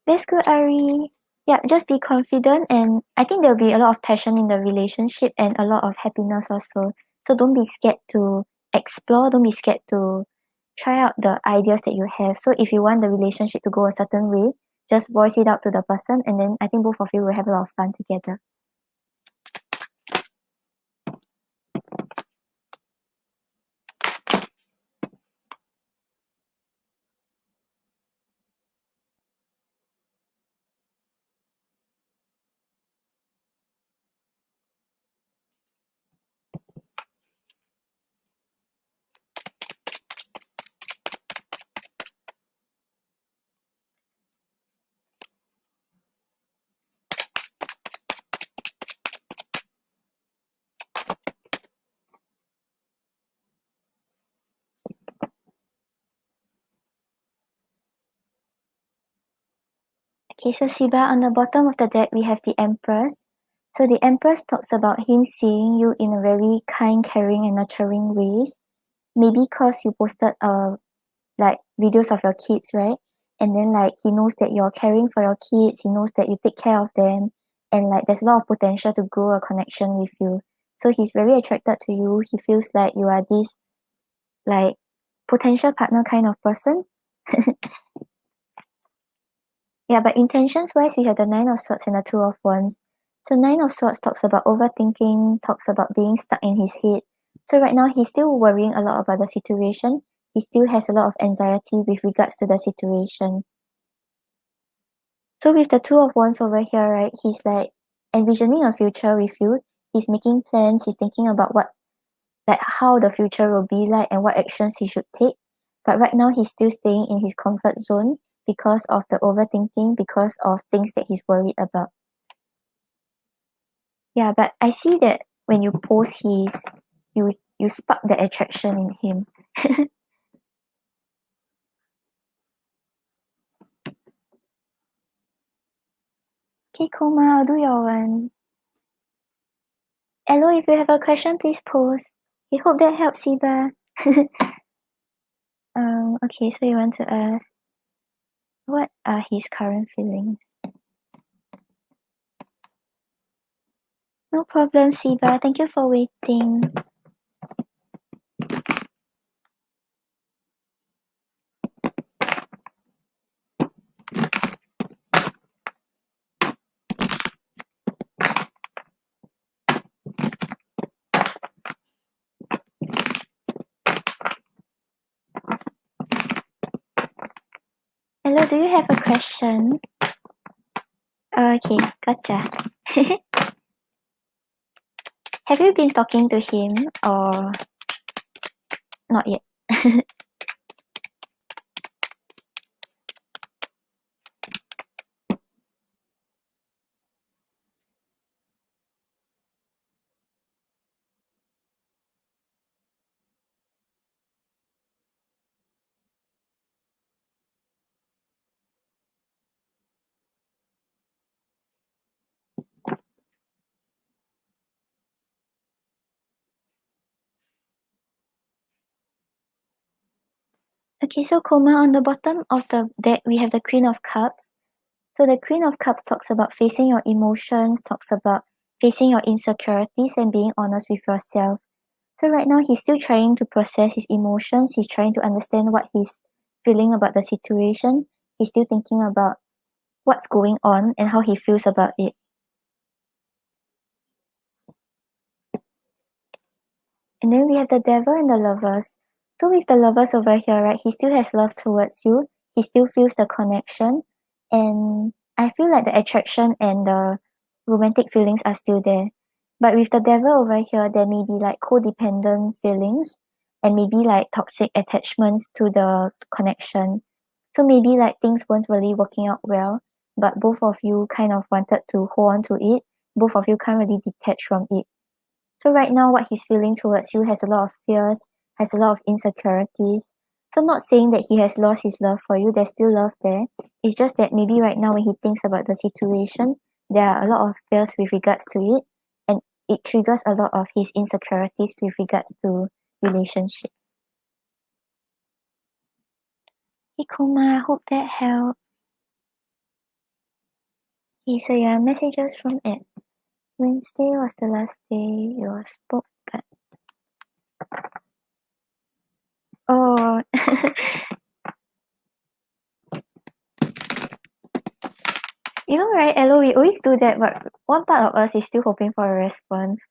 That's good, Ari. Yeah, just be confident, and I think there'll be a lot of passion in the relationship and a lot of happiness also. So don't be scared to explore, don't be scared to try out the ideas that you have. So if you want the relationship to go a certain way, just voice it out to the person, and then I think both of you will have a lot of fun together. Okay, so Siba, on the bottom of the deck, we have the Empress. So the Empress talks about him seeing you in a very kind, caring, and nurturing ways. Maybe because you posted like videos of your kids, right? And then like he knows that you're caring for your kids, he knows that you take care of them, and like there's a lot of potential to grow a connection with you. So he's very attracted to you. He feels like you are this like potential partner kind of person. Yeah, but intentions wise, we have the Nine of Swords and the Two of Wands. So Nine of Swords talks about overthinking, talks about being stuck in his head. So right now he's still worrying a lot about the situation. He still has a lot of anxiety with regards to the situation. So with the Two of Wands over here, right, he's like envisioning a future with you. He's making plans, he's thinking about what like how the future will be like and what actions he should take. But right now he's still staying in his comfort zone because of the overthinking, because of things that he's worried about. Yeah, but I see that when you post you spark the attraction in him. Okay, Koma, I'll do your one. Hello, if you have a question, please post. I hope that helps, Siba. Okay, so you want to ask, what are his current feelings? No problem, Siba. Thank you for waiting. Hello, do you have a question? Okay, gotcha. Have you been talking to him or not yet? Okay, so Koma, on the bottom of the deck, we have the Queen of Cups. So the Queen of Cups talks about facing your emotions, talks about facing your insecurities and being honest with yourself. So right now he's still trying to process his emotions. He's trying to understand what he's feeling about the situation. He's still thinking about what's going on and how he feels about it. And then we have the Devil and the Lovers. So with the Lovers over here, right, he still has love towards you. He still feels the connection. And I feel like the attraction and the romantic feelings are still there. But with the Devil over here, there may be like codependent feelings and maybe like toxic attachments to the connection. So maybe like things weren't really working out well, but both of you kind of wanted to hold on to it. Both of you can't really detach from it. So right now, what he's feeling towards you has a lot of fears, has a lot of insecurities. So not saying that he has lost his love for you, there's still love there. It's just that maybe right now when he thinks about the situation, there are a lot of fears with regards to it, and it triggers a lot of his insecurities with regards to relationships. Hey Kuma, I hope that helps. Okay, so yeah, messages from Ed. Wednesday was the last day you spoke. Oh, you know, right, Elo, we always do that, but one part of us is still hoping for a response.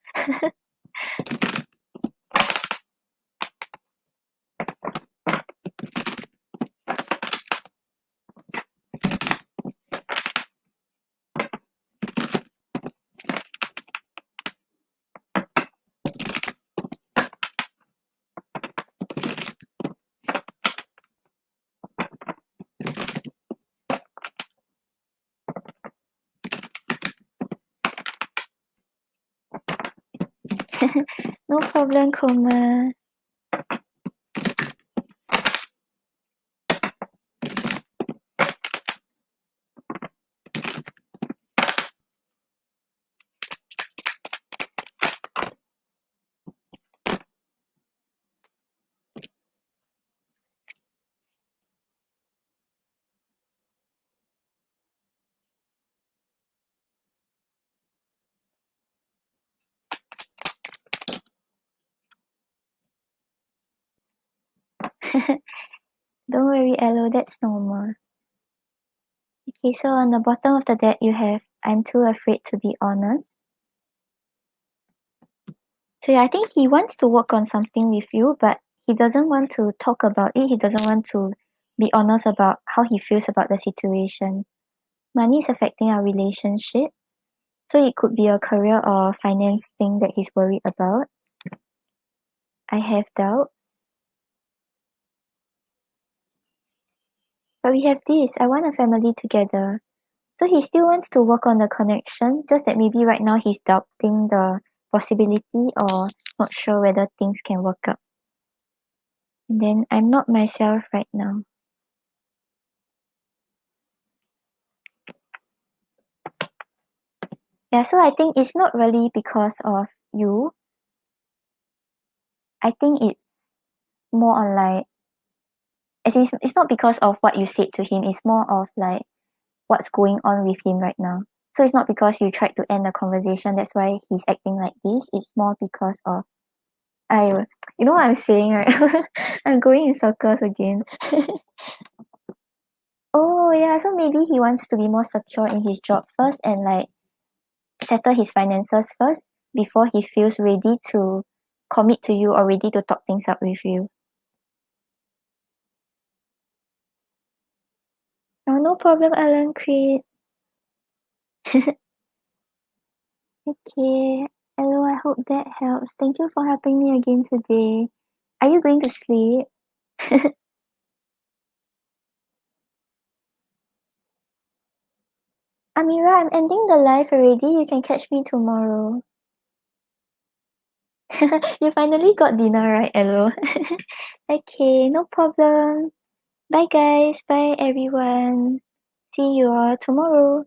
No problem, Kuma. Don't worry, Elo, that's normal. Okay, so on the bottom of the deck you have, I'm too afraid to be honest. So yeah, I think he wants to work on something with you, but he doesn't want to talk about it. He doesn't want to be honest about how he feels about the situation. Money is affecting our relationship. So it could be a career or finance thing that he's worried about. I have doubt. But we have this. I want a family together. So he still wants to work on the connection, just that maybe right now he's doubting the possibility or not sure whether things can work out. And then I'm not myself right now. Yeah, so I think it's not really because of you. I think it's more on like, as in it's not because of what you said to him, it's more of like what's going on with him right now. So it's not because you tried to end the conversation, that's why he's acting like this. It's more because of you know what I'm saying, right? I'm going in circles again. Oh yeah, so maybe he wants to be more secure in his job first and like settle his finances first before he feels ready to commit to you or ready to talk things up with you. Oh, no problem, Alan Creed. Okay. Hello, I hope that helps. Thank you for helping me again today. Are you going to sleep? Amira, I'm ending the live already. You can catch me tomorrow. You finally got dinner, right, Elo? Okay, no problem. Bye, guys. Bye, everyone. See you all tomorrow.